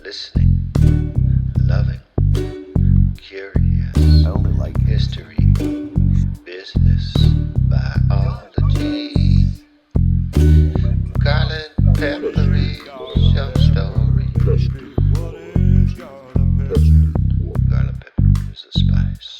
listening, loving, curious, I only like history, business, biology, garlic, peppery, some story. Garlic pepper is a spice.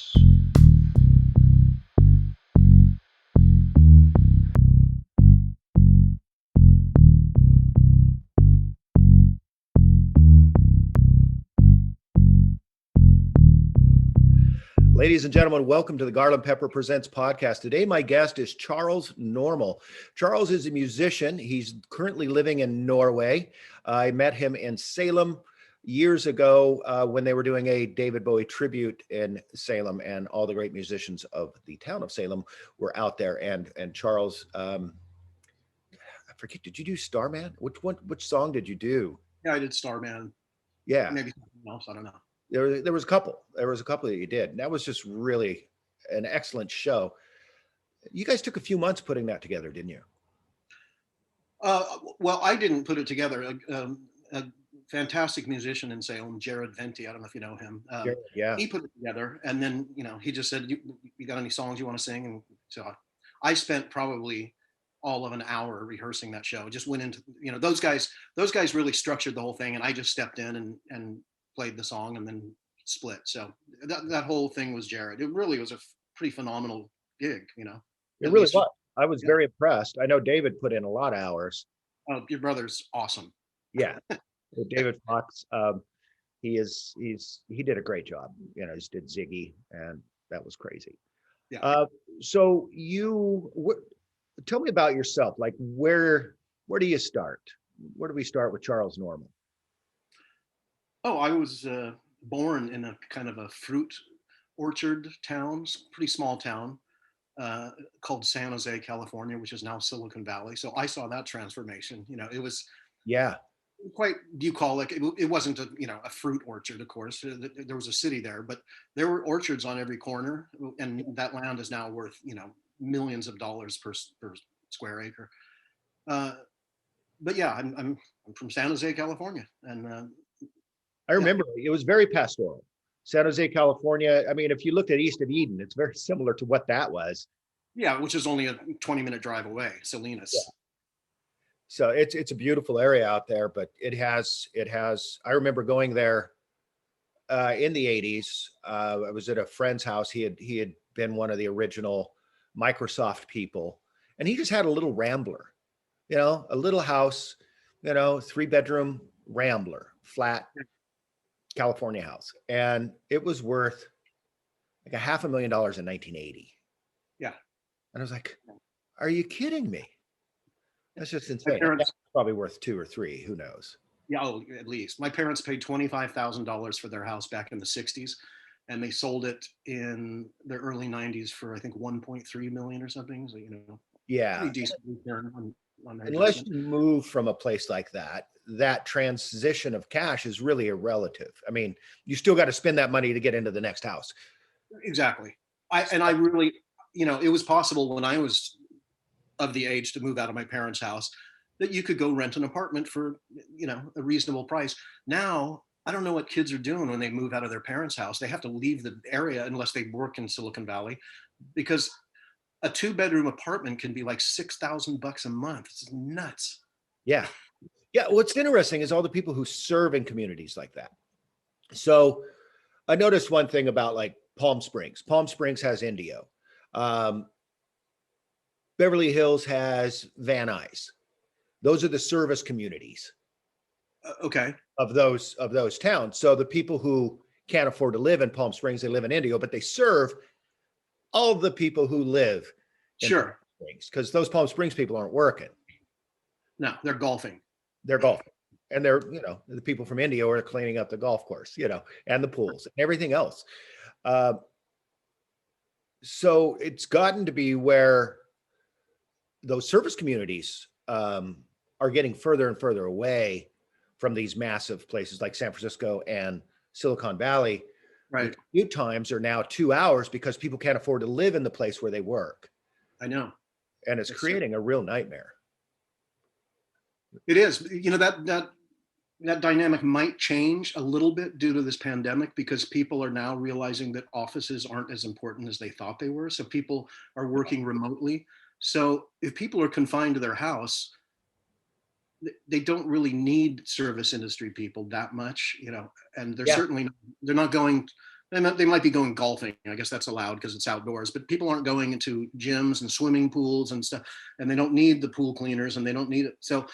Ladies and gentlemen, welcome to the Garland Pepper Presents podcast. Today, my guest is Charles Normal. Charles is a musician. He's currently living in Norway. I met him in Salem years ago when they were doing a David Bowie tribute in Salem, and all the great musicians of the town of Salem were out there. And Charles, I forget, did you do Starman? Which song did you do? Yeah, I did Starman. Yeah. Maybe something else. I don't know. There was a couple. There was a couple that you did. And that was just really an excellent show. You guys took a few months putting that together, didn't you? Well, I didn't put it together. A fantastic musician in Salem, Jared Venti. I don't know if you know him. Yeah. He put it together, and then he just said, "You got any songs you want to sing?" And so I spent probably all of an hour rehearsing that show. Just went into those guys. Those guys really structured the whole thing, and I just stepped in and played the song and then split. So that whole thing was Jared. It really was a pretty phenomenal gig. It really was. I was very impressed. I know David put in a lot of hours. Oh, your brother's awesome. Yeah. David Fox, he did a great job. Just did Ziggy, and that was crazy. Yeah. So tell me about yourself. Like, where do you start? Where do we start with Charles Normal? Oh, I was born in a kind of a fruit orchard town, pretty small town, called San Jose, California, which is now Silicon Valley. So I saw that transformation. It was quite bucolic. It wasn't a fruit orchard, of course. There was a city there, but there were orchards on every corner, and that land is now worth millions of dollars per square acre. But yeah, I'm from San Jose, California, and I remember it was very pastoral. San Jose, California. I mean, if you looked at East of Eden, it's very similar to what that was. Yeah, which is only a 20-minute drive away, Salinas. Yeah. So it's a beautiful area out there, but it has. I remember going there in the 80s. I was at a friend's house. He had been one of the original Microsoft people, and he just had a little Rambler, a little house, 3-bedroom Rambler, flat California house, and it was worth like $500,000 in 1980. Yeah, and I was like, "Are you kidding me? That's just insane." That's probably worth 2 or 3. Who knows? Yeah, at least. My parents paid $25,000 for their house back in the '60s, and they sold it in the early '90s for I think 1.3 million or something. So yeah, pretty decent return on that. Unless you move from a place like that, that transition of cash is really irrelative. I mean, you still got to spend that money to get into the next house. Exactly. I really, it was possible when I was of the age to move out of my parents' house that you could go rent an apartment for, a reasonable price. Now, I don't know what kids are doing when they move out of their parents' house. They have to leave the area unless they work in Silicon Valley, because a 2-bedroom apartment can be like $6,000 a month. It's nuts. Yeah. What's interesting is all the people who serve in communities like that. So I noticed one thing about like Palm Springs. Palm Springs has Indio. Beverly Hills has Van Nuys. Those are the service communities. Okay. Of those towns. So the people who can't afford to live in Palm Springs, they live in Indio, but they serve all the people who live in Palm Springs, because those Palm Springs people aren't working. No, they're golfing. They're golfing. And they're, the people from India are cleaning up the golf course, and the pools and everything else. So it's gotten to be where those service communities are getting further and further away from these massive places like San Francisco and Silicon Valley. Right. Commute times are now 2 hours because people can't afford to live in the place where they work. I know. And it's creating a real nightmare. It is. That that dynamic might change a little bit due to this pandemic, because people are now realizing that offices aren't as important as they thought they were. So people are working remotely. So if people are confined to their house, they don't really need service industry people that much, and Yeah. they're not going. They might be going golfing. I guess that's allowed because it's outdoors, but people aren't going into gyms and swimming pools and stuff, and they don't need the pool cleaners and they don't need it. So,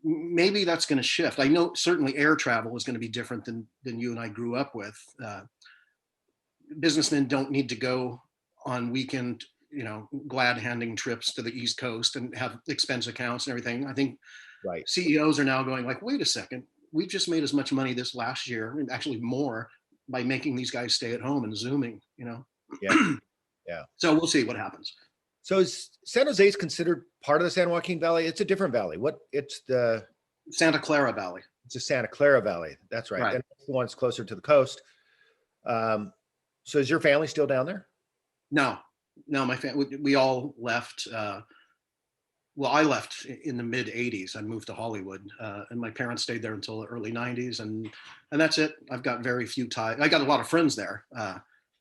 maybe that's going to shift. I know certainly air travel is going to be different than you and I grew up with. Businessmen don't need to go on weekend, glad handing trips to the East Coast and have expense accounts and everything. I think Right. CEOs are now going like, wait a second, we've just made as much money this last year, and actually more, by making these guys stay at home and Zooming, Yeah. Yeah. So we'll see what happens. So is San Jose is considered part of the San Joaquin Valley? It's a different valley. It's the Santa Clara Valley. It's the Santa Clara Valley. That's right. Right. And that's the one that's closer to the coast. So is your family still down there? No, my family, we all left. Well, I left in the mid 80s. I moved to Hollywood, and my parents stayed there until the early 90s. And that's it. I've got very few ties. I got a lot of friends there,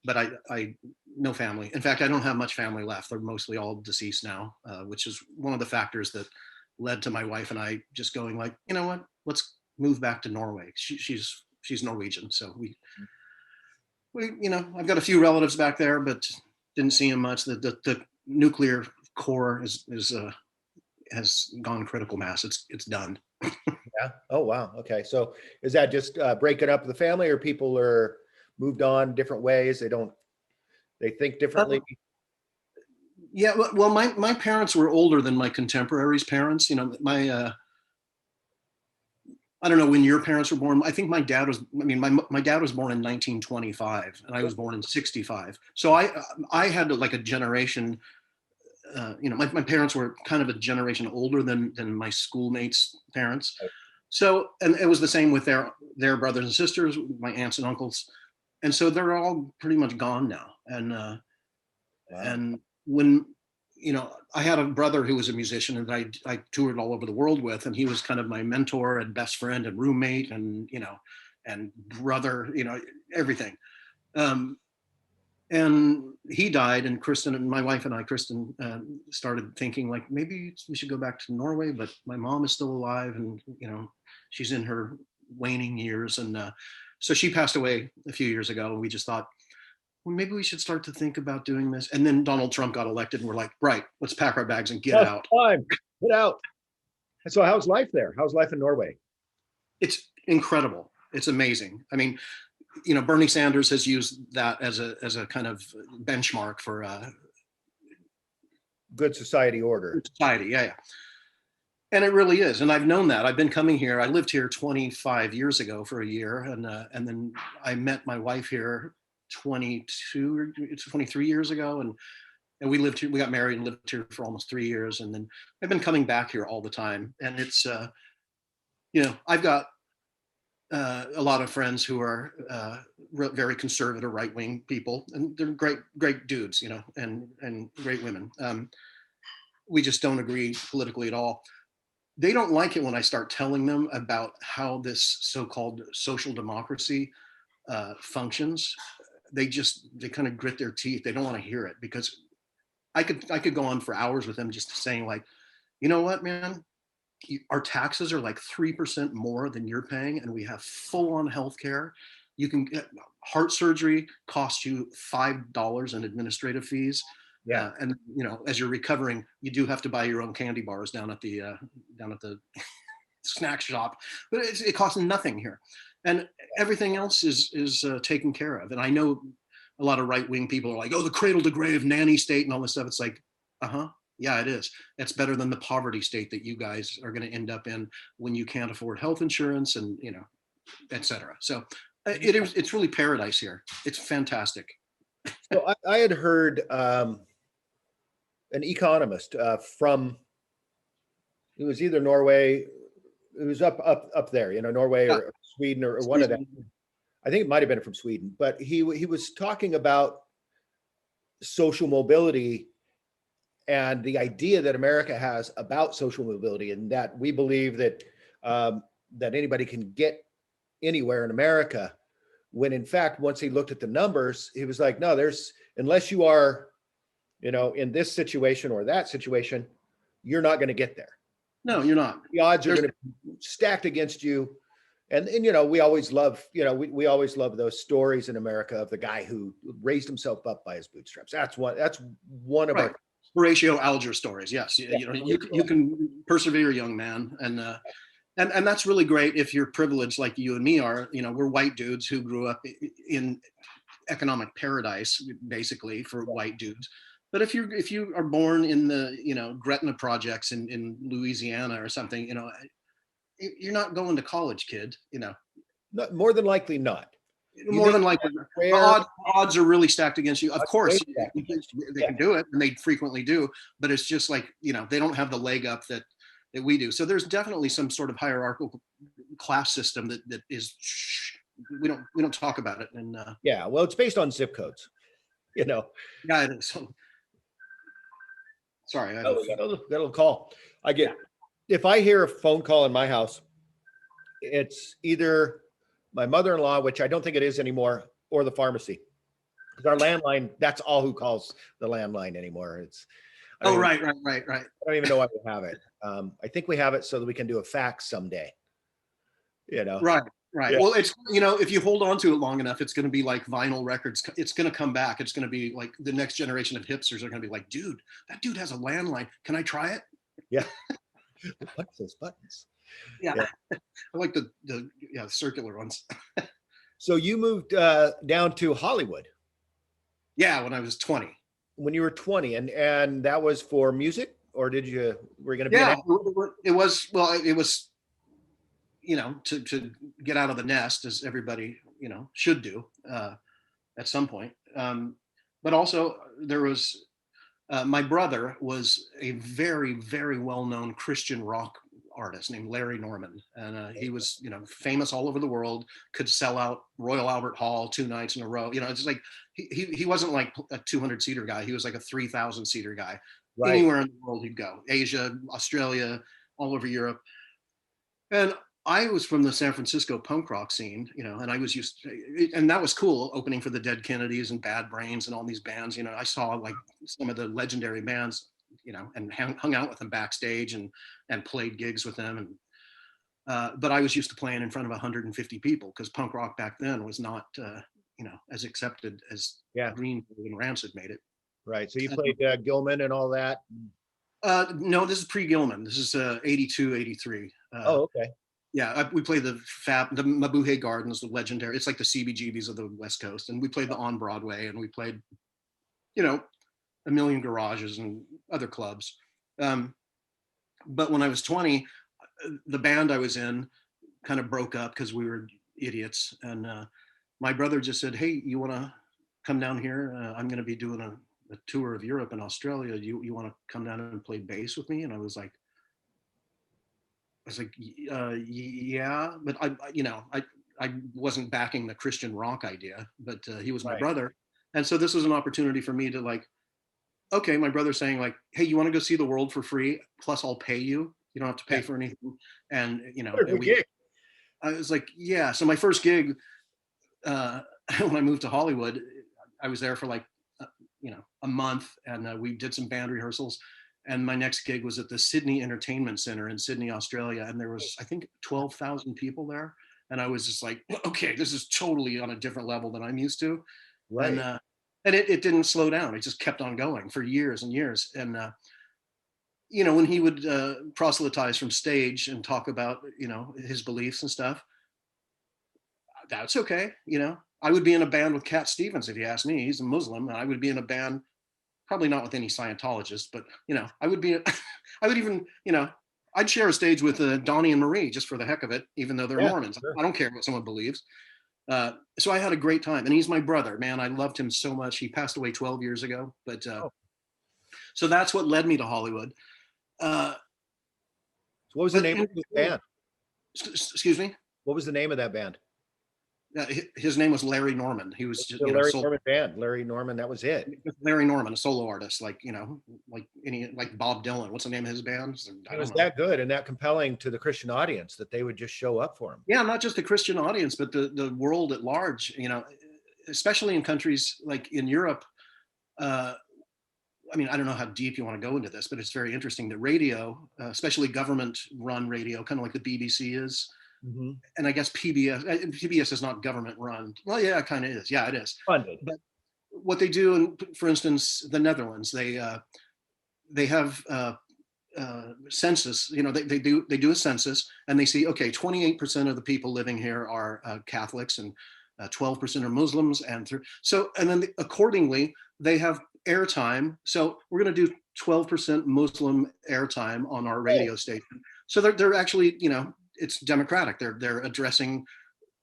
but I no family. In fact, I don't have much family left. They're mostly all deceased now, which is one of the factors that led to my wife and I just going like, you know what, let's move back to Norway. She's Norwegian. So we, I've got a few relatives back there, but didn't see them much. The nuclear core has gone critical mass. It's done. Yeah. Oh, wow. Okay. So is that just breaking up the family, or people are moved on different ways? They think differently? Yeah. Well, my parents were older than my contemporaries' parents. I don't know when your parents were born. I think my dad was, my dad was born in 1925 and I was born in 65. So I had like a generation, my parents were kind of a generation older than my schoolmates' parents. So, and it was the same with their brothers and sisters, my aunts and uncles. And so they're all pretty much gone now. And, Wow. and when, I had a brother who was a musician and I toured all over the world with, and he was kind of my mentor and best friend and roommate and, and brother, everything. And he died, and Kristen and my wife and I, Kristen, started thinking like, maybe we should go back to Norway, but my mom is still alive and, she's in her waning years. And so she passed away a few years ago. And we just thought, well, maybe we should start to think about doing this. And then Donald Trump got elected and we're like, right, let's pack our bags and get out. Time. Get out. And so how's life there? How's life in Norway? It's incredible. It's amazing. I mean, Bernie Sanders has used that as a kind of benchmark for Good society order. society. Yeah. And it really is. And I've known that. I've been coming here. I lived here 25 years ago for a year. And then I met my wife here 22 or 23 years ago. And we lived here, we got married and lived here for almost 3 years. And then I've been coming back here all the time. And it's, I've got a lot of friends who are very conservative, right-wing people, and they're great dudes, and great women. We just don't agree politically at all. They don't like it when I start telling them about how this so-called social democracy functions. They kind of grit their teeth. They don't want to hear it, because I could go on for hours with them just saying like, you know what, man, our taxes are like 3% more than you're paying, and we have full-on healthcare. You can get heart surgery costs you $5 in administrative fees. Yeah. And as you're recovering, you do have to buy your own candy bars down at the snack shop, but it costs nothing here, and everything else is taken care of. And I know a lot of right-wing people are like, oh, the cradle to grave nanny state and all this stuff. It's like, yeah, it is. It's better than the poverty state that you guys are going to end up in when you can't afford health insurance and, et cetera. So it's really paradise here. It's fantastic. So I had heard an economist from, it was either Norway, it was up there, Norway or Sweden or one of them. I think it might have been from Sweden, but he was talking about social mobility and the idea that America has about social mobility, and that we believe that that anybody can get anywhere in America. When in fact, once he looked at the numbers, he was like, no, unless you are, in this situation or that situation, you're not going to get there. No, you're not. The odds are going to be stacked against you. And we always love, we always love those stories in America of the guy who raised himself up by his bootstraps. That's one of Right. our Horatio Alger stories. Yes. You can persevere, young man. And that's really great if you're privileged like you and me are. We're white dudes who grew up in economic paradise, basically, for white dudes. But if you are born in the Gretna projects in Louisiana or something, you're not going to college, kid. Not, more than likely not. More than likely, the odds are really stacked against you. Of course, they can do it, and they frequently do. But it's just like they don't have the leg up that we do. So there's definitely some sort of hierarchical class system that is we don't talk about it. And yeah, well, it's based on zip codes. Yeah, it is. Sorry, we got a little call. If I hear a phone call in my house, it's either my mother-in-law, which I don't think it is anymore, or the pharmacy. Because our landline, that's all who calls the landline anymore. Right. I don't even know why we have it. I think we have it so that we can do a fax someday. Right. Yeah. Well, it's if you hold on to it long enough, it's going to be like vinyl records. It's going to come back. It's going to be like the next generation of hipsters are going to be like, dude, that dude has a landline. Can I try it? Yeah. What's those buttons? Yeah. I like the circular ones. So you moved down to Hollywood. Yeah, when I was 20. When you were 20, and that was for music, or were you going to be? Yeah, it was. Well, it was. To get out of the nest, as everybody should do at some point. But also there was my brother was a very, very well-known Christian rock artist named Larry Norman, and he was famous all over the world. Could sell out Royal Albert Hall 2 nights in a row. It's like he wasn't like a 200-seater guy. He was like a 3,000-seater guy. Right. Anywhere in the world he'd go, Asia, Australia, all over Europe. And I was from the San Francisco punk rock scene, and I was used to, and that was cool, opening for the Dead Kennedys and Bad Brains and all these bands. I saw like some of the legendary bands, and hung out with them backstage and played gigs with them. And but I was used to playing in front of 150 people because punk rock back then was not, as accepted as Green Day and Rancid made it. Right. So you played Gilman and all that? No, this is pre-Gilman. This is 82, 83. Oh, okay. Yeah, we played the Mabuhay Gardens, the legendary. It's like the CBGBs of the West Coast, and we played the On Broadway, and we played, a million garages and other clubs. But when I was 20, the band I was in kind of broke up because we were idiots, and my brother just said, "Hey, you want to come down here? I'm going to be doing a tour of Europe and Australia. You want to come down and play bass with me?" And I was like, yeah, but I wasn't backing the Christian rock idea, but he was my brother. And so this was an opportunity for me to like, okay, my brother's saying like, "Hey, you want to go see the world for free? Plus I'll pay you. You don't have to pay for anything." And, I was like, yeah. So my first gig, when I moved to Hollywood, I was there for like, a month, and we did some band rehearsals. And my next gig was at the Sydney Entertainment Center in Sydney, Australia. And there was, I think, 12,000 people there. And I was just like, okay, this is totally on a different level than I'm used to. Right. And it didn't slow down. It just kept on going for years and years. And, when he would proselytize from stage and talk about, his beliefs and stuff, that's okay. I would be in a band with Cat Stevens if you ask me. He's a Muslim. And I would be in a band, probably not with any Scientologists, but I would be, I would even, I'd share a stage with Donnie and Marie just for the heck of it, even though they're Mormons. Sure. I don't care what someone believes. So I had a great time, and he's my brother, man. I loved him so much. He passed away 12 years ago, but so that's what led me to Hollywood. So what was the name of the band? Excuse me? What was the name of that band? His name was Larry Norman. He was just, The Larry Norman band. Larry Norman, that was it. Larry Norman, a solo artist, like like Bob Dylan. What's the name of his band? It was that good and that compelling to the Christian audience that they would just show up for him. Yeah, not just the Christian audience, but the world at large. Especially in countries like in Europe. I mean, I don't know how deep you want to go into this, but it's very interesting that radio, especially government-run radio, kind of like the BBC is, and I guess PBS is not government-run. Well, yeah, it kind of is. Yeah, it is. Funded. But what they do, in, for instance, the Netherlands, they have census. They do a census, and they see, okay, 28% of the people living here are Catholics, and 12% are Muslims, and then accordingly they have airtime. So we're going to do 12% Muslim airtime on our radio station. So they're actually, it's democratic. They're addressing.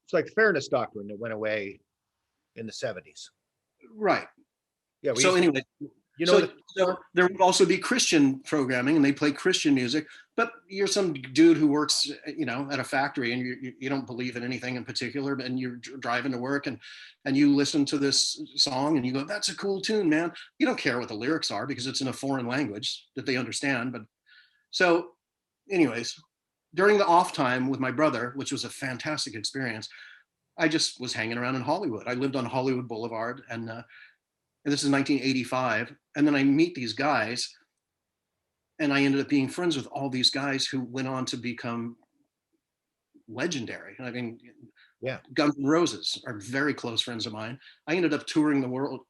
It's like fairness doctrine that went away in the 70s. Right. Yeah. So anyway, so there would also be Christian programming, and they play Christian music. But you're some dude who works, at a factory, and you don't believe in anything in particular, and you're driving to work, and you listen to this song, and you go, "That's a cool tune, man." You don't care what the lyrics are because it's in a foreign language that they understand. But so, anyways, during the off time with my brother, which was a fantastic experience, I just was hanging around in Hollywood. I lived on Hollywood Boulevard, and this is 1985, and then I meet these guys. And I ended up being friends with all these guys who went on to become legendary. I mean, yeah, Guns N' Roses are very close friends of mine. I ended up touring the world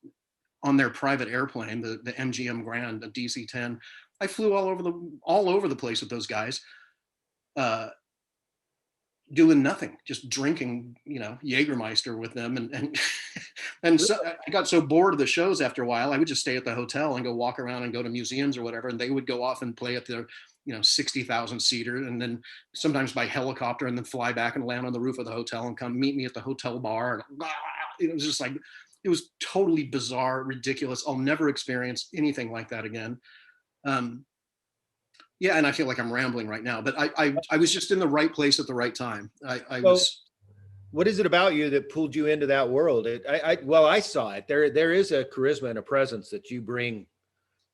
on their private airplane, the MGM Grand, the DC-10. I flew all over the place with those guys, doing nothing, just drinking, Jägermeister with them, and so I got so bored of the shows after a while. I would just stay at the hotel and go walk around and go to museums or whatever, and they would go off and play at their 60,000 seater, and then sometimes by helicopter, and then fly back and land on the roof of the hotel and come meet me at the hotel bar. And it was just like, it was totally bizarre, ridiculous. I'll never experience anything like that again. Yeah, and I feel like I'm rambling right now, but I was just in the right place at the right time. What is it about you that pulled you into that world? I saw it. There is a charisma and a presence that you bring,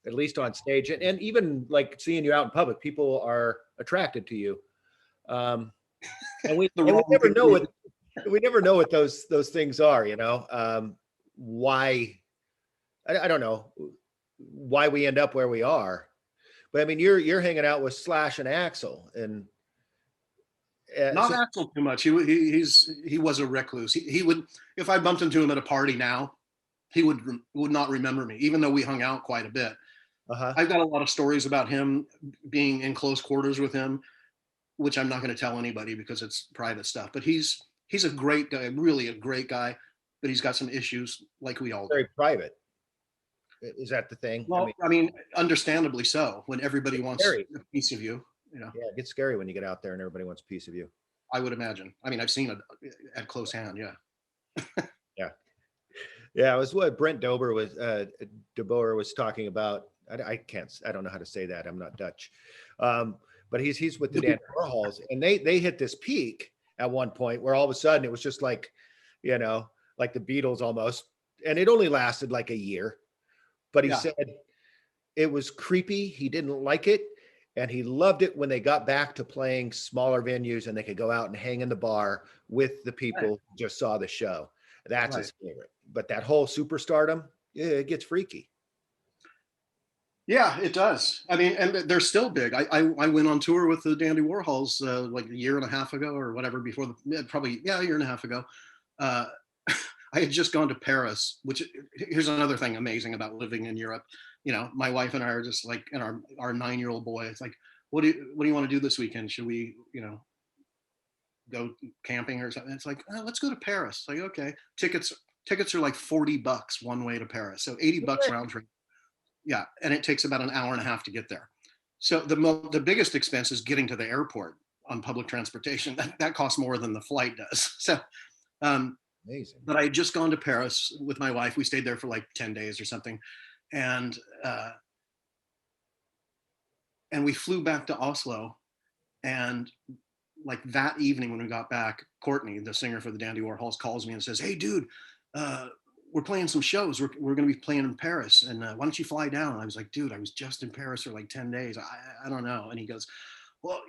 at least on stage, and even like seeing you out in public, people are attracted to you. And we never know what those things are. Why? I don't know why we end up where we are. But I mean, you're hanging out with Slash and Axl, and not Axl too much. He was a recluse. He would, if I bumped into him at a party now, he would not remember me, even though we hung out quite a bit. I've got a lot of stories about him being in close quarters with him, which I'm not going to tell anybody because it's private stuff. But he's a great guy, really a great guy, but he's got some issues like we all do. Very private. Is that the thing? Well, I mean, understandably so. When everybody wants scary. A piece of you, Yeah, it gets scary when you get out there and everybody wants a piece of you. I would imagine. I mean, I've seen it at close hand. Yeah. Yeah. It was what Brent Dober was talking about. I don't know how to say that. I'm not Dutch. But he's with the Dandy Warhols, and they hit this peak at one point where all of a sudden it was just like, like the Beatles almost, and it only lasted like a year. But he said it was creepy. He didn't like it. And he loved it when they got back to playing smaller venues and they could go out and hang in the bar with the people who just saw the show. That's his favorite. But that whole superstardom, it gets freaky. Yeah, it does. I mean, and they're still big. I went on tour with the Dandy Warhols like a year and a half ago or whatever, a year and a half ago. I had just gone to Paris, which here's another thing amazing about living in Europe. My wife and I are just like, and our 9-year-old boy, it's like, what do you want to do this weekend? Should we, go camping or something? It's like, let's go to Paris. Like, okay. Tickets are like $40 one way to Paris. So $80 round trip. Yeah. And it takes about an hour and a half to get there. So the biggest expense is getting to the airport on public transportation. That costs more than the flight does. So, amazing. But I had just gone to Paris with my wife. We stayed there for like 10 days or something. And we flew back to Oslo, and like that evening when we got back, Courtney, the singer for the Dandy Warhols, calls me and says, "Hey, dude, we're playing some shows. We're going to be playing in Paris, and why don't you fly down?" And I was like, "Dude, I was just in Paris for like 10 days. I don't know." And he goes, "Well,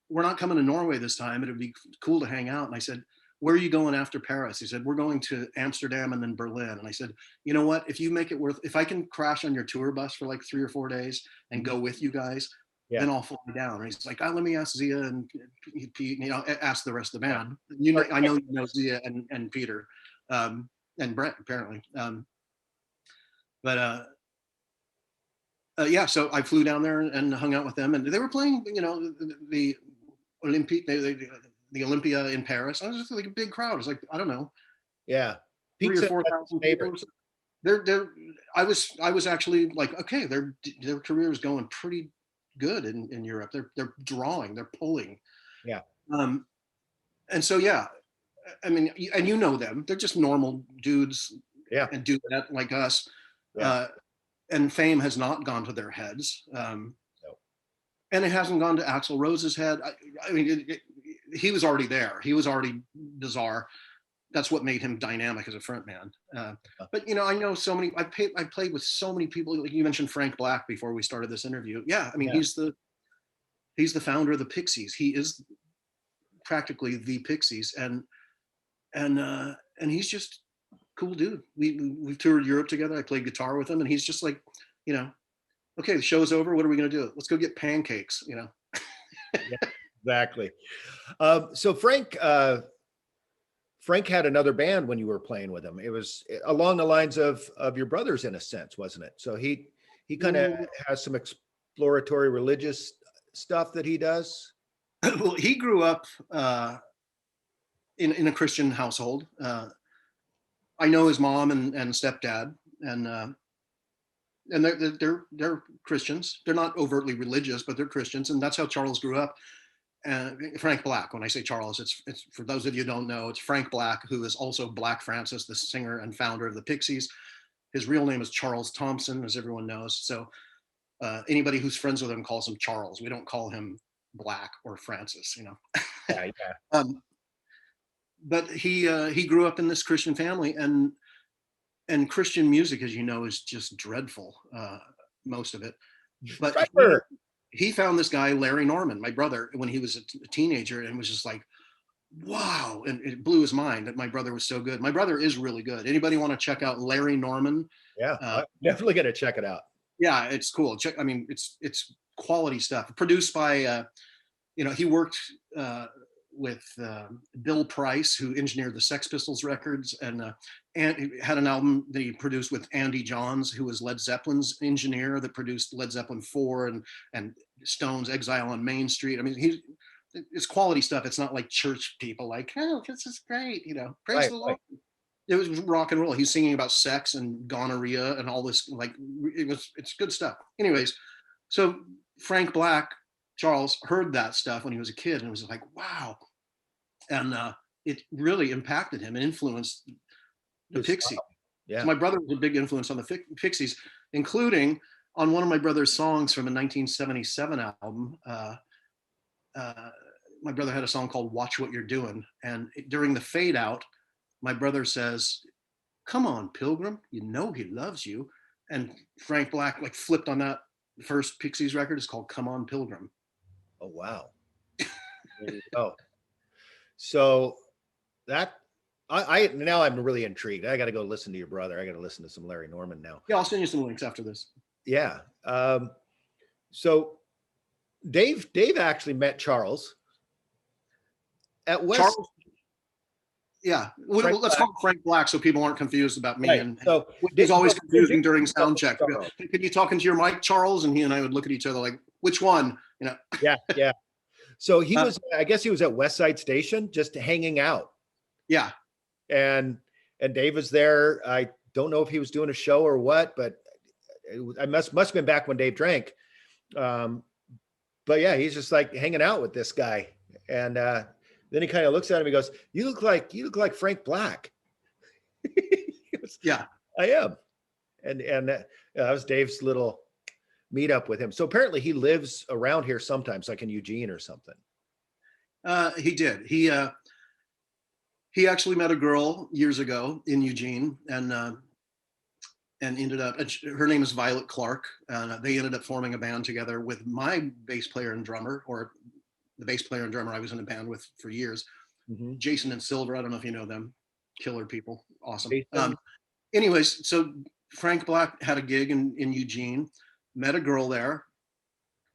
we're not coming to Norway this time. It'd be cool to hang out." And I said, "Where are you going after Paris?" He said, "We're going to Amsterdam and then Berlin." And I said, "You know what? If you make it if I can crash on your tour bus for like 3 or 4 days and go with you guys, Yeah. then I'll fly down." And he's like, "Let me ask Zia and Pete, ask the rest of the Yeah. band. I know you know Zia and Peter, and Brent apparently." But yeah, so I flew down there and hung out with them, and they were playing, the Olympique, the Olympia in Paris. I was just like a big crowd. It was like, I don't know, Yeah. three Pete or said four that's his thousand favorite. people. I was actually like, okay, their career is going pretty good in Europe. They're drawing, they're pulling. Yeah. Um, and so yeah, I mean, and you know them. They're just normal dudes Yeah. and dudettes like us. Yeah. Uh, and fame has not gone to their heads. No. And it hasn't gone to Axl Rose's head. I mean, he was already there. He was already bizarre. That's what made him dynamic as a frontman. But I know so many. I played with so many people. Like you mentioned Frank Black before we started this interview. Yeah, I mean, Yeah. he's the founder of the Pixies. He is practically the Pixies, and he's just cool dude. We toured Europe together. I played guitar with him, and he's just like, okay, the show's over. What are we gonna do? Let's go get pancakes. Yeah, exactly. So Frank had another band when you were playing with him. It was along the lines of your brothers in a sense, wasn't it? So he kind of has some exploratory religious stuff that he does. Well, he grew up in a Christian household. I know his mom and stepdad, and they're Christians. They're not overtly religious, but they're Christians, and that's how Charles grew up. Frank Black. When I say Charles, it's for those of you who don't know, it's Frank Black, who is also Black Francis, the singer and founder of the Pixies. His real name is Charles Thompson, as everyone knows. So anybody who's friends with him calls him Charles. We don't call him Black or Francis. Yeah, yeah. But he grew up in this Christian family, and Christian music, as you know, is just dreadful, most of it. But he found this guy, Larry Norman, my brother, when he was a teenager, and was just like, wow. And it blew his mind that my brother was so good. My brother is really good. Anybody want to check out Larry Norman? Yeah, I'm definitely going to check it out. Yeah, it's cool. I mean, it's quality stuff. Produced by, he worked with Bill Price, who engineered the Sex Pistols records, and he had an album that he produced with Andy Johns, who was Led Zeppelin's engineer that produced Led Zeppelin 4 and Stone's Exile on Main Street. I mean, it's quality stuff. It's not like church people like, oh, this is great, praise the Lord. Right. It was rock and roll. He's singing about sex and gonorrhea and all this, like, it's good stuff. Anyways, so Frank Black, Charles, heard that stuff when he was a kid and was like, wow. And it really impacted him and influenced the Pixies. Yeah. So my brother was a big influence on the Pixies, including on one of my brother's songs from a 1977 album. My brother had a song called Watch What You're Doing. And during the fade out, my brother says, "Come on, Pilgrim, you know he loves you." And Frank Black like flipped on that first Pixies record. It's called Come On, Pilgrim. Oh, wow. There you go. So that I now I'm really intrigued. I got to go listen to your brother. I got to listen to some Larry Norman now. Yeah, I'll send you some links after this. Yeah. So Dave actually met Charles at West. Charles, yeah, let's call him Frank Black so people aren't confused about me. Right. And so he's always confusing during sound check. Can you talk into your mic, Charles? And he and I would look at each other like, which one? Yeah, yeah. So he was, I guess he was at West Side Station just hanging out. Yeah. And Dave was there. I don't know if he was doing a show or what, but I must have been back when Dave drank. But yeah, he's just like hanging out with this guy. And then he kind of looks at him. He goes, you look like Frank Black." Goes, "Yeah, I am." And that was Dave's little meet up with him. So apparently he lives around here sometimes, like in Eugene or something. He did. He actually met a girl years ago in Eugene, and ended up. Her name is Violet Clark. They ended up forming a band together with my bass player and drummer, or the bass player and drummer I was in a band with for years, Mm-hmm. Jason and Silver. I don't know if you know them. Killer people, awesome. Jason? Anyways, so Frank Black had a gig in Eugene, met a girl there,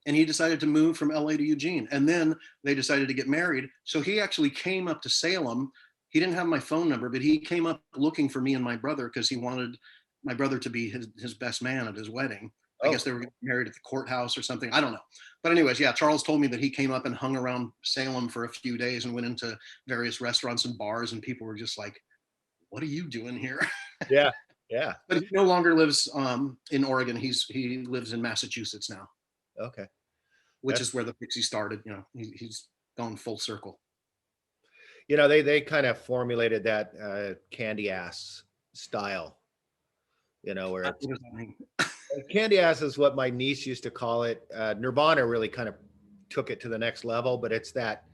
and he decided to move from LA to Eugene. And then they decided to get married. So he actually came up to Salem. He didn't have my phone number, but he came up looking for me and my brother because he wanted my brother to be his best man at his wedding. I guess they were married at the courthouse or something. I don't know. But anyways, yeah, Charles told me that he came up and hung around Salem for a few days and went into various restaurants and bars, and people were just like, what are you doing here? Yeah, yeah. But he no longer lives in Oregon. He lives in Massachusetts now, Okay. which is where the Pixies started. You know, he's gone full circle. You know, they kind of formulated that candy ass style, you know, where What does that mean? candy ass is what my niece used to call it. Nirvana really kind of took it to the next level, but it's that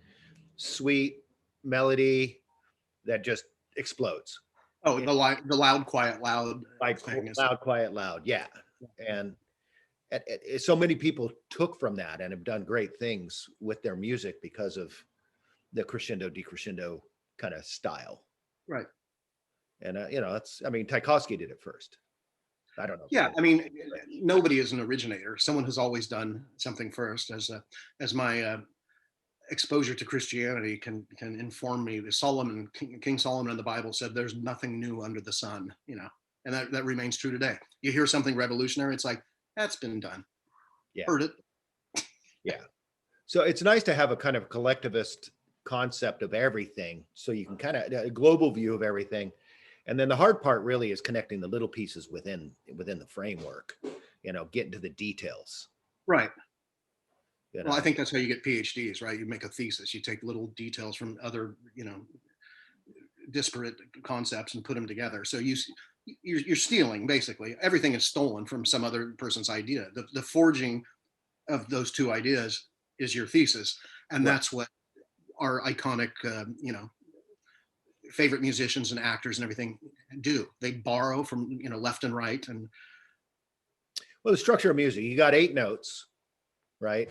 sweet melody that just explodes. Oh, the loud, quiet, loud Like thing is loud, quiet, loud. Yeah. And so many people took from that and have done great things with their music because of the crescendo, decrescendo kind of style. right. And, you know, I mean, Tchaikovsky did it first. I don't know. Yeah, I mean, nobody is an originator. Someone has always done something first. As my exposure to Christianity can inform me, King Solomon in the Bible said, "There's nothing new under the sun," you know, and that remains true today. You hear something revolutionary, it's like, that's been done. Yeah. Heard it. Yeah. So it's nice to have a kind of collectivist concept of everything, so you can kind of a global view of everything. And then the hard part really is connecting the little pieces within the framework, you know, getting to the details. Right. You know? Well, I think that's how you get PhDs, right? You make a thesis. You take little details from other, you know, disparate concepts and put them together. So you're stealing, basically. Everything is stolen from some other person's idea. The forging of those two ideas is your thesis, and that's what our iconic, you know, favorite musicians and actors and everything do. They borrow from, you know, left and right. And well, the structure of music, you got 8 notes, right?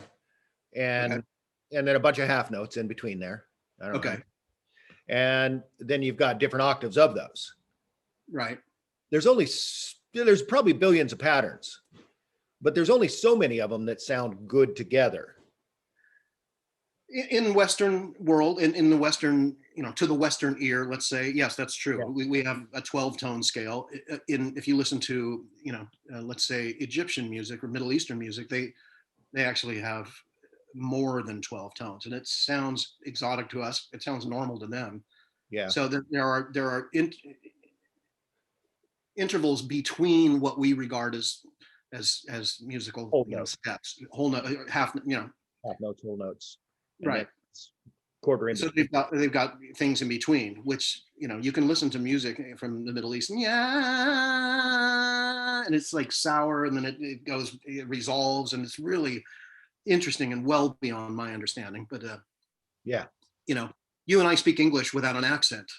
And and then a bunch of half notes in between there. I don't know. And then you've got different octaves of those. Right. There's probably billions of patterns, but there's only so many of them that sound good together. In Western world, in the Western, you know, to the Western ear, let's say, yes, that's true. Yeah. We have a 12-tone scale. If you listen to, you know, let's say Egyptian music or Middle Eastern music, they actually have more than 12 tones, and it sounds exotic to us. It sounds normal to them. Yeah. So there are intervals between what we regard as musical steps, whole note, half, you know, half notes, whole notes. Right. Quarter in. So they've got things in between, which, you know, you can listen to music from the Middle East, and and it's like sour, and then it resolves, and it's really interesting and well beyond my understanding. But yeah, you know, you and I speak English without an accent.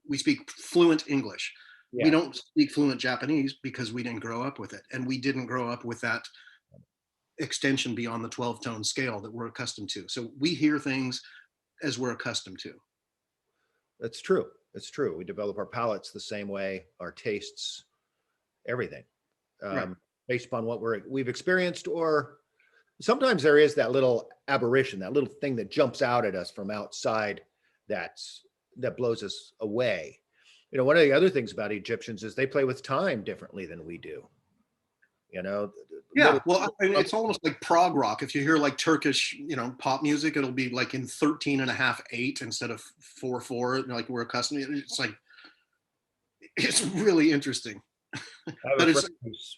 We speak fluent English. Yeah. We don't speak fluent Japanese because we didn't grow up with it, and we didn't grow up with that extension beyond the 12-tone scale that we're accustomed to. So we hear things as we're accustomed to. That's true. It's true. We develop our palates the same way, our tastes, everything, based upon what we've experienced, or sometimes there is that little aberration, that little thing that jumps out at us from outside that blows us away. You know, one of the other things about Egyptians is they play with time differently than we do. You know, yeah, well, I mean, it's almost like prog rock. If you hear like Turkish, you know, pop music, it'll be like in 13.5/8 instead of 4/4, like we're accustomed. It's like, it's really interesting. But it's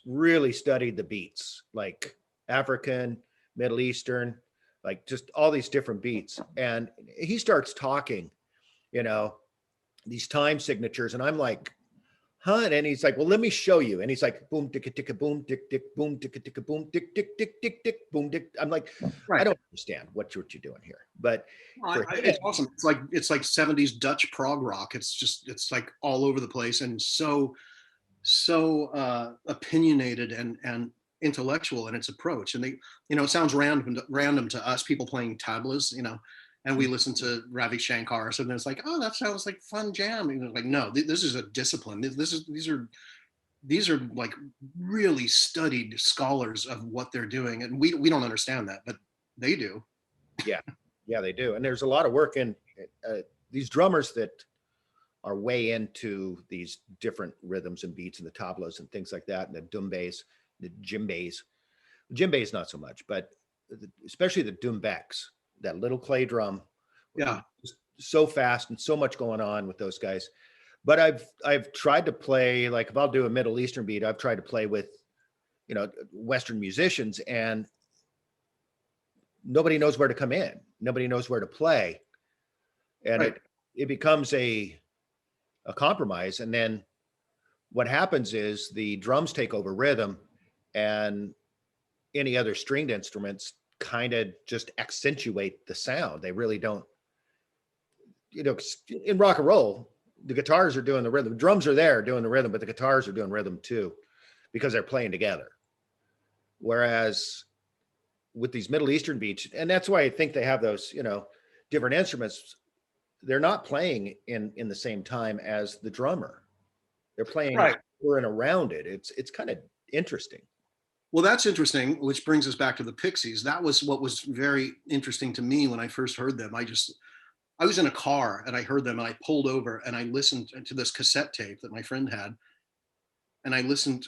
really studied the beats, like African, Middle Eastern, like just all these different beats. And he starts talking, you know, these time signatures, and I'm like, huh? And he's like, well, let me show you. And he's like, boom, ticka, ticka, boom, tick, tick, boom, ticka, ticka, boom, tick, tick, tick, tick, tick, boom, tick. I'm like, I Right. don't understand what you're doing here. But for him, It's awesome. It's like 70s Dutch prog rock. It's like all over the place and so opinionated and intellectual in its approach. And they, it sounds random to us people playing tablas, and we listen to Ravi Shankar or something. It's like, oh, that sounds like fun jam. And like, no, this is a discipline. These are like really studied scholars of what they're doing, and we don't understand that, but they do. yeah, yeah, they do. And there's a lot of work in these drummers that are way into these different rhythms and beats and the tablas and things like that, and the dumbes, the djembes not so much, but especially the doumbeks, that little clay drum. Yeah. So fast and so much going on with those guys. But I've tried to play, like if I'll do a Middle Eastern beat, I've tried to play with, Western musicians, and nobody knows where to come in. Nobody knows where to play. And Right. it becomes a compromise. And then what happens is the drums take over rhythm, and any other stringed instruments kind of just accentuate the sound. They really don't, in rock and roll, the guitars are doing the rhythm, drums are there doing the rhythm, but the guitars are doing rhythm too, because they're playing together. Whereas with these Middle Eastern beats, and that's why I think they have those, different instruments, they're not playing in the same time as the drummer. They're playing Right. over and around it. It's kind of interesting. Well, that's interesting, which brings us back to the Pixies. That was what was very interesting to me when I first heard them. I was in a car and I heard them and I pulled over and I listened to this cassette tape that my friend had. And I listened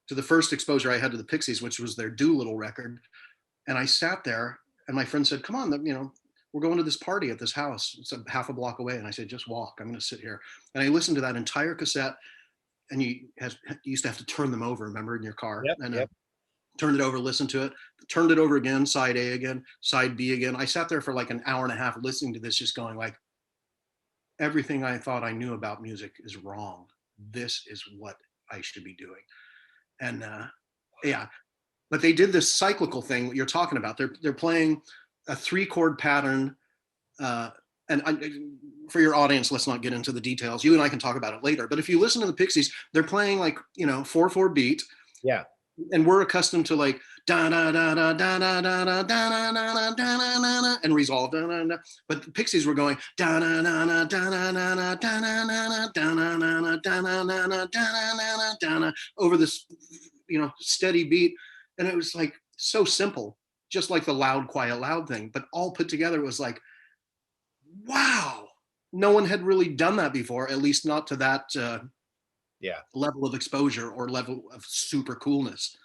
to the first exposure I had to the Pixies, which was their Doolittle record. And I sat there and my friend said, come on, we're going to this party at this house. It's a half a block away. And I said, just walk. I'm going to sit here. And I listened to that entire cassette. And you used to have to turn them over, remember, in your car. Yep, And yep. turned it over, listened to it, turned it over again, side A again, side B again. I sat there for like an hour and a half listening to this, just going like, everything I thought I knew about music is wrong. This is what I should be doing. And yeah, but they did this cyclical thing you're talking about. They're playing a 3-chord pattern. Uh, and for your audience, let's not get into the details. You and I can talk about it later. But if you listen to the Pixies, they're playing like 4/4 beat. Yeah. And we're accustomed to like da da da da da da da da da da da da and resolve da da da. But the Pixies were going da da da da da da da da da da da da da da over this steady beat, and it was like so simple, just like the loud, quiet, loud thing, but all put together. It was like, wow, no one had really done that before, at least not to that Yeah. level of exposure or level of super coolness.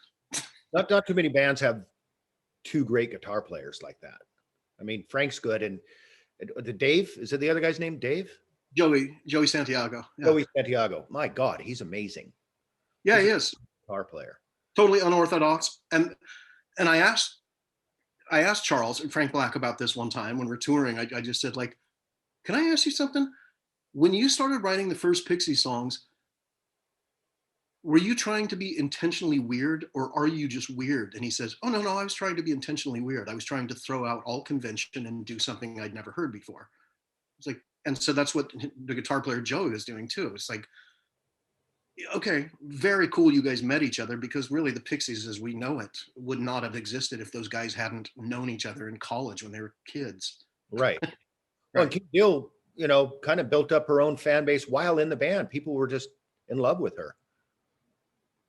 Not too many bands have two great guitar players like that. I mean, Frank's good, and the Dave, is it the other guy's name? Dave? Joey Santiago. Yeah. Joey Santiago. My God, he's amazing. Yeah, He's he a is guitar player. totally unorthodox. And I asked Charles and Frank Black about this one time when we're touring. I just said, like, can I ask you something? When you started writing the first Pixie songs, were you trying to be intentionally weird, or are you just weird? And he says, oh, no, I was trying to be intentionally weird. I was trying to throw out all convention and do something I'd never heard before. It's like, and so that's what the guitar player Joey was doing too. It's like, okay, very cool you guys met each other, because really the Pixies as we know it would not have existed if those guys hadn't known each other in college when they were kids. Right. Well, and Kim Deal, kind of built up her own fan base while in the band. People were just in love with her.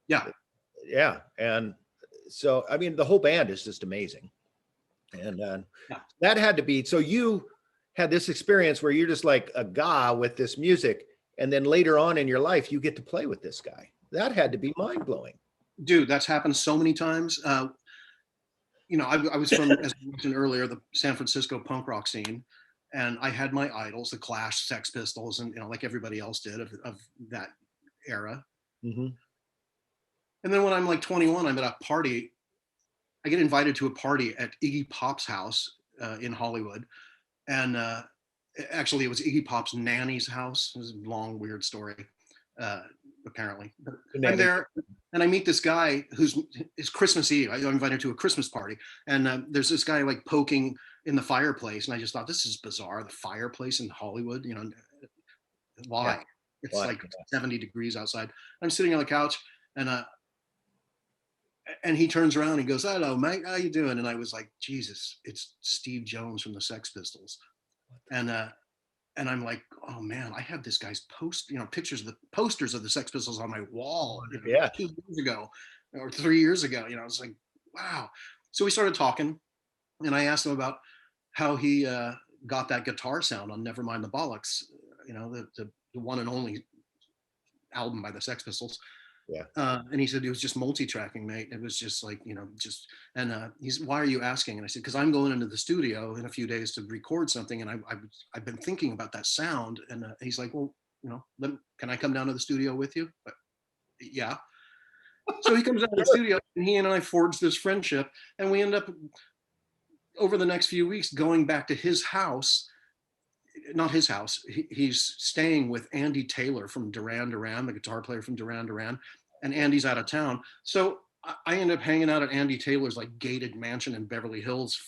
Yeah. Yeah. And so, I mean, the whole band is just amazing. And that had to be, so you had this experience where you're just like a guy with this music. And then later on in your life, you get to play with this guy. That had to be mind blowing. Dude, that's happened so many times. I was from, as I mentioned earlier, the San Francisco punk rock scene. And I had my idols, the Clash, Sex Pistols, and like everybody else did of that era. Mm-hmm. And then when I'm like 21, I'm at a party. I get invited to a party at Iggy Pop's house in Hollywood. And actually, it was Iggy Pop's nanny's house. It was a long, weird story. apparently. But Good I'm name. there, and I meet this guy it's Christmas Eve. I got invited to a Christmas party, and there's this guy like poking in the fireplace, and I just thought, this is bizarre. The fireplace in Hollywood, you know, Yeah. why? It's Why? like 70 degrees outside. I'm sitting on the couch, and and he turns around and he goes, "Hello, mate. How you doing?" And I was like, Jesus, it's Steve Jones from the Sex Pistols. And I'm like, oh man, I had this guy's pictures of the posters of the Sex Pistols on my wall, Yeah. 2 years ago or 3 years ago. You know, I was like, wow. So we started talking, and I asked him about how he got that guitar sound on Nevermind the Bollocks, the one and only album by the Sex Pistols. Yeah. And he said it was just multi-tracking, mate. It was just like, and he's, why are you asking? And I said, because I'm going into the studio in a few days to record something, and I've been thinking about that sound. And he's like, well, can I come down to the studio with you? But, yeah. So he comes down to the studio, and he and I forged this friendship, and we end up over the next few weeks going back to his house. Not his house. He's staying with Andy Taylor from Duran Duran, the guitar player from Duran Duran, and Andy's out of town. So I end up hanging out at Andy Taylor's like gated mansion in Beverly Hills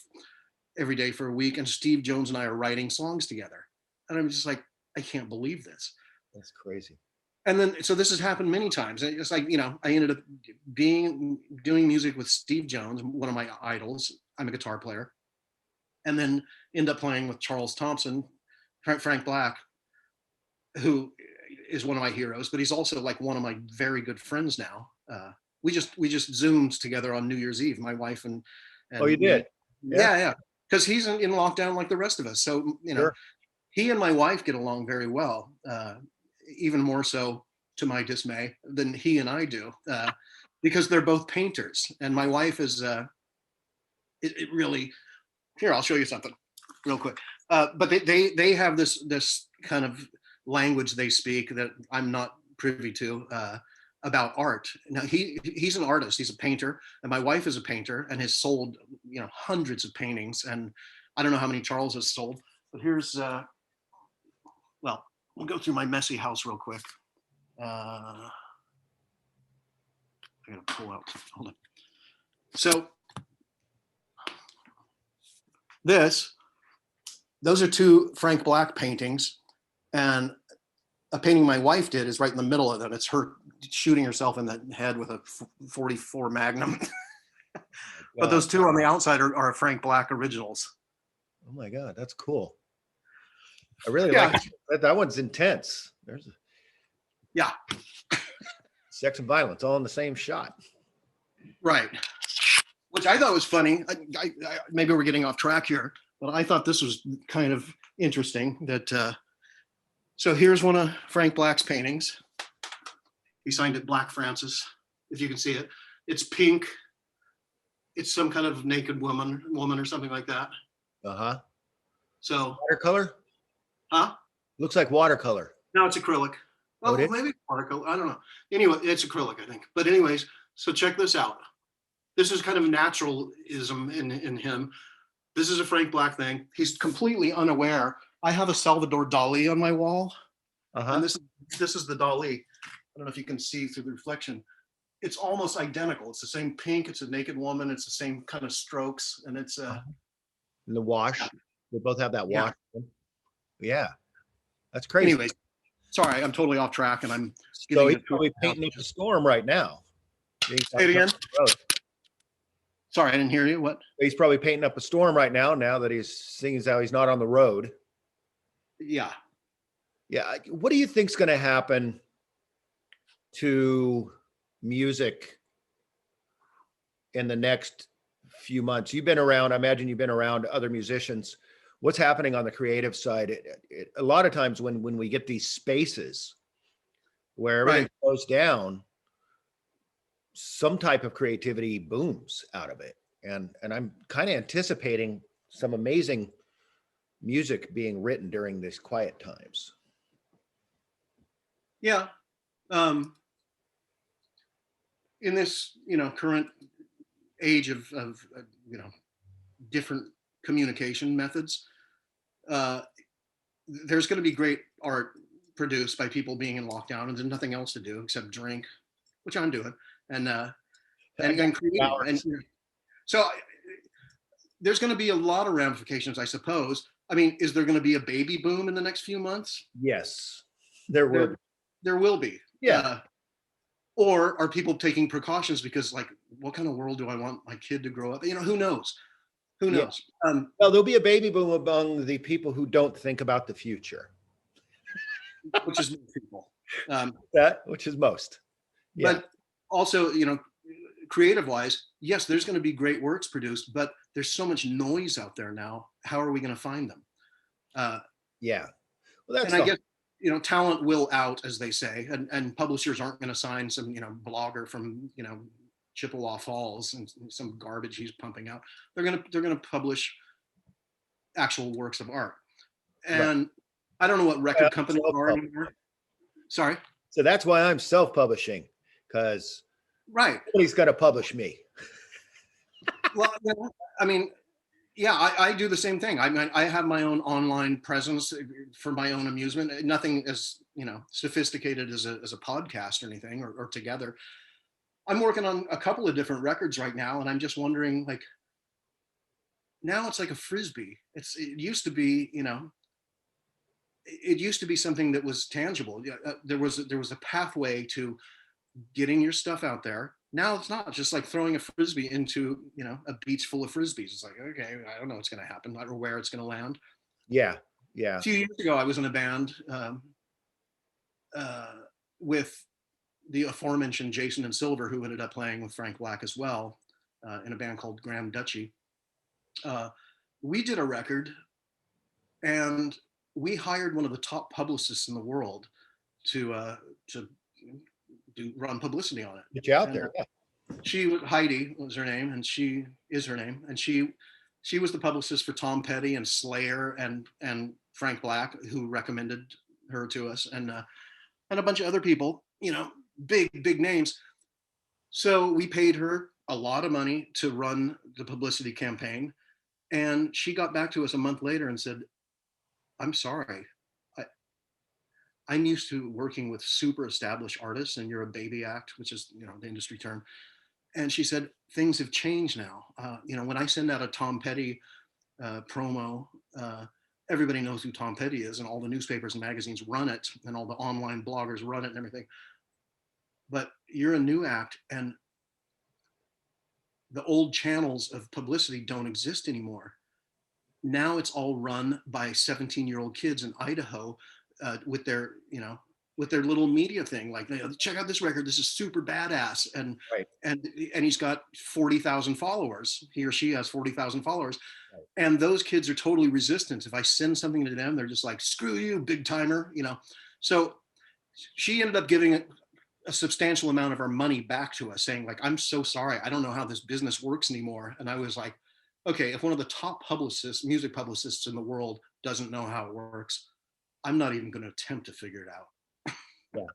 every day for a week, and Steve Jones and I are writing songs together. And I'm just like, I can't believe this. That's crazy. And then, so this has happened many times. It's like, I ended up doing music with Steve Jones, one of my idols. I'm a guitar player. And then end up playing with Charles Thompson, Frank Black, who is one of my heroes, but he's also like one of my very good friends now. We just zoomed together on New Year's Eve, my wife and Oh, you did? Yeah, because he's in lockdown like the rest of us. So Sure. he and my wife get along very well, even more so to my dismay than he and I do, because they're both painters, and my wife is it really. Here, I'll show you something real quick. But they have this kind of language they speak that I'm not privy to about art. Now he's an artist, he's a painter, and my wife is a painter and has sold hundreds of paintings, and I don't know how many Charles has sold. But here's well, we'll go through my messy house real quick. I gotta pull out. Hold on. So those are two Frank Black paintings, and a painting my wife did is right in the middle of them. It's her shooting herself in the head with a 44 Magnum. But those two on the outside are Frank Black originals. Oh my God, that's cool. I really like it. That one's intense. Yeah. Sex and violence all in the same shot. Right. Which I thought was funny. Maybe we're getting off track here, but I thought this was kind of interesting that, so here's one of Frank Black's paintings. He signed it Black Francis, if you can see it. It's pink. It's some kind of naked woman or something like that. Uh-huh. So watercolor? Huh? Looks like watercolor. No, it's acrylic. Well, maybe watercolor. I don't know. Anyway, it's acrylic, I think. But anyways, so check this out. This is kind of naturalism in him. This is a Frank Black thing. He's completely unaware. I have a Salvador Dali on my wall. And this is the Dali. I don't know if you can see through the reflection. It's almost identical. It's the same pink. It's a naked woman. It's the same kind of strokes. And it's and the wash. They both have that wash. Yeah. That's crazy. Anyways, sorry, I'm totally off track, and I'm so he's probably painting up the storm right now. Say it again. Sorry, I didn't hear you. What? He's probably painting up a storm right now that he's seeing as how he's not on the road. Yeah. Yeah. What do you think's going to happen to music in the next few months? You've been around, I imagine you've been around other musicians. What's happening on the creative side? A lot of times when we get these spaces where everything slows down, some type of creativity booms out of it. And I'm kind of anticipating some amazing music being written during these quiet times. Yeah. In this, current age of different communication methods, there's going to be great art produced by people being in lockdown and there's nothing else to do except drink, which I'm doing, and I got creating. And hours. so there's going to be a lot of ramifications, I suppose. I mean, is there going to be a baby boom in the next few months? Yes, there will be. There will be. Yeah. Or are people taking precautions because, like, what kind of world do I want my kid to grow up? Who knows? Who Yeah. knows? Well, there'll be a baby boom among the people who don't think about the future. Which is people. Which is most. Yeah. But also, creative wise, yes, there's going to be great works produced, but there's so much noise out there now. How are we going to find them? Yeah. Well, that's and I guess, talent will out, as they say, and publishers aren't going to sign some, blogger from, Chippewa Falls and some garbage he's pumping out. They're going to publish actual works of art. And right. I don't know what record Well, companies are anymore. Sorry. So that's why I'm self-publishing, because right, nobody's going to publish me. Well, I mean, yeah, I do the same thing. I mean, I have my own online presence for my own amusement. Nothing as sophisticated as a podcast or anything, or together. I'm working on a couple of different records right now, and I'm just wondering, like, now it's like a frisbee. It used to be, it used to be something that was tangible. There was a pathway to getting your stuff out there. Now it's not just like throwing a frisbee into, a beach full of frisbees. It's like, okay, I don't know what's going to happen, or where it's going to land. Yeah. Yeah. A few years ago, I was in a band with the aforementioned Jason and Silver, who ended up playing with Frank Black as well, in a band called Grand Duchy. We did a record, and we hired one of the top publicists in the world to run publicity on it. Get you out there. Yeah. Heidi was her name, and she is her name, and she was the publicist for Tom Petty and Slayer and Frank Black, who recommended her to us, and a bunch of other people, big names. So we paid her a lot of money to run the publicity campaign, and she got back to us a month later and said, "I'm sorry. I'm used to working with super established artists, and you're a baby act," which is, the industry term. And she said, "Things have changed now. When I send out a Tom Petty promo, everybody knows who Tom Petty is, and all the newspapers and magazines run it, and all the online bloggers run it and everything. But you're a new act, and the old channels of publicity don't exist anymore. Now it's all run by 17-year-old kids in Idaho with their little media thing, like, check out this record, this is super badass," and right. and he's got 40,000 followers. He or she has 40,000 followers, right. And those kids are totally resistant. If I send something to them, they're just like, "Screw you, big timer," So she ended up giving a substantial amount of our money back to us, saying, like, "I'm so sorry, I don't know how this business works anymore." And I was like, okay, if one of the top music publicists in the world doesn't know how it works, I'm not even going to attempt to figure it out. Yeah.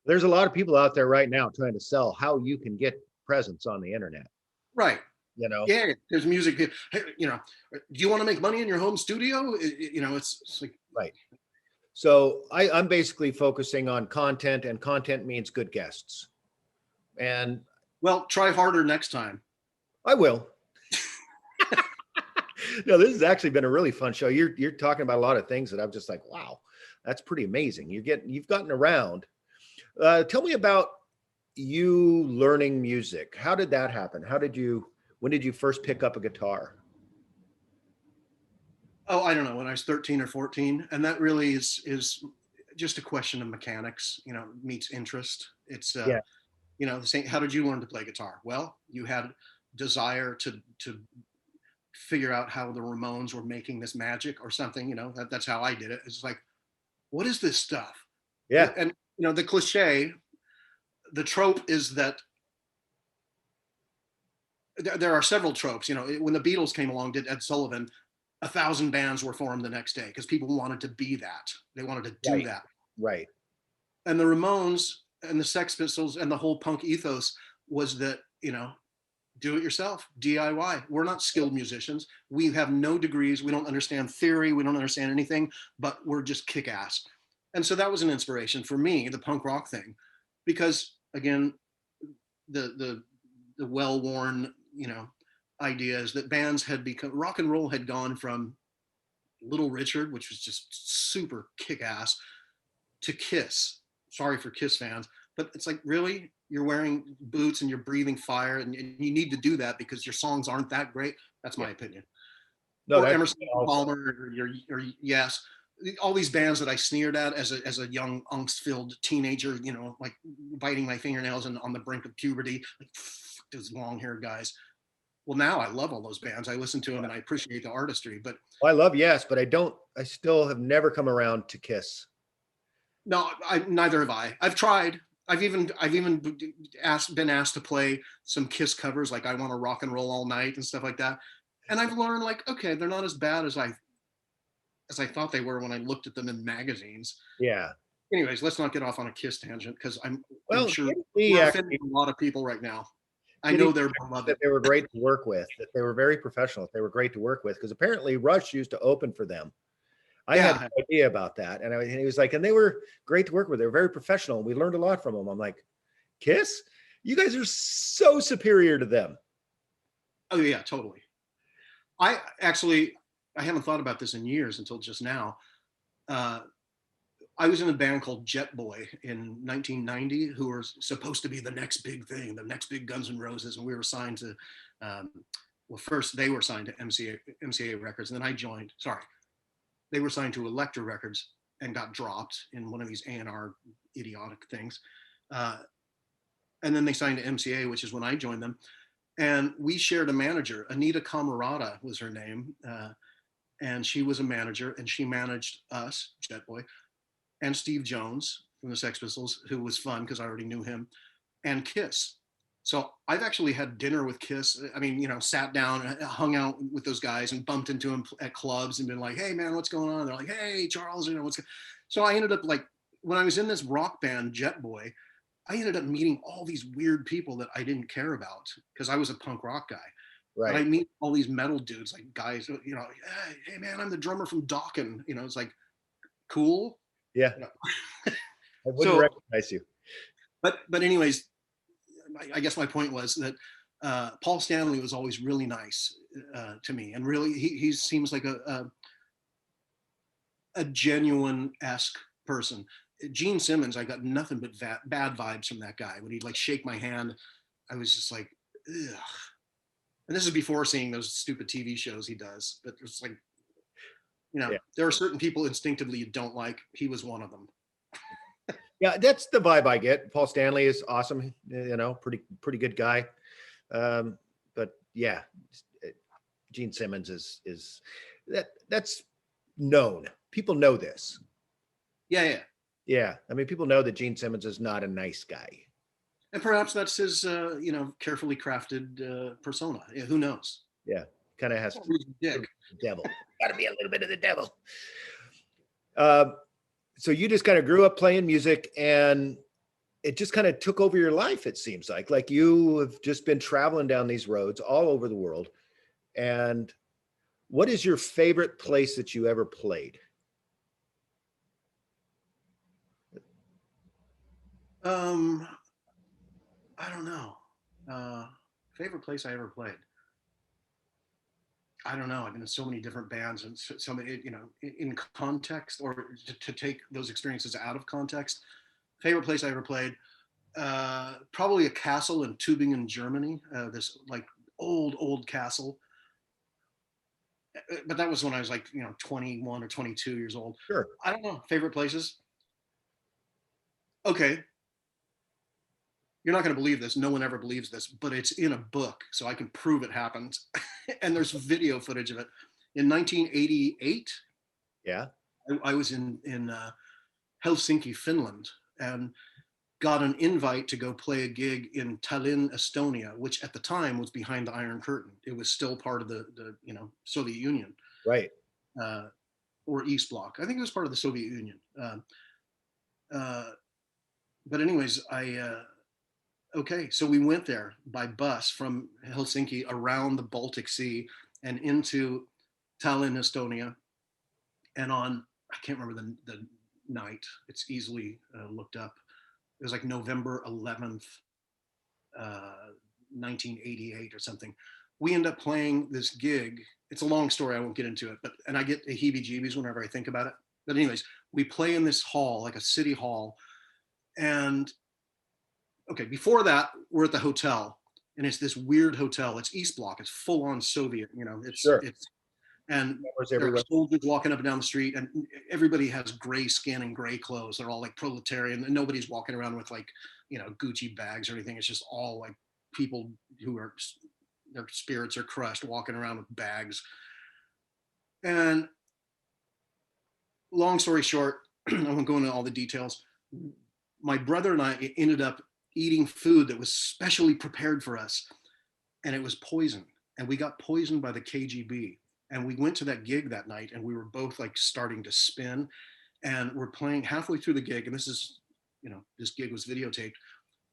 There's a lot of people out there right now trying to sell how you can get presence on the internet. Right. Yeah, there's music. Hey, do you want to make money in your home studio? It's like, right. So I'm basically focusing on content, and content means good guests. And well, try harder next time. I will. No, this has actually been a really fun show. You're talking about a lot of things that I'm just like, wow, that's pretty amazing. You've gotten around. Tell me about you learning music. How did that happen? When did you first pick up a guitar? Oh, I don't know, when I was 13 or 14. And that really is just a question of mechanics, meets interest. It's, the same. How did you learn to play guitar? Well, you had desire to figure out how the Ramones were making this magic or something, that's how I did it. It's like, what is this stuff? Yeah. And, the cliche, the trope is that there are several tropes. When the Beatles came along, did Ed Sullivan, 1,000 bands were formed the next day because people wanted to be that. They wanted to do that. Right. And the Ramones and the Sex Pistols and the whole punk ethos was that, do it yourself, DIY. We're not skilled musicians. We have no degrees. We don't understand theory. We don't understand anything, but we're just kick ass. And so that was an inspiration for me, the punk rock thing, because again, the well-worn, idea is that bands had become, rock and roll had gone from Little Richard, which was just super kick-ass, to Kiss. Sorry for Kiss fans, but it's like, really, you're wearing boots and you're breathing fire, and you need to do that because your songs aren't that great. That's my opinion. No, Or that's Emerson also, Palmer, or Yes, all these bands that I sneered at as a young angst-filled teenager, like biting my fingernails and on the brink of puberty, like those long-haired guys. Well, now I love all those bands. I listen to them and I appreciate the artistry. But I love Yes, but I still have never come around to Kiss. no, neither have I. I've tried. I've even been asked to play some Kiss covers, like "I Want to Rock and Roll All Night" and stuff like that. And I've learned, like, okay, they're not as bad as I thought they were when I looked at them in magazines. Yeah. Anyways, let's not get off on a Kiss tangent, because I'm Well, sure me we're actually offending a lot of people right now. I getting know they're that beloved. they were great to work with, that they were very professional, they were great to work with, because apparently Rush used to open for them. I had Yeah, no idea about that. And he was like, and they were great to work with. They were very professional. We learned a lot from them. I'm like, Kiss? You guys are so superior to them. oh yeah, totally. I haven't thought about this in years until just now. Uh, I was in a band called Jet Boy in 1990, who were supposed to be the next big thing, the next big Guns N' Roses, and we were signed to, um, well, first they were signed to MCA Records, and then I joined. Sorry, they were signed to Elektra Records and got dropped in one of these A&R idiotic things, uh, and then they signed to MCA, which is when I joined them, and we shared a manager. Anita Camarada was her name, and she was a manager, and she managed us, Jet Boy, and Steve Jones from the Sex Pistols, who was fun because I already knew him, and Kiss. So I've actually had dinner with Kiss. I mean, sat down, hung out with those guys, and bumped into them at clubs and been like, "Hey, man, what's going on?" They're like, "Hey, Charles, what's?" So I ended up, like, when I was in this rock band, Jet Boy, I ended up meeting all these weird people that I didn't care about because I was a punk rock guy. But I Right. meet all these metal dudes, like guys, hey man, I'm the drummer from Dokken. It's like, cool. Yeah. You know, I wouldn't so, recognize you. but anyways, I guess my point was that Paul Stanley was always really nice to me, and really he seems like a genuine esque person. Gene Simmons, I got nothing but bad vibes from that guy. When he'd like shake my hand, I was just like, ugh. And this is before seeing those stupid TV shows he does. But it's like, Yeah. there are certain people instinctively you don't like. He was one of them. Yeah. That's the vibe I get. Paul Stanley is awesome. Pretty good guy. But yeah, Gene Simmons is that's known. People know this. Yeah, yeah. Yeah. I mean, people know that Gene Simmons is not a nice guy. And perhaps that's his, carefully crafted persona. Yeah, who knows? Yeah. Kind of has He's a dick. the devil. Got to be a little bit of the devil. Uh, so you just kind of grew up playing music, and it just kind of took over your life. It seems like you have just been traveling down these roads all over the world. And what is your favorite place that you ever played? Um, I don't know. Uh, Favorite place I ever played. I don't know. I've been in so many different bands, and so many, in context, or to take those experiences out of context. Favorite place I ever played, probably a castle in Tübingen, Germany. This like old castle, but that was when I was like 21 or 22 years old. Sure. I don't know. Favorite places. Okay, you're not going to believe this. No one ever believes this, but it's in a book, so I can prove it happened. And there's video footage of it. In 1988, Yeah. I was in Helsinki, Finland, and got an invite to go play a gig in Tallinn, Estonia, which at the time was behind the Iron Curtain. It was still part of the Soviet Union, Right. uh, or East Bloc. I think it was part of the Soviet Union. Uh, but anyways, okay, so we went there by bus from Helsinki around the Baltic Sea and into Tallinn, Estonia, and on, I can't remember the night. It's easily looked up. It was like November 11th, 1988 or something. We end up playing this gig. It's a long story. I won't get into it, and I get the heebie-jeebies whenever I think about it. But anyways, we play in this hall, like a city hall. And okay, before that, we're at the hotel, and it's this weird hotel. It's East Block. It's full on Soviet. Sure. And Cameras there are everywhere. soldiers walking up and down the street, and everybody has gray skin and gray clothes. They're all like proletarian, and nobody's walking around with like, Gucci bags or anything. It's just all like people who are, their spirits are crushed, walking around with bags. And long story short, I won't go into all the details. My brother and I ended up eating food that was specially prepared for us, and it was poison. And we got poisoned by the KGB. And we went to that gig that night, and we were both like starting to spin. And we're playing halfway through the gig, and this gig was videotaped.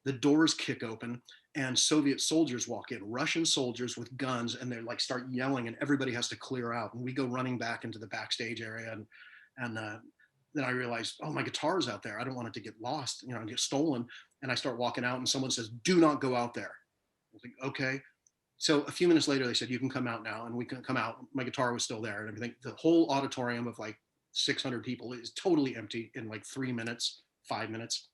The doors kick open, and Soviet soldiers walk in, Russian soldiers with guns, and they like start yelling, and everybody has to clear out. And we go running back into the backstage area, and then I realized, oh, my guitar's out there. I don't want it to get lost, and get stolen. And I start walking out, and someone says, "Do not go out there." I was like, okay. So a few minutes later, they said, "You can come out now." And we can come out. My guitar was still there and everything. The whole auditorium of like 600 people is totally empty in like 3 minutes, 5 minutes.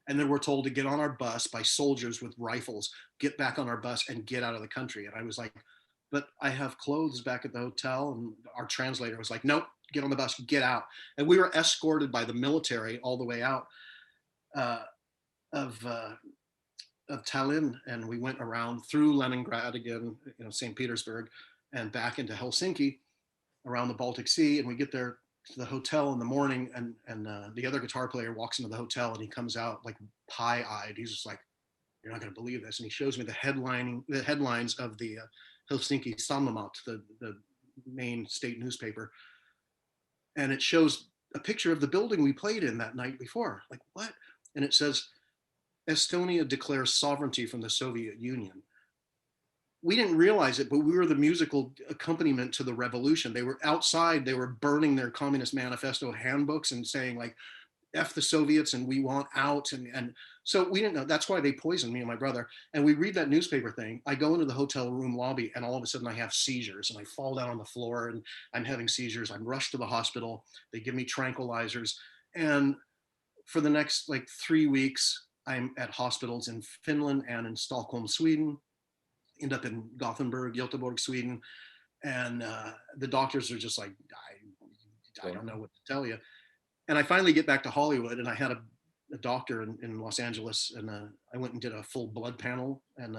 And then we're told to get on our bus by soldiers with rifles, get back on our bus and get out of the country. And I was like, but I have clothes back at the hotel. And our translator was like, nope, get on the bus, get out. And we were escorted by the military all the way out of Tallinn, and we went around through Leningrad again, St. Petersburg, and back into Helsinki, around the Baltic Sea. And we get there to the hotel in the morning, and the other guitar player walks into the hotel, and he comes out like pie-eyed. He's just like, "You're not going to believe this." And he shows me the headlines of the Helsinki Sanomat, the main state newspaper, and it shows a picture of the building we played in that night before. Like, what? And it says, "Estonia declares sovereignty from the Soviet Union." We didn't realize it, but we were the musical accompaniment to the revolution. They were outside, they were burning their Communist Manifesto handbooks and saying like, "F the Soviets and we want out." And so we didn't know. That's why they poisoned me and my brother. And we read that newspaper thing. I go into the hotel room lobby, and all of a sudden I have seizures, and I fall down on the floor, and I'm having seizures. I'm rushed to the hospital. They give me tranquilizers. And for the next like 3 weeks, I'm at hospitals in Finland and in Stockholm, Sweden, end up in Gothenburg, Göteborg, Sweden. And the doctors are just like, I don't know what to tell you. And I finally get back to Hollywood, and I had a doctor in Los Angeles, and I went and did a full blood panel. And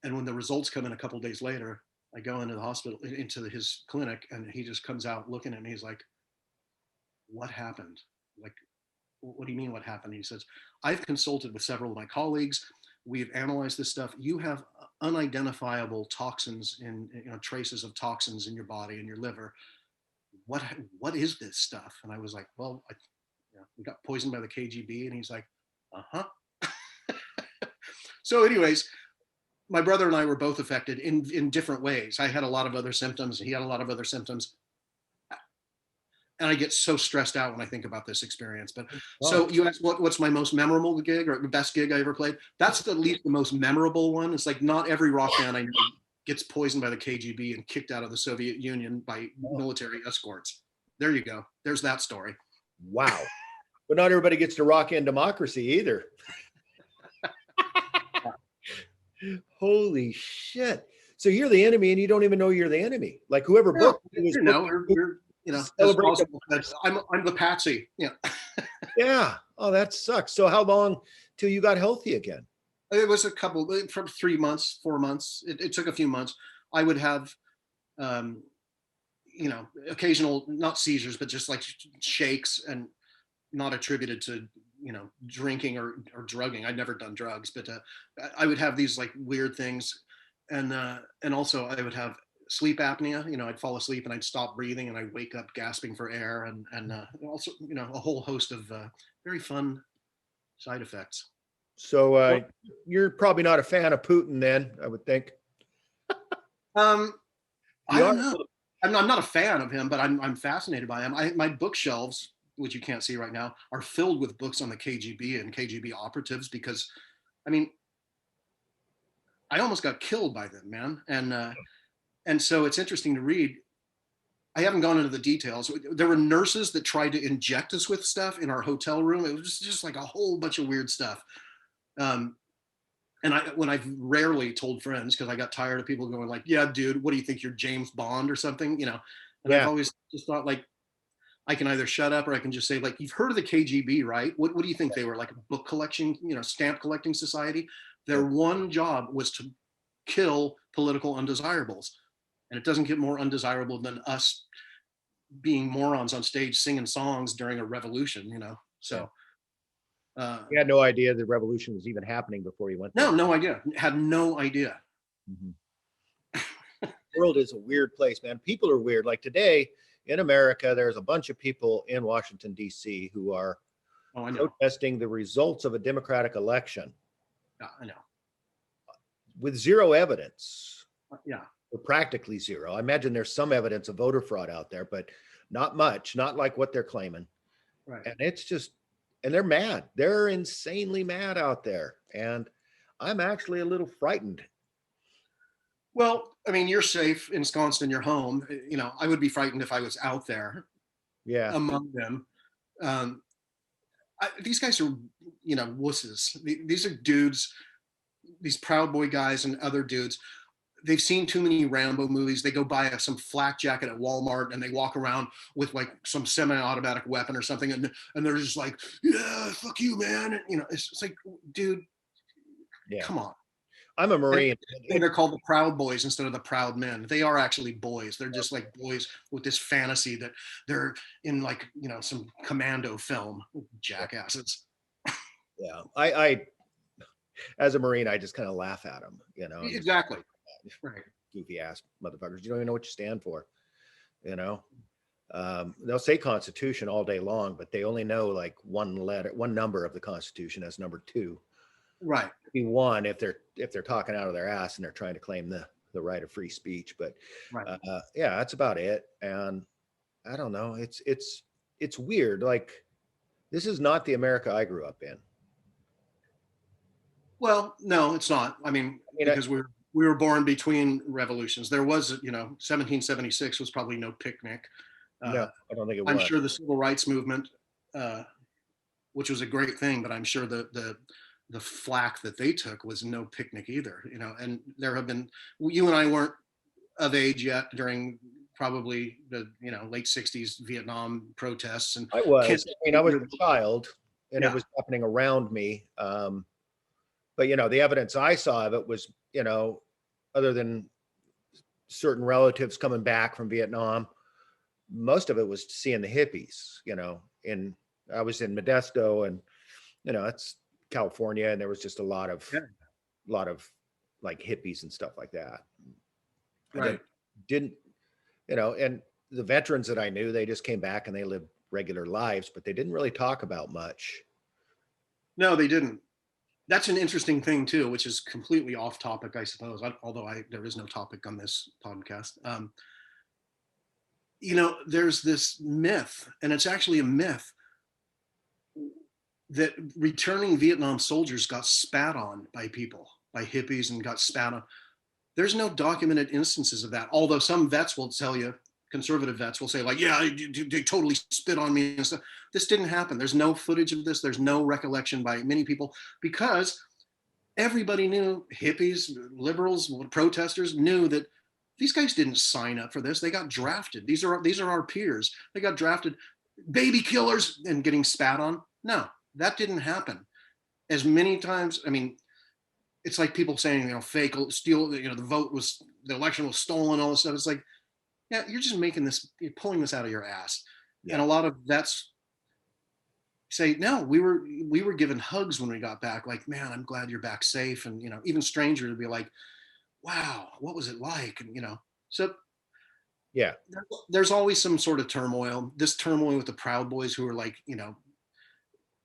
when the results come in a couple of days later, I go into the hospital, into his clinic, and he just comes out looking at me. He's like, "What happened?" Like, "What do you mean what happened?" He says, "I've consulted with several of my colleagues. We've analyzed this stuff. You have unidentifiable toxins traces of toxins in your body and your liver. What is this stuff?" And I was like, "Well, we got poisoned by the KGB." And he's like, "Uh-huh." So anyways, my brother and I were both affected in different ways. I had a lot of other symptoms. He had a lot of other symptoms. And I get so stressed out when I think about this experience. But so you asked what's my most memorable gig or the best gig I ever played? That's at least the most memorable one. It's like not every rock band I know gets poisoned by the KGB and kicked out of the Soviet Union by military escorts. There you go. There's that story. Wow. But not everybody gets to rock in democracy either. Holy shit. So you're the enemy and you don't even know you're the enemy. Like whoever booked you as possible. I'm the patsy. Yeah. Yeah. Oh, that sucks. So how long till you got healthy again? It was from 3 months, 4 months. It took a few months. I would have, occasional, not seizures, but just like shakes, and not attributed to, drinking or drugging. I'd never done drugs, but I would have these like weird things. And also I would have sleep apnea. I'd fall asleep and I'd stop breathing and I'd wake up gasping for air, and also, a whole host of very fun side effects. So you're probably not a fan of Putin then, I would think. I don't know. I'm not a fan of him, but I'm fascinated by him. My bookshelves, which you can't see right now, are filled with books on the KGB and KGB operatives because, I mean, I almost got killed by them, man. And so it's interesting to read. I haven't gone into the details. There were nurses that tried to inject us with stuff in our hotel room. It was just like a whole bunch of weird stuff. Um, and when I've rarely told friends because I got tired of people going like, "Yeah, dude, what do you think you're James Bond or something?" And I've Yeah. always just thought like I can either shut up or I can just say like, "You've heard of the KGB, right? What do you think they were like a book collection, stamp collecting society? Their one job was to kill political undesirables, and it doesn't get more undesirable than us being morons on stage singing songs during a revolution. Yeah. So He had no idea the revolution was even happening before he went there. no idea. Had no idea. Mhm. The world is a weird place, man. People are weird. Like today in America, there's a bunch of people in Washington, D.C. who are Oh, I know. protesting the results of a Democratic election Yeah, I know. with zero evidence, Yeah. or practically zero. I imagine there's some evidence of voter fraud out there, but not much, not like what they're claiming. Right. And it's just, and they're mad. They're insanely mad out there. And I'm actually a little frightened. Well, I mean, you're safe, ensconced in your home. I would be frightened if I was out there Yeah. among them. Um, these guys are, wusses. These are dudes, these Proud Boy guys and other dudes. They've seen too many Rambo movies. They go buy some flak jacket at Walmart and they walk around with like some semi-automatic weapon or something, and they're just like, "Yeah, fuck you, man." And, it's like, dude, Yeah. come on. I'm a Marine. And they're called the Proud Boys instead of the Proud Men. They are actually boys. They're just like boys with this fantasy that they're in like, some commando film. Jackasses. Yeah. I as a Marine, I just kind of laugh at them, Exactly. Right. goofy ass motherfuckers. You don't even know what you stand for, they'll say Constitution all day long, but they only know like one number of the Constitution as number 2. Right. Be one if they're talking out of their ass and they're trying to claim the right of free speech. But Right. yeah, that's about it. And I don't know. It's weird. Like this is not the America I grew up in. Well, no, it's not. I mean, because we were born between revolutions. There was, 1776 was probably no picnic. No, I don't think it was. I'm sure the civil rights movement, which was a great thing, but I'm sure the flack that they took was no picnic either. And there have been, you and I weren't of age yet during probably the late 60s Vietnam protests, and I was. I was a child, and Yeah. it was happening around me. But the evidence I saw of it was, other than certain relatives coming back from Vietnam, most of it was seeing the hippies. I was in Modesto, and it's California, and there was just a lot of like hippies and stuff like that. Right. Didn't and the veterans that I knew, they just came back and they lived regular lives, but they didn't really talk about much. No, they didn't. That's an interesting thing too, which is completely off topic, I suppose. Although there is no topic on this podcast. There's this myth, and it's actually a myth, that returning Vietnam soldiers got spat on by people, by hippies, and got spat on. There's no documented instances of that. Although some vets will tell you, conservative vets will say like, yeah, they totally spit on me and stuff. This didn't happen. There's no footage of this. There's no recollection by many people because everybody knew, hippies, liberals, protesters knew that these guys didn't sign up for this. They got drafted. These are our peers. They got drafted, baby killers, and getting spat on. No, that didn't happen. As many times, I mean, it's like people saying, fake, steal, the election was stolen, all this stuff. It's like, yeah, you're just you're pulling this out of your ass. Yeah. And a lot of vets say, no, we were given hugs when we got back. Like, man, I'm glad you're back safe. And, even strangers would be like, wow, what was it like? And, so yeah, there's always some sort of turmoil. This turmoil with the Proud Boys who are like,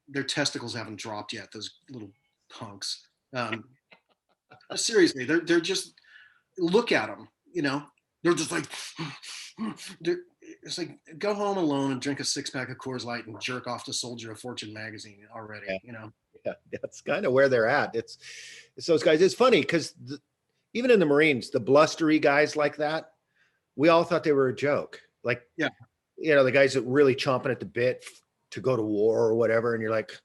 their testicles haven't dropped yet. Those little punks. Seriously, they're just, look at them, They're just like, it's like go home alone and drink a 6-pack of Coors Light and jerk off to Soldier of Fortune magazine already. Yeah, You know. yeah, that's kind of where they're at. It's those guys. It's funny because even in the Marines, the blustery guys like that, we all thought they were a joke. Like, Yeah. the guys that really chomping at the bit to go to war or whatever, and you're like,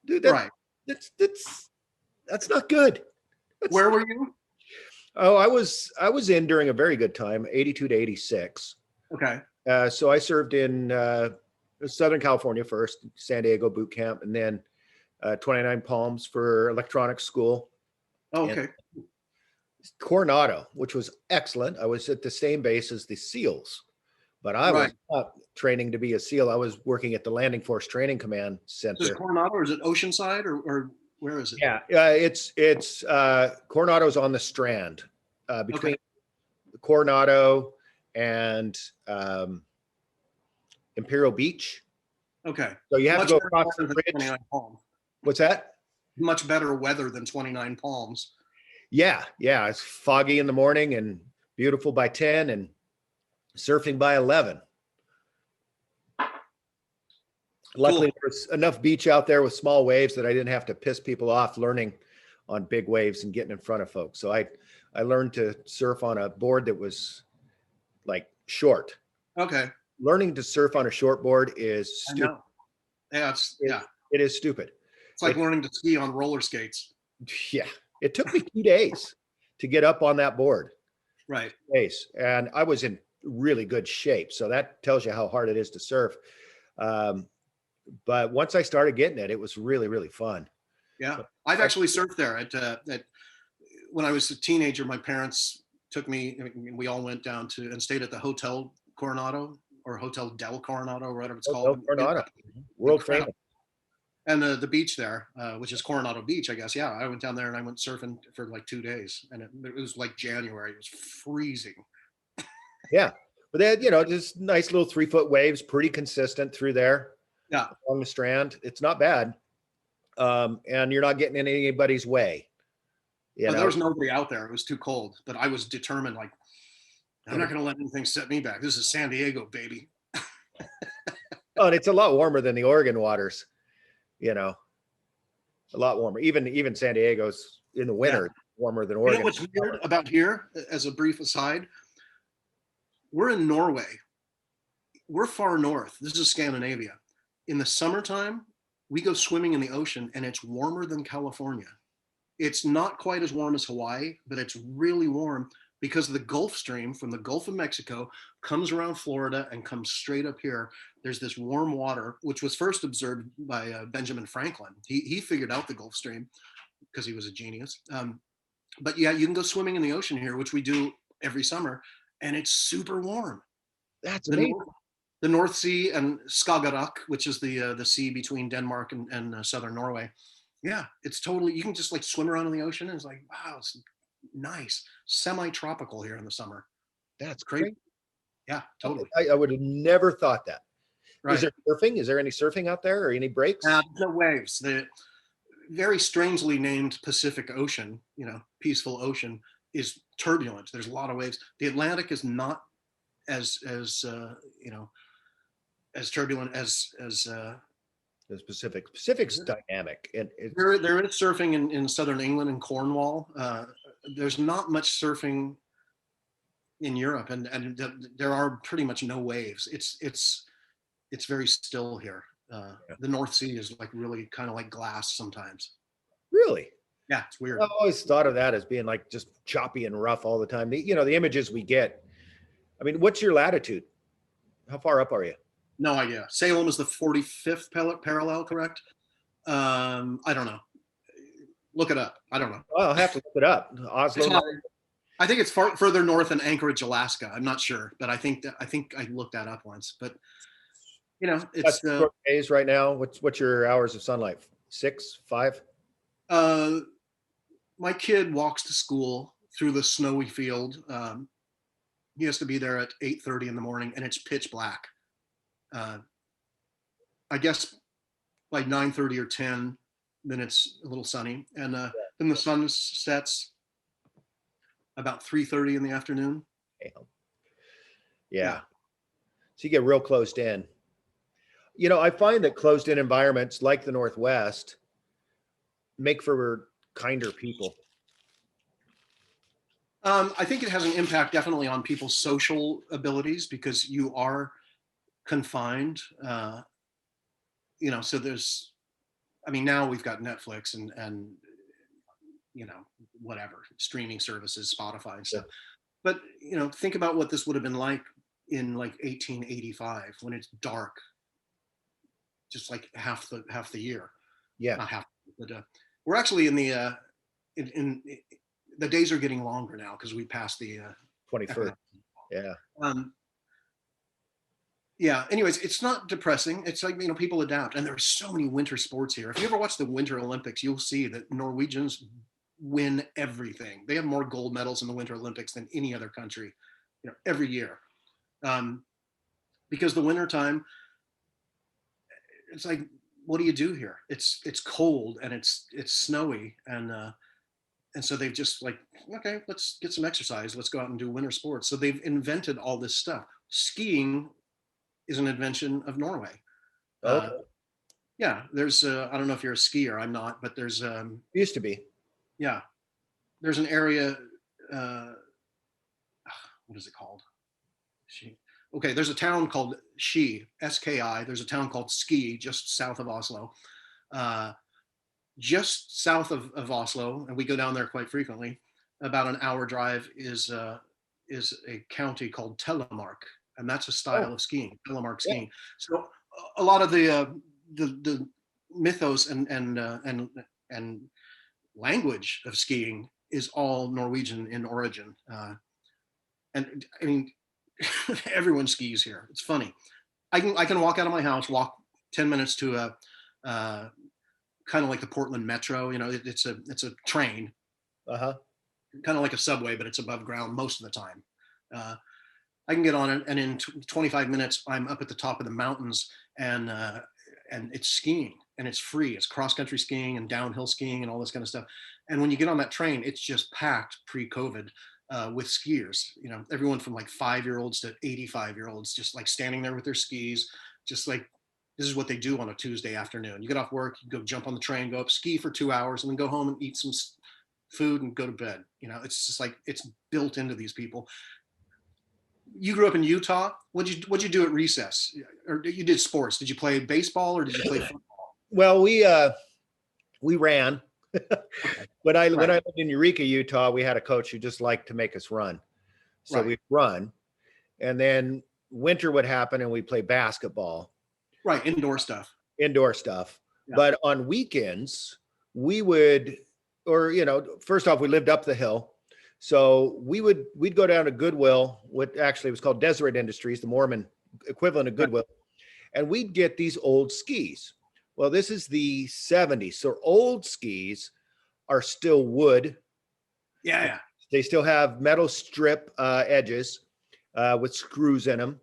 dude, Right. that's not good. Where were you? Oh, I was in during a very good time, 82 to 86. Okay. So I served in Southern California first, San Diego boot camp, and then 29 Palms for electronics school. Oh, And okay. Coronado, which was excellent. I was at the same base as the SEALs, but I was Right. not training to be a SEAL. I was working at the Landing Force Training Command Is it Center. Coronado or is it Oceanside or where is it? Yeah, it's Coronado's on the Strand, between Coronado and Imperial Beach. Okay. So you have Much to go better across weather the than bridge. 29 Palms. What's that? Much better weather than 29 Palms. Yeah, it's foggy in the morning and beautiful by 10 and surfing by 11. Luckily, Cool. there was enough beach out there with small waves that I didn't have to piss people off learning on big waves and getting in front of folks. So I learned to surf on a board that was like short. Okay. Learning to surf on a short board is I stupid. know. Yeah, It is stupid. It's like learning to ski on roller skates. Yeah, it took me 2 days to get up on that board. Right. And I was in really good shape. So that tells you how hard it is to surf. But once I started getting it, it was really, really fun. Yeah. I've actually surfed there at when I was a teenager. My parents took me, we all went down to and stayed at the Hotel Coronado or Hotel Del Coronado or whatever it's called. Coronado, world Incredible. famous. And the beach there, which is Coronado Beach, I guess. Yeah, I went down there and I went surfing for like 2 days, and it was like January. It was freezing. Yeah, but they had, just nice little 3-foot waves, pretty consistent through there. Yeah, along the Strand. It's not bad, and you're not getting in anybody's way. but there was nobody out there. It was too cold. But I was determined, like, I'm not going to let anything set me back. This is San Diego, baby. Oh, and it's a lot warmer than the Oregon waters. A lot warmer. Even San Diego's in the winter warmer than Oregon. You know what's weird about here, as a brief aside? We're in Norway. We're far north. This is Scandinavia. In the summertime, we go swimming in the ocean and it's warmer than California. It's not quite as warm as Hawaii, but it's really warm because the Gulf Stream from the Gulf of Mexico comes around Florida and comes straight up here. There's this warm water, which was first observed by Benjamin Franklin. He figured out the Gulf Stream because he was a genius. But yeah, you can go swimming in the ocean here, which we do every summer, and it's super warm. That's amazing. The North Sea and Skagerrak, which is the sea between Denmark and southern Norway. Yeah, it's totally, you can just like swim around in the ocean and it's like, wow, it's nice. Semi-tropical here in the summer. That's Crazy. great. Yeah, totally. I would have never thought that. Right. Is there surfing? Is there any surfing out there or any breaks? The waves. The very strangely named Pacific Ocean, peaceful ocean, is turbulent. There's a lot of waves. The Atlantic is not as turbulent as the Pacific's dynamic, and there is surfing in southern England and Cornwall. There's not much surfing in Europe, and there are pretty much no waves. It's very still here. The North Sea is like really kind of like glass sometimes. Really? Yeah, it's weird. I've always thought of that as being like just choppy and rough all the time. The images we get. I mean, what's your latitude? How far up are you? No idea. Salem is the 45th parallel, correct? I don't know. Look it up. I don't know. Well, I'll have to look it up. Oslo. I think it's further north than Anchorage, Alaska. I'm not sure, but I think I looked that up once. But it's short days right now. What's your hours of sunlight? 6, 5? My kid walks to school through the snowy field. He has to be there at 8:30 in the morning, and it's pitch black. I guess by 9:30 or 10, then it's a little sunny, and then the sun sets about 3:30 in the afternoon. Damn. Yeah. So you get real closed in. I find that closed in environments like the Northwest make for kinder people. I think it has an impact definitely on people's social abilities because you are confined. So there's, I mean, now we've got Netflix and whatever streaming services, Spotify and stuff. But think about what this would have been like in like 1885 when it's dark, just like half the year. Yeah. Not half, but we're actually in the in the days are getting longer now because we passed the 21st. Yeah. Yeah. Anyways, it's not depressing. It's like, people adapt, and there's so many winter sports here. If you ever watch the Winter Olympics, you'll see that Norwegians win everything. They have more gold medals in the Winter Olympics than any other country, every year. Because the wintertime, it's like, what do you do here? It's cold and it's snowy, and so they've just like, okay, let's get some exercise. Let's go out and do winter sports. So they've invented all this stuff. Skiing is an invention of Norway. Okay. Yeah, there's I don't know if you're a skier. I'm not, but there's Used to be. yeah, there's an area. What is it called? Okay, there's a town called Ski, S-K-I. There's a town called Ski just south of Oslo. Just south of Oslo, and we go down there quite frequently. About an hour drive is a county called Telemark, and that's a style of skiing, Telemark skiing. So a lot of the mythos and language of skiing is all Norwegian in origin. And I mean, everyone skis here. It's funny. I can walk out of my house, walk 10 minutes to a kind of like the Portland Metro. It's a train, Uh-huh. kind of like a subway, but it's above ground most of the time. I can get on it, and in 25 minutes, I'm up at the top of the mountains, and it's skiing, and it's free. It's cross country skiing and downhill skiing and all this kind of stuff. And when you get on that train, it's just packed pre-COVID. With skiers, everyone from like 5-year-olds to 85-year-olds, just like standing there with their skis, just like this is what they do on a Tuesday afternoon. You get off work, you go jump on the train, go up, ski for 2 hours, and then go home and eat some food and go to bed. It's just like it's built into these people. You grew up in Utah. What'd you do at recess? Or you did sports? Did you play baseball or did you play football? Well, we ran. When I lived in Eureka, Utah, we had a coach who just liked to make us run. So we'd run, and then winter would happen and we'd play basketball. Right, indoor stuff. Yeah. But on weekends, we would, first off, we lived up the hill. So we'd go down to Goodwill, what actually was called Deseret Industries, the Mormon equivalent of Goodwill, and we'd get these old skis. Well, this is the 70s. So old skis are still wood. Yeah. They still have metal strip edges with screws in them.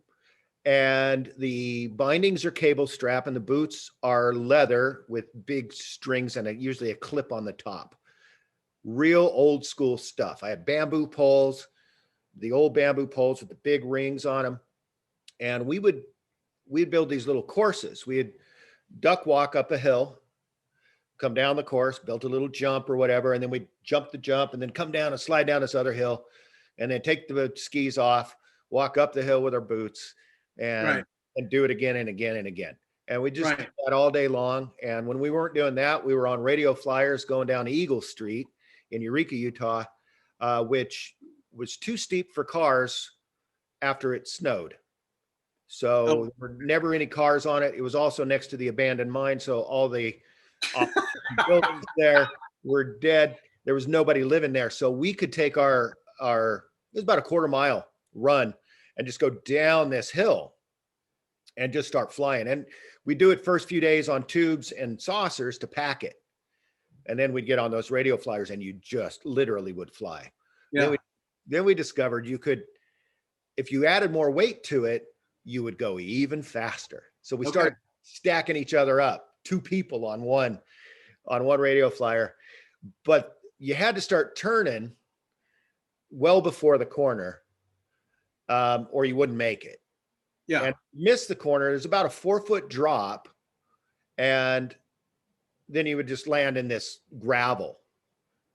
And the bindings are cable strap, and the boots are leather with big strings and usually a clip on the top. Real old school stuff. I had bamboo poles, the old bamboo poles with the big rings on them. And we'd build these little courses. We'd duck walk up a hill, come down the course, built a little jump or whatever, and then we'd jump the jump and then come down and slide down this other hill, and then take the skis off, walk up the hill with our boots, and do it again and again and again. And we just did that all day long. And when we weren't doing that, we were on radio flyers going down Eagle Street in Eureka, Utah, which was too steep for cars after it snowed. So there were never any cars on it. It was also next to the abandoned mine. So all the buildings there were dead. There was nobody living there. So we could take it was about a quarter-mile run and just go down this hill and just start flying. And we do it first few days on tubes and saucers to pack it. And then we'd get on those radio flyers and you just literally would fly. Yeah. Then we discovered you could, if you added more weight to it, you would go even faster. So we started stacking each other up, 2 people on one radio flyer, but you had to start turning well before the corner. or you wouldn't make it. Yeah. And miss the corner. There's about a 4-foot drop, and then you would just land in this gravel,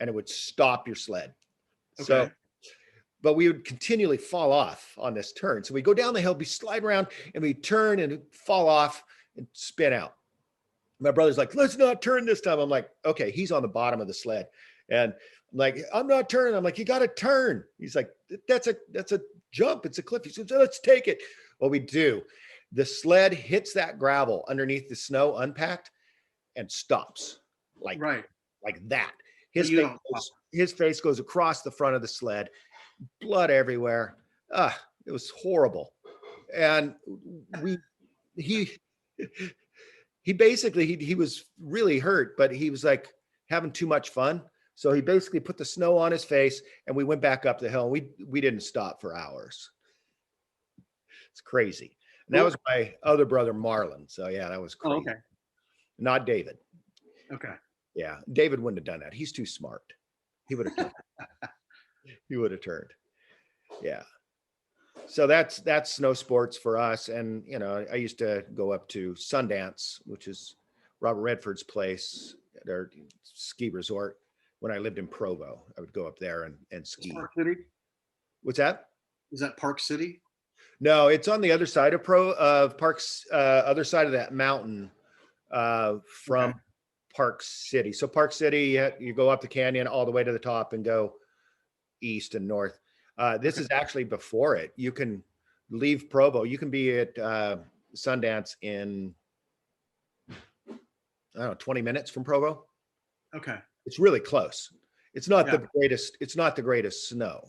and it would stop your sled. So, Okay. but we would continually fall off on this turn. So we go down the hill, we slide around, and we turn and fall off and spin out. My brother's like, let's not turn this time. I'm like, okay, he's on the bottom of the sled. And I'm like, I'm not turning. I'm like, you got to turn. He's like, that's a jump. It's a cliff. He says, let's take it. Well, we do. The sled hits that gravel underneath the snow unpacked and stops like that. His face goes across the front of the sled, blood everywhere. It was horrible. And he basically, he was really hurt, but he was like having too much fun. So he basically put the snow on his face, and we went back up the hill. We didn't stop for hours. It's crazy. And that was my other brother, Marlon. So yeah, that was crazy. Oh, okay. Not David. Okay. Yeah, David wouldn't have done that. He's too smart. He would have turned. He would have turned. Yeah. So that's snow sports for us. And I used to go up to Sundance, which is Robert Redford's place, their ski resort. When I lived in Provo, I would go up there and ski. Park City? What's that? Is that Park City? No, it's on the other side of Parks, other side of that mountain from Park City. So Park City, you go up the canyon all the way to the top and go east and north. This is actually before it. You can leave Provo. You can be at Sundance in, I don't know, 20 minutes from Provo. Okay. It's really close. It's not the greatest. It's not the greatest snow.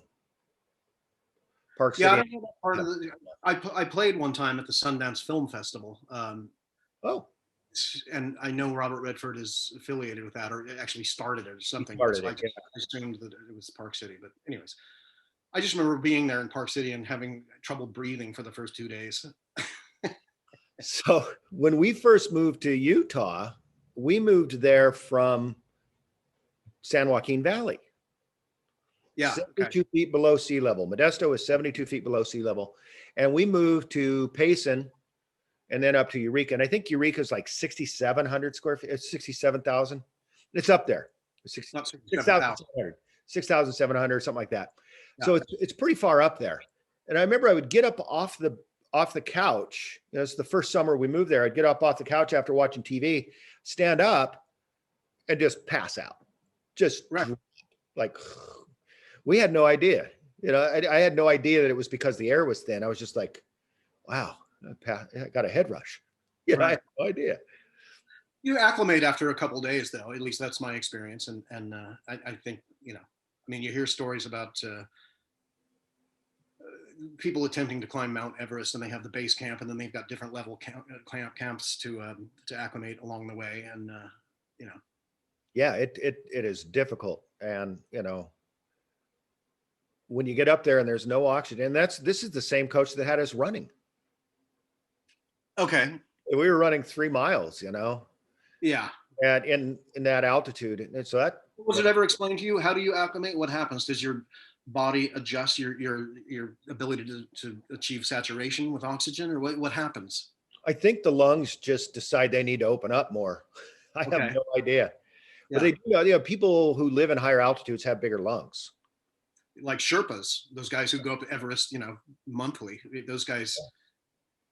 Park City. Yeah, I don't know that part of the. I played one time at the Sundance Film Festival. And I know Robert Redford is affiliated with that, or actually started it or something. I assumed that it was Park City, but anyways, I just remember being there in Park City and having trouble breathing for the first 2 days. So when we first moved to Utah, we moved there from San Joaquin Valley. Yeah. 72 feet below sea level. Modesto is 72 feet below sea level. And we moved to Payson and then up to Eureka. And I think Eureka is like 6,700 square feet. It's 67,000. It's up there. 6,700, something like that. Yeah. So it's pretty far up there. And I remember I would get up off the couch. It's the first summer we moved there. I'd get up off the couch after watching TV, stand up, and just pass out. Just like, we had no idea. I had no idea that it was because the air was thin. I was just like, wow, I got a head rush. I had no idea. You acclimate after a couple of days, though. At least that's my experience. And I think, you hear stories about people attempting to climb Mount Everest, and they have the base camp, and then they've got different level camps to acclimate along the way. And, Yeah, it is difficult. And, when you get up there and there's no oxygen, this is the same coach that had us running. Okay. We were running 3 miles, Yeah. And in that altitude. And so that. Was it ever explained to you? How do you acclimate? What happens? Does your body adjust your ability to achieve saturation with oxygen, or what happens? I think the lungs just decide they need to open up more. I have no idea. Yeah. But they do, people who live in higher altitudes have bigger lungs. Like Sherpas, those guys who go up to Everest, monthly. Those guys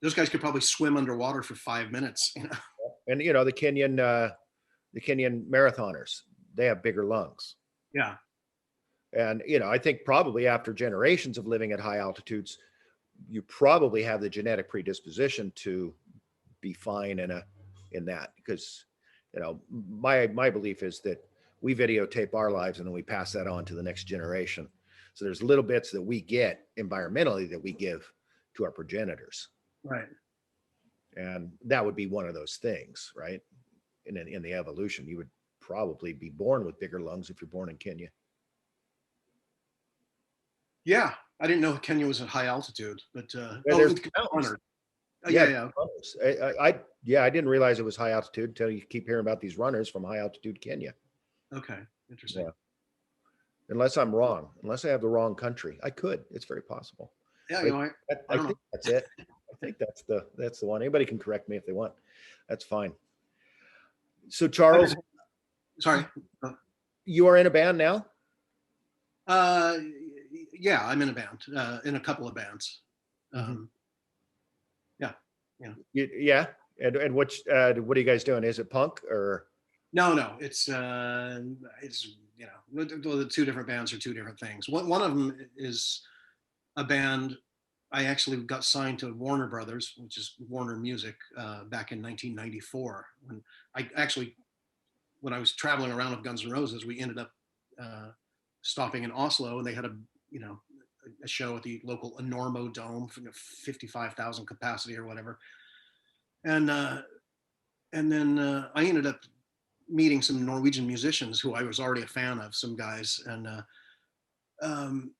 could probably swim underwater for 5 minutes. And the Kenyan marathoners, they have bigger lungs. Yeah. And I think probably after generations of living at high altitudes, you probably have the genetic predisposition to be fine in that, because my belief is that we videotape our lives and then we pass that on to the next generation. So there's little bits that we get environmentally that we give to our progenitors. Right. And that would be one of those things, right? In the evolution, you would probably be born with bigger lungs if you're born in Kenya. Yeah, I didn't know Kenya was at high altitude, but there's mountains. Yeah. I didn't realize it was high altitude until you keep hearing about these runners from high altitude Kenya. Okay, interesting. Yeah. Unless I'm wrong, unless I have the wrong country, it's very possible. Yeah, But I I don't know. think that's it. I think that's the one. Anybody can correct me if they want. That's fine. So I've Charles, been, sorry. you are in a band now? Uh, yeah, I'm in a band, in a couple of bands. Mhm. Um, yeah, yeah. Yeah. And what are you guys doing? Is it punk or? No, it's the two different bands are two different things. One of them is a band. I actually got signed to Warner Brothers, which is Warner Music, back in 1994. When I actually, when I was traveling around with Guns N' Roses, we ended up uh, stopping in Oslo, and they had you know a show at the local Enormo Dome, 55,000 capacity or whatever, and then I ended up meeting some Norwegian musicians who I was already a fan of, some guys, um,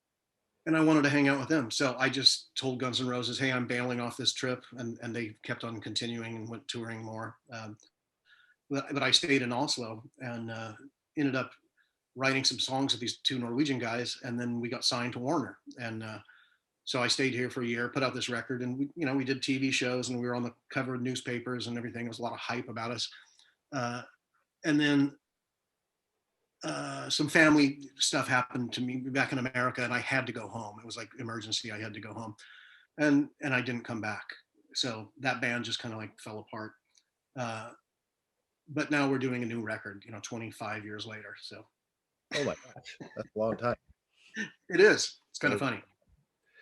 and I wanted to hang out with them. So I just told Guns N' Roses, "Hey, I'm bailing off this trip," and they kept on continuing and went touring more. But I stayed in Oslo and ended up writing some songs with these two Norwegian guys, and then we got signed to Warner. And so I stayed here for a year, put out this record, and we did TV shows, and we were on the cover of newspapers and everything. There was a lot of hype about us. Uh, and then some family stuff happened to me back in America, and I had to go home. It was like emergency. I had to go home, and I didn't come back. So that band just kind of like fell apart. Uh, but now we're doing a new record, 25 years later. So Oh my gosh, that's a long time. it is. It's kind of So, funny.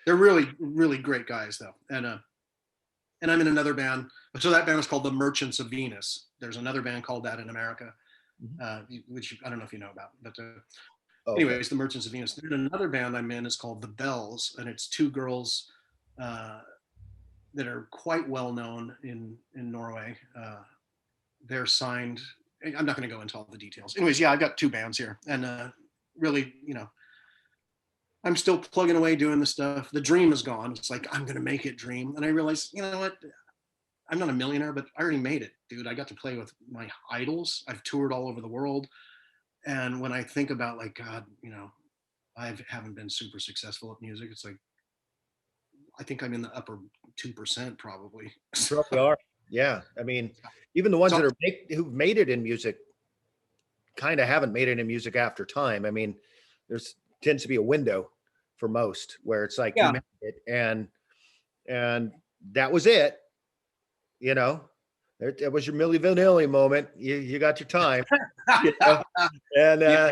They're really, really great guys, though, and I'm in another band. So that band is called the Merchants of Venus. There's another band called that in America, which I don't know if you know about, but okay. anyways, the Merchants of Venus. Then another band I'm in is called the Bells, and it's two girls uh, that are quite well known in Norway. They're signed. I'm not going to go into all the details. Anyways, yeah, I've got two bands here, and really, I'm still plugging away doing the stuff. The dream is gone. It's like I'm going to make it dream, and I realized, you know what? I'm not a millionaire, but I already made it, dude. I got to play with my idols. I've toured all over the world, and when I think about like God, I haven't been super successful at music. It's like I think I'm in the upper 2% probably. You So, probably are. Yeah. I mean, even the ones so that who've made it in music kind of haven't made it in music after time. I mean, there's tends to be a window for most where it's like you yeah, made it and that was it. You know, it was your Milli Vanilli moment. You got your time. You know? And yeah.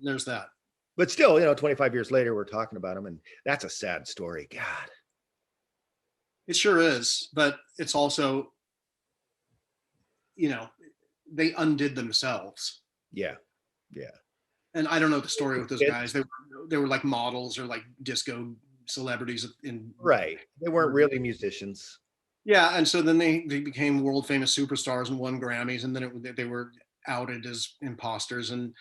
There's that. but still, 25 years later, we're talking about them, and that's a sad story. God. It sure is, but it's also, you know, they undid themselves. Yeah. Yeah. And I don't know the story with those It, guys. They were like models or like disco celebrities in. right. They weren't really musicians. Yeah, and so then they became world famous superstars and won Grammys, and then they were outed as imposters, and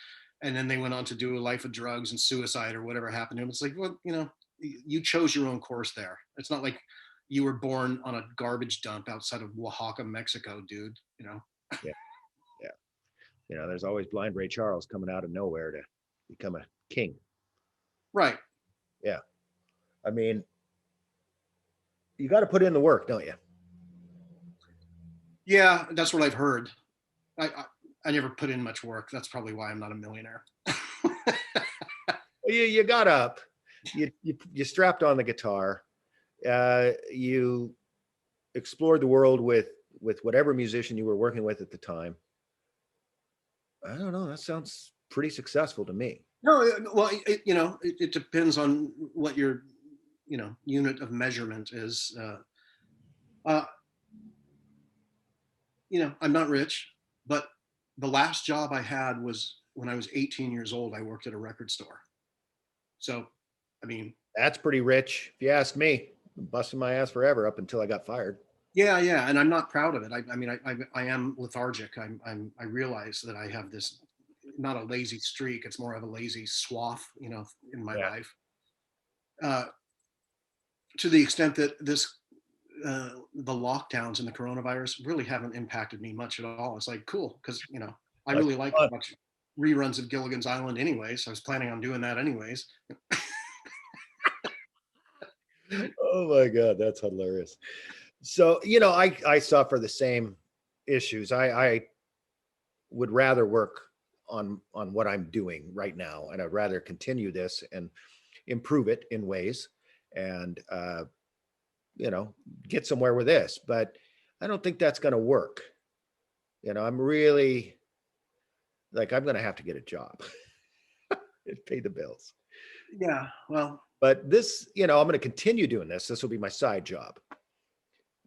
then they went on to do a life of drugs and suicide or whatever happened to them. It's like, well, you chose your own course there. It's not like you were born on a garbage dump outside of Oaxaca, Mexico, dude. Yeah. Yeah. There's always blind Ray Charles coming out of nowhere to become a king. Right. Yeah. I mean, you got to put in the work, don't you? Yeah, that's what I've heard. I never put in much work. That's probably why I'm not a millionaire. You got up, you strapped on the guitar, you explored the world with whatever musician you were working with at the time. I don't know. That sounds pretty successful to me. No, well, it depends on what your, unit of measurement is. Uh, I'm not rich, but the last job I had was when I was 18 years old. I worked at a record store. So, I mean, That's pretty rich, if you ask me. I'm busting my ass forever up until I got fired. yeah, and I'm not proud of it. I mean, I am lethargic. I realize that I have this not a lazy streak. It's more of a lazy swath, in my Yeah. life. Uh, to the extent that the lockdowns and the coronavirus really haven't impacted me much at all. It's like cool because I That's really like to fun. watch reruns of Gilligan's Island anyways. So I was planning on doing that anyways. Oh my God, that's hilarious. So, I suffer the same issues. I would rather work on what I'm doing right now, and I'd rather continue this and improve it in ways, and you know, get somewhere with this. But I don't think that's going to work. I'm really like, I'm going to have to get a job and pay the bills. Yeah, well, But this, I'm going to continue doing this. This will be my side job.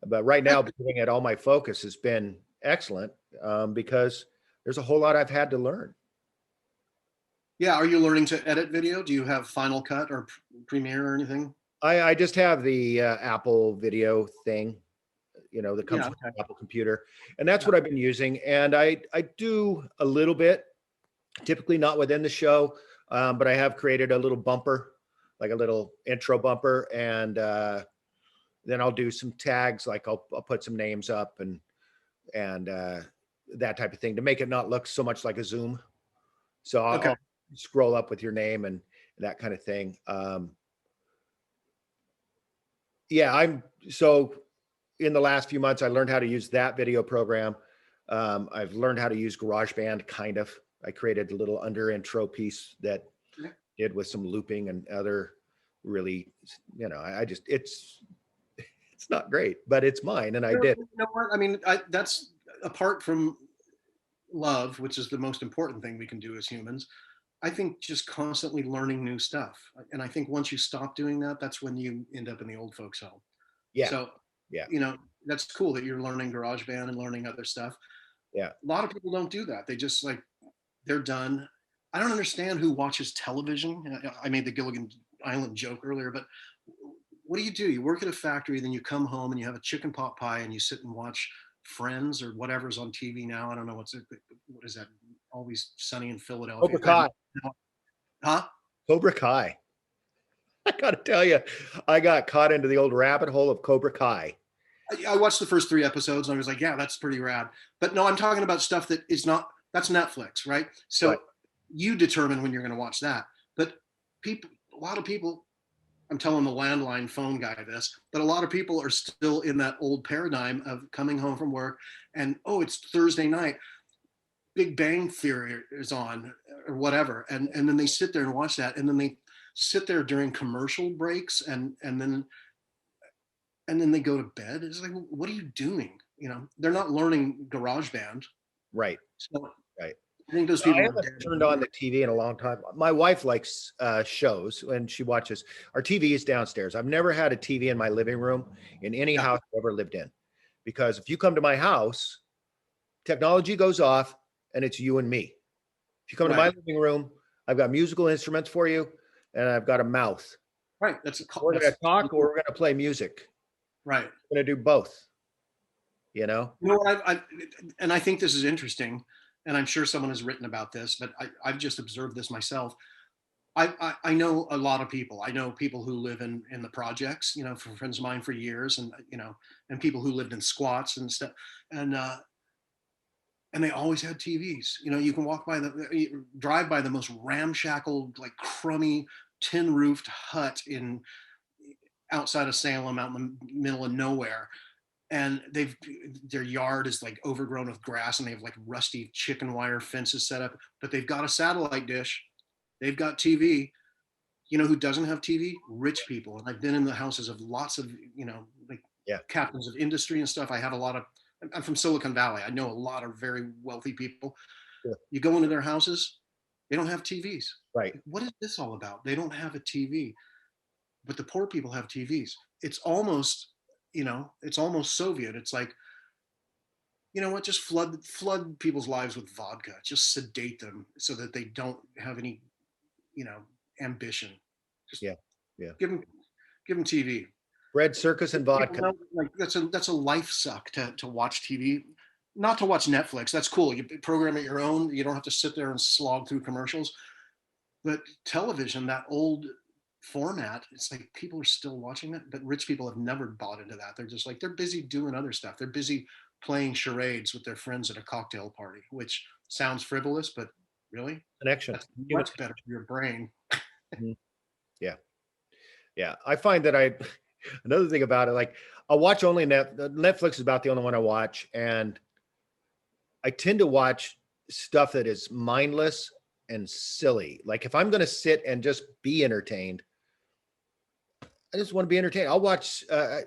But right now, doing it, all my focus has been excellent, because there's a whole lot I've had to learn. yeah. Are you learning to edit video? Do you have Final Cut or Premiere or anything? I just have the Apple video thing, that comes Yeah, with okay. the Apple computer, and that's Yeah. what I've been using. And I do a little bit, typically not within the show, but I have created a little bumper, like a little intro bumper, and then I'll do some tags, like I'll put some names up and that type of thing to make it not look so much like a Zoom. So Okay. I'll scroll up with your name and that kind of thing. Yeah, I'm so in the last few months, I learned how to use that video program. I've learned how to use GarageBand, kind of. I created a little under intro piece that Yeah. did with some looping and other really, I just, it's not great, but it's mine and I Well, did it. you know what? I mean, that's apart from love, which is the most important thing we can do as humans. I think just constantly learning new stuff. And I think once you stop doing that, that's when you end up in the old folks' home. Yeah, So, yeah, that's cool that you're learning GarageBand and learning other stuff. yeah. A lot of people don't do that. They just they're done. I don't understand who watches television. I made the Gilligan Island joke earlier, but what do? You work at a factory, then you come home and you have a chicken pot pie and you sit and watch Friends or whatever's on TV now. I don't know what is that? Always Sunny in Philadelphia. Cobra Kai, Huh? Cobra Kai. I gotta tell you, I got caught into the old rabbit hole of Cobra Kai. I watched the first 3 episodes and I was like, yeah, that's pretty rad. But no, I'm talking about stuff that is not, that's Netflix, right? Right. So you determine when you're going to watch that. But a lot of people, I'm telling the landline phone guy this, but a lot of people are still in that old paradigm of coming home from work and, oh, it's Thursday night. Big Bang Theory is on or whatever. And then they sit there and watch that. And then they sit there during commercial breaks and then they go to bed. It's like, what are you doing? They're not learning GarageBand. Right, So right. I think those I people are haven't dead. turned on the TV in a long time. My wife likes shows and she watches. Our TV is downstairs. I've never had a TV in my living room in any Yeah, house I've ever lived in, because if you come to my house, technology goes off and it's you and me. If you come to my right, living room, I've got musical instruments for you and I've got a mouth. right. We're going That's to talk or we're going to play music. right. We're going to do both, you know? You know what? And I think this is interesting, and I'm sure someone has written about this, but I've just observed this myself. I know a lot of people. I know people who live in the projects, for friends of mine for years, and people who lived in squats and stuff, and uh, and they always had TVs. You can drive by the most ramshackle, like crummy tin roofed hut in outside of Salem, out in the middle of nowhere, and their yard is like overgrown with grass, and they have like rusty chicken wire fences set up, but they've got a satellite dish, they've got TV. Who doesn't have TV? Rich people. And I've been in the houses of lots of, like Yeah. captains of industry and stuff. I'm from Silicon Valley. I know a lot of very wealthy people. Sure. You go into their houses, they don't have TVs. Right. Like, what is this all about? They don't have a TV, but the poor people have TVs. It's almost Soviet. It's like, you know what? Just flood people's lives with vodka. Just sedate them so that they don't have any, you know, ambition. Just Yeah. Yeah. give them TV. Bread, circus, and People vodka. know, like that's a life suck to watch TV. Not to watch Netflix. That's cool. You program it your own. You don't have to sit there and slog through commercials. But television, that old format, it's like people are still watching that, but rich people have never bought into that. They're just like, they're busy doing other stuff. They're busy playing charades with their friends at a cocktail party, which sounds frivolous, but really, Connection. that's Human much better for your brain. connection. Yeah. Yeah. I find that Another thing about it, like I'll watch only Netflix is about the only one I watch, and I tend to watch stuff that is mindless and silly. Like if I'm going to sit and just be entertained, I just want to be entertained. I'll watch. I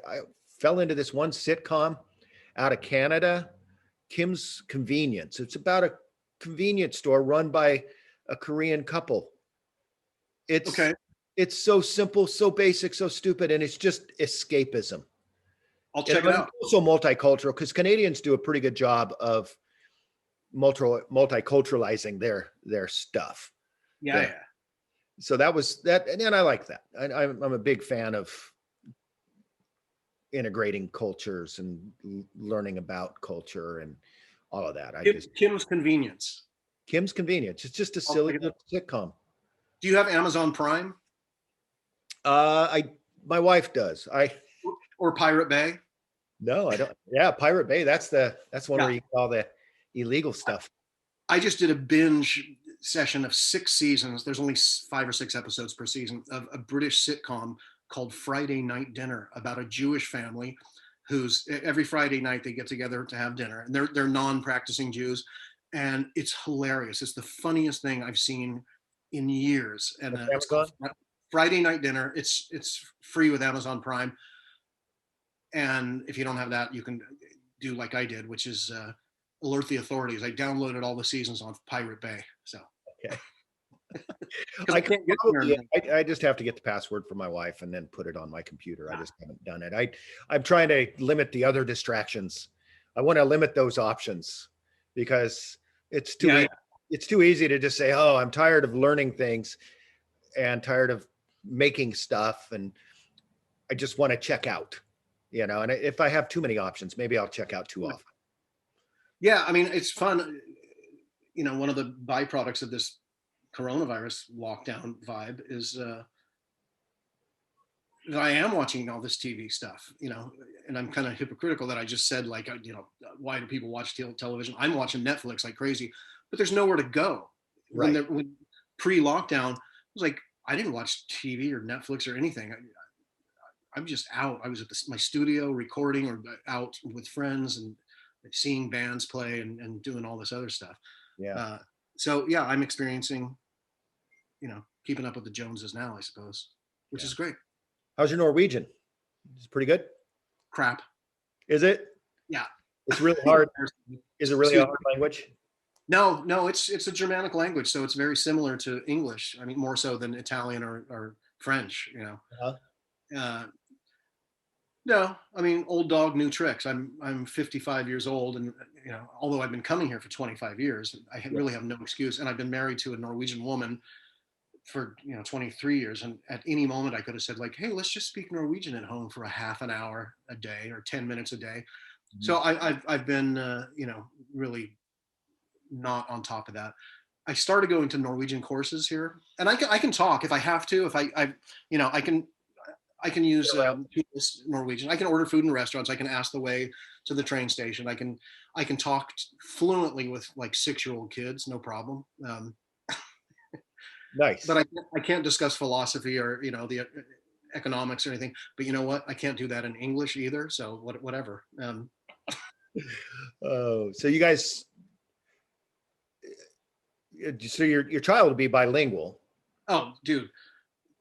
fell into this one sitcom out of Canada, Kim's Convenience. It's about a convenience store run by a Korean couple. It's Okay, it's so simple, so basic, so stupid, and it's just escapism. I'll And check it out. also multicultural because Canadians do a pretty good job of multiculturalizing their stuff. Yeah, That yeah. so that was that, and I like that. I'm a big fan of integrating cultures and learning about culture and all of that. I just Kim's Convenience. Kim's Convenience. It's just a I'll silly check it out. little sitcom. Do you have Amazon Prime I my wife does. I or Pirate Bay? No, I don't. Yeah, Pirate Bay. That's one Yeah. where you get all the illegal stuff. I just did a binge session of 6 seasons. There's only 5 or 6 episodes per season of a British sitcom called Friday Night Dinner about a Jewish family who's every Friday night they get together to have dinner, and they're non-practicing Jews, and it's hilarious. It's the funniest thing I've seen in years, and That's it's called Amazon. Friday Night Dinner. It's free with Amazon Prime, and if you don't have that, you can do like I did, which is alert the authorities. I downloaded all the seasons on Pirate Bay, so Okay. because I I could can't get probably, there. I just have to get the password for my wife and then put it on my computer. I Yeah. just haven't done it. I'm trying to limit the other distractions. I want to limit those options because it's too Yeah, easy. It's too easy to just say, "Oh, I'm tired of learning things and tired of making stuff, and I just want to check out." And if I have too many options, maybe I'll check out too often. yeah. I mean, it's fun. One of the byproducts of this coronavirus lockdown vibe is that I am watching all this TV stuff, and I'm kind of hypocritical that I just said, like, why do people watch television? I'm watching Netflix like crazy, but there's nowhere to go. Right. When pre-lockdown, it was like, I didn't watch TV or Netflix or anything. I'm just out. I was at my studio recording or out with friends and seeing bands play and doing all this other stuff. Yeah. So yeah, I'm experiencing, keeping up with the Joneses now, I suppose, which Yeah. is great. How's your Norwegian? It's pretty good. Crap. Is it? Yeah. It's really hard. Is it really a hard language? No, it's a Germanic language, so it's very similar to English. I mean, more so than Italian or French. Uh-huh. No, I mean, old dog, new tricks. I'm 55 years old, and although I've been coming here for 25 years, I really have no excuse. And I've been married to a Norwegian woman for 23 years, and at any moment I could have said, like, hey, let's just speak Norwegian at home for a half an hour a day or 10 minutes a day. So I've been really not on top of that. I started going to Norwegian courses here, and I can talk if I have to. If I can use Norwegian. I can order food in restaurants. I can ask the way to the train station. I can talk fluently with like 6-year-old kids, no problem. Nice. But I can't discuss philosophy or the economics or anything. But you know what? I can't do that in English either. So whatever. Oh, so you guys, so your child will be bilingual. Oh, dude,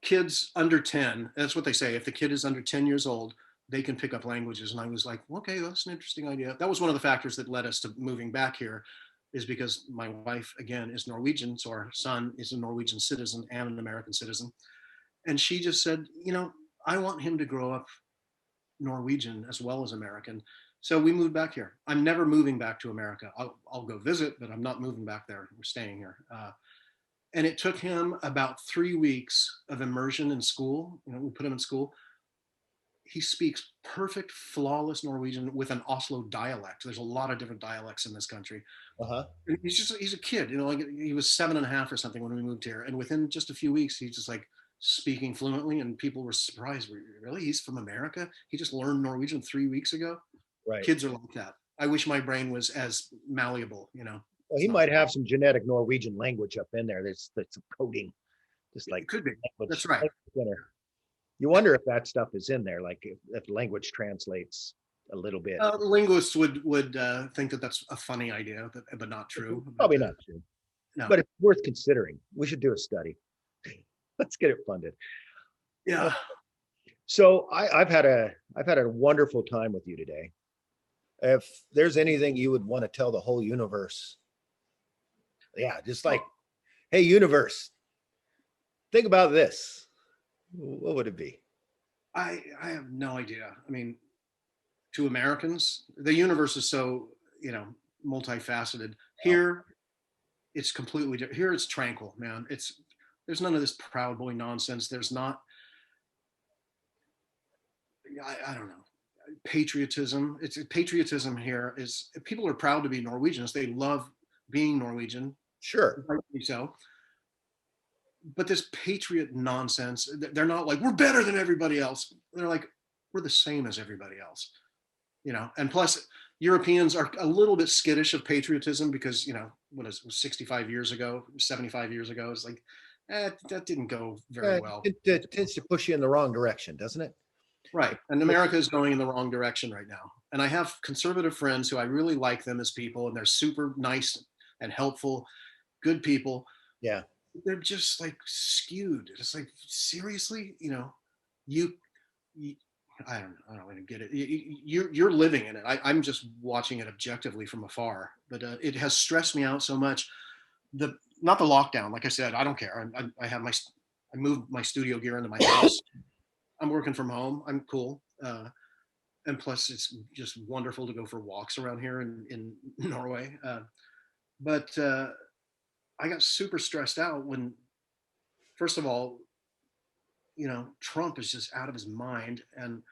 kids under 10. That's what they say. If the kid is under 10 years old, they can pick up languages. And I was like, okay, that's an interesting idea. That was one of the factors that led us to moving back here, is because my wife, again, is Norwegian. So our son is a Norwegian citizen and an American citizen. And she just said, I want him to grow up Norwegian as well as American. So we moved back here. I'm never moving back to America. I'll go visit, but I'm not moving back there. We're staying here. And it took him about 3 weeks of immersion in school. We put him in school. He speaks perfect, flawless Norwegian with an Oslo dialect. There's a lot of different dialects in this country. Uh-huh. He's a kid, like he was 7.5 or something when we moved here. And within just a few weeks, he's just like speaking fluently, and people were surprised. Really? He's from America? He just learned Norwegian 3 weeks ago? Right. Kids are like that. I wish my brain was as malleable, Well, he might have some genetic Norwegian language up in there. That's some coding, just like it could be. language. That's right. Yeah. You wonder if that stuff is in there, like if language translates a little bit. Linguists would think that that's a funny idea, but not true. Probably not true, No. but it's worth considering. We should do a study. Let's get it funded. Yeah. So I've had a wonderful time with you today. If there's anything you would want to tell the whole universe, yeah, just like, hey, universe, think about this. What would it be? I have no idea. I mean, to Americans, the universe is so, multifaceted. Here, it's completely different. Here, it's tranquil, man. There's none of this proud boy nonsense. There's not. I don't know. Patriotism. Patriotism here is people are proud to be Norwegians. They love being Norwegian. Sure. Rightly so. But this patriot nonsense, they're not like, we're better than everybody else. They're like, we're the same as everybody else, and plus Europeans are a little bit skittish of patriotism because, what is it, 65 years ago, 75 years ago, it's like, that didn't go very well. It tends to push you in the wrong direction, doesn't it? Right. And America is going in the wrong direction right now. And I have conservative friends who I really like them as people, and they're super nice and helpful, good people. Yeah. They're just like skewed. It's like, seriously, you I don't know. I don't really get it. You're living in it. I'm just watching it objectively from afar, but it has stressed me out so much. Not the lockdown. Like I said, I don't care. I moved my studio gear into my house. I'm working from home. I'm cool. And plus it's just wonderful to go for walks around here in Norway. But I got super stressed out when, first of all, Trump is just out of his mind, and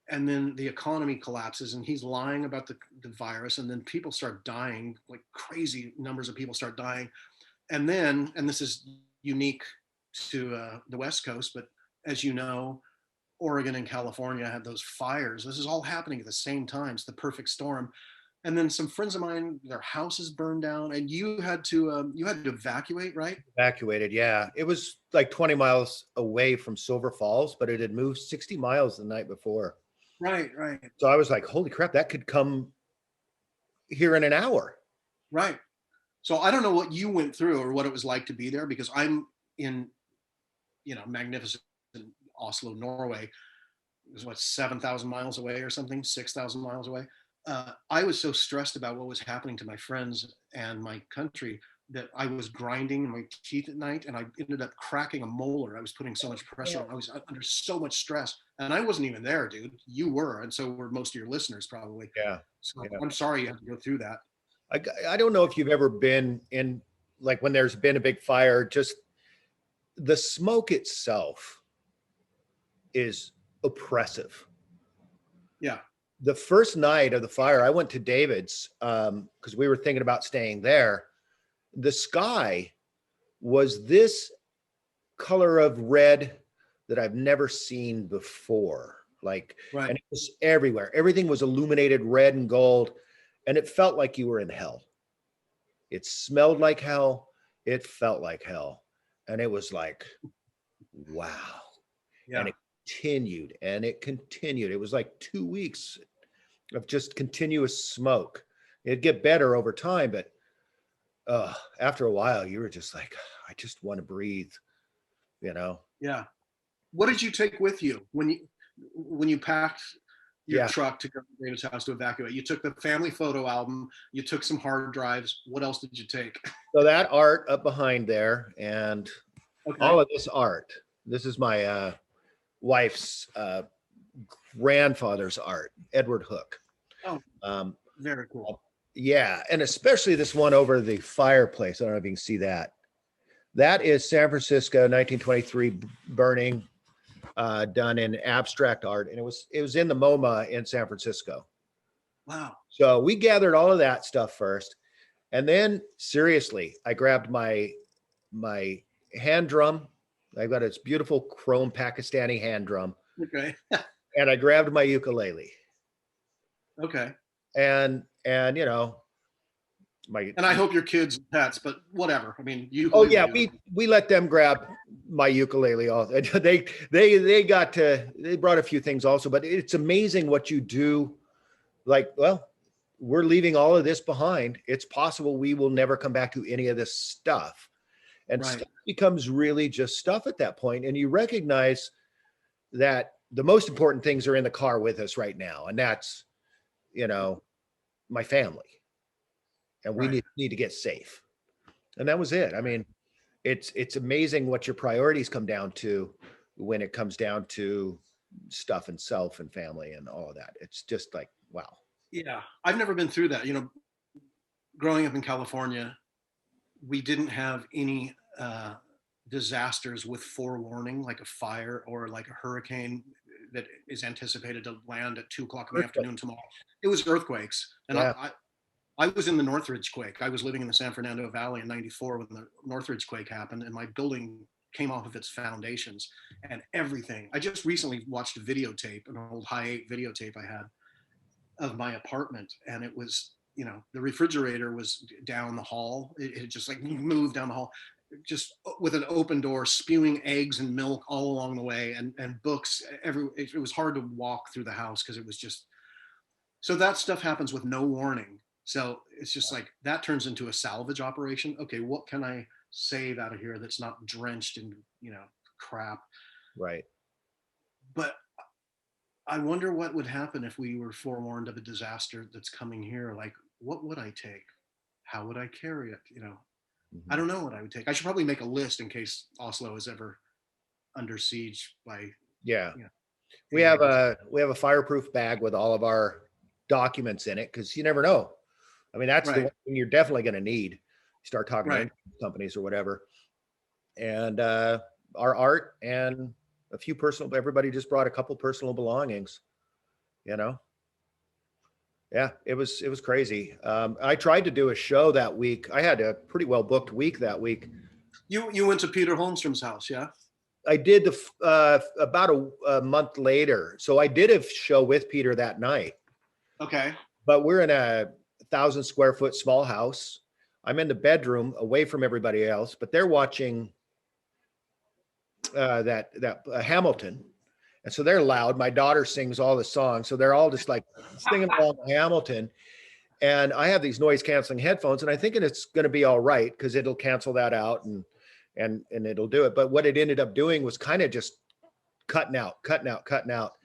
then the economy collapses, and he's lying about the virus, and then people start dying, like crazy numbers of people start dying, and this is unique to the West Coast, but as you know, Oregon and California had those fires. This is all happening at the same time. It's the perfect storm. And then some friends of mine, their houses burned down, and you had to evacuate, right? Evacuated, yeah. It was like 20 miles away from Silver Falls, but it had moved 60 miles the night before. Right. So I was like, holy crap, that could come here in an hour. Right. So I don't know what you went through or what it was like to be there, because I'm in, magnificent Oslo, Norway. It was what, 7,000 miles away or something, 6,000 miles away. I was so stressed about what was happening to my friends and my country that I was grinding my teeth at night, and I ended up cracking a molar. I was putting so much pressure on. I was under so much stress, and I wasn't even there, dude. You were, and so were most of your listeners probably. Yeah. So I'm sorry you had to go through that. I don't know if you've ever been in, like when there's been a big fire, just the smoke itself is oppressive. Yeah. The first night of the fire, I went to David's because we were thinking about staying there. The sky was this color of red that I've never seen before. Like, right. And it was everywhere. Everything was illuminated red and gold, and it felt like you were in hell. It smelled like hell. It felt like hell. And it was like, wow. Yeah. And it continued and it continued. It was like 2 weeks of just continuous smoke. It'd get better over time, but after a while, you were just like, I just want to breathe, Yeah. What did you take with you when you packed your truck to go to David's house to evacuate? You took the family photo album, you took some hard drives. What else did you take? So that art up behind there, and all of this art. This is my wife's grandfather's art, Edward Hook. Oh, very cool. Yeah, and especially this one over the fireplace. I don't know if you can see that. That is San Francisco, 1923 burning, done in abstract art, and it was in the MoMA in San Francisco. Wow. So we gathered all of that stuff first, and then seriously, I grabbed my hand drum. I've got this beautiful chrome Pakistani hand drum. Okay. And I grabbed my ukulele. Okay. And my, And I hope your kids pets, but whatever. I mean, oh ukulele. yeah, we let them grab my ukulele. All they brought a few things also, but it's amazing what you do. Like, well, we're leaving all of this behind. It's possible we will never come back to any of this stuff. And Right. stuff becomes really just stuff at that point. And you recognize that the most important things are in the car with us right now. And that's, you know, my family. And we Right. need to get safe. And that was it. I mean, it's amazing what your priorities come down to when it comes down to stuff and self and family and all of that. It's just like, wow. Yeah. I've never been through that. You know, growing up in California, we didn't have any disasters with forewarning, like a fire or like a hurricane that is anticipated to land at 2 o'clock in the Earthquake. afternoon tomorrow. It was earthquakes. And Yeah. I was in the Northridge quake. I was living in the San Fernando Valley in '94 when the Northridge quake happened, and my building came off of its foundations and everything. I just recently watched a videotape, an old high 8 videotape I had of my apartment, and it was, you know, the refrigerator was down the hall. It had just like moved down the hall, just with an open door, spewing eggs and milk all along the way, and books. It was hard to walk through the house because it was just. So that stuff happens with no warning. So it's just like that turns into a salvage operation. Okay, what can I save out of here that's not drenched in, you know, crap? Right. But I wonder what would happen if we were forewarned of a disaster that's coming here. Like, what would I take? How would I carry it? You know, I Mhm. don't know what I would take. I should probably make a list in case Oslo is ever under siege by, Yeah. you know, We have aliens. a fireproof bag with all of our documents in it because you never know. I mean, that's the Right, one thing you're definitely going to need. You start talking to right. insurance companies or whatever. And our art and a few personal, everybody just brought a couple personal belongings, you know? Yeah, it was crazy. I tried to do a show that week. I had a pretty well booked week that week. You went to Peter Holmstrom's house, yeah? I did about a month later. So I did a show with Peter that night, Okay. but we're in a 1,000 square foot small house. I'm in the bedroom away from everybody else, but they're watching that Hamilton, and so they're loud. My daughter sings all the songs, so they're all just like singing along Hamilton. And I have these noise canceling headphones, and I'm thinking it's going to be all right because it'll cancel that out and it'll do it. But what it ended up doing was kind of just cutting out, cutting out, cutting out.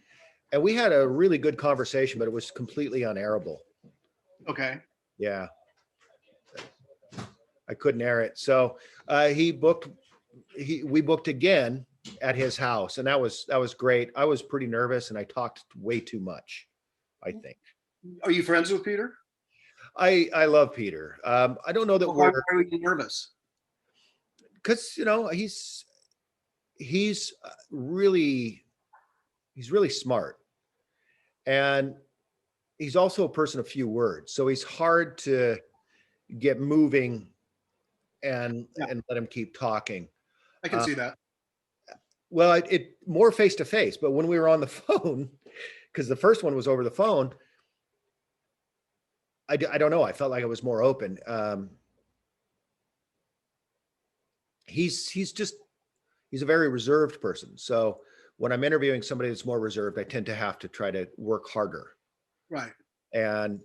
And we had a really good conversation, but it was completely unairable. Okay. Yeah, I couldn't air it. So we booked again at his house, and that was great. I was pretty nervous, and I talked way too much, I think. Are you friends with Peter? I love Peter. I don't know that Well, why we're, were you nervous? because he's really smart, and he's also a person of few words, so he's hard to get moving Yeah, and let him keep talking. I can Uh, see that. well, it more face to face, but when we were on the phone, because the first one was over the phone, I don't know. I felt like I was more open. He's just he's a very reserved person. So when I'm interviewing somebody that's more reserved, I tend to have to try to work harder. Right. And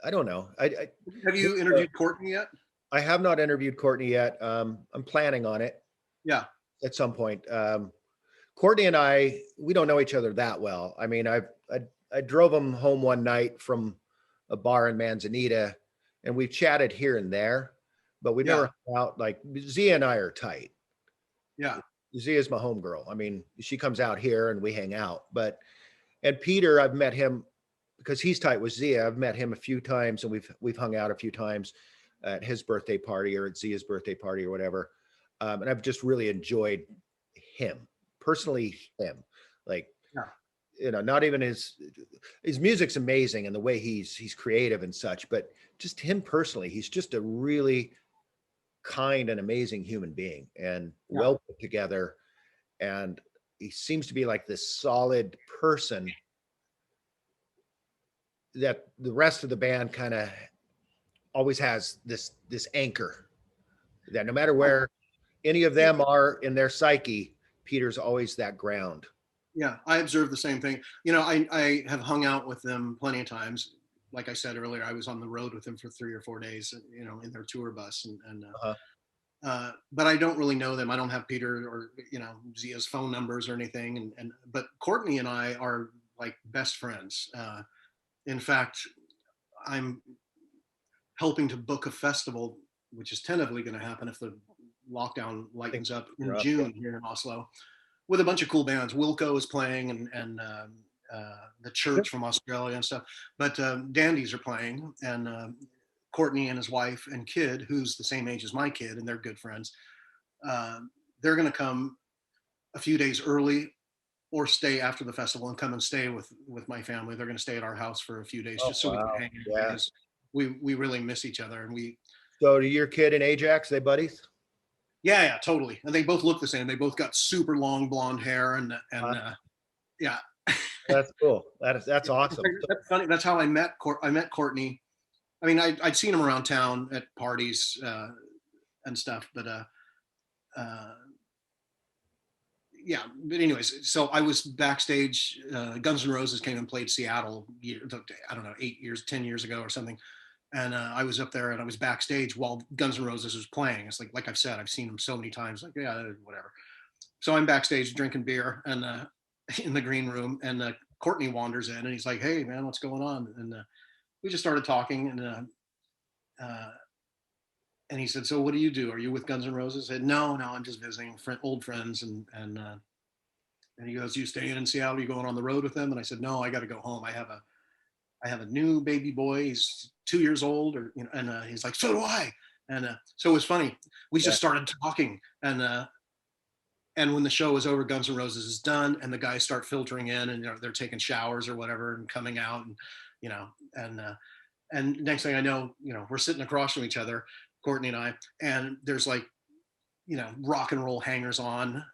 I don't know. Have you interviewed Courtney yet? I have not interviewed Courtney yet. I'm planning on it Yeah. at some point. Courtney and we don't know each other that well. I mean, I drove him home one night from a bar in Manzanita, and we've chatted here and there, but we Yeah. never hung out. Like Zia and I are tight. Yeah. Zia's my homegirl. I mean, she comes out here and we hang out. And Peter, I've met him because he's tight with Zia. I've met him a few times, and we've hung out a few times at his birthday party or at Zia's birthday party or whatever. And I've just really enjoyed him personally. Him, like, Yeah. not even his music's amazing and the way he's creative and such, but just him personally, he's just a really kind and amazing human being and Yeah. well put together. And he seems to be like this solid person that the rest of the band kind of always has this anchor that no matter where any of them are in their psyche, Peter's always that ground. Yeah, I observed the same thing. You know, I have hung out with them plenty of times. Like I said earlier, I was on the road with them for 3 or 4 days, you know, in their tour bus, Uh-huh. but I don't really know them. I don't have Peter or Zia's phone numbers or anything. But Courtney and I are like best friends. In fact, I'm helping to book a festival, which is tentatively going to happen if the lockdown lightens up in Yeah. June here in Oslo, with a bunch of cool bands. Wilco is playing, the Church from Australia and stuff. But Dandies are playing, and Courtney and his wife and kid, who's the same age as my kid, and they're good friends. Uh, they're going to come a few days early or stay after the festival and come and stay with my family. They're going to stay at our house for a few days Oh, just so we can wow. hang out Yeah. because we really miss each other. And we So, to your kid and Ajax, they buddies? yeah, totally. And they both look the same. They both got super long blonde hair Uh, yeah. that's cool. That's awesome. That's funny. That's how I met Courtney. I mean, I'd seen him around town at parties and stuff, but uh, yeah. But anyways, so I was backstage. Guns N' Roses came and played Seattle. I don't know, 8 years, 10 years ago or something. And I was up there and I was backstage while Guns N' Roses was playing. It's like I've said, I've seen them so many times. Like yeah, whatever. So I'm backstage drinking beer and in the green room, and Courtney wanders in and he's like, "Hey man, what's going on?" And we just started talking, uh, and he said, "So what do you do? Are you with Guns N' Roses?" I said, "No, I'm just visiting old friends." And he goes, "You staying in Seattle? You going on the road with them?" And I said, "No, I got to go home. I have a new baby boy. He's 2 years old, or and he's like, so do I." And so it was funny. We Yeah. just started talking, and when the show was over, Guns N' Roses is done, and the guys start filtering in, and they're taking showers or whatever, and coming out, and you know, and next thing I know, we're sitting across from each other, Courtney and I, and there's like rock and roll hangers on.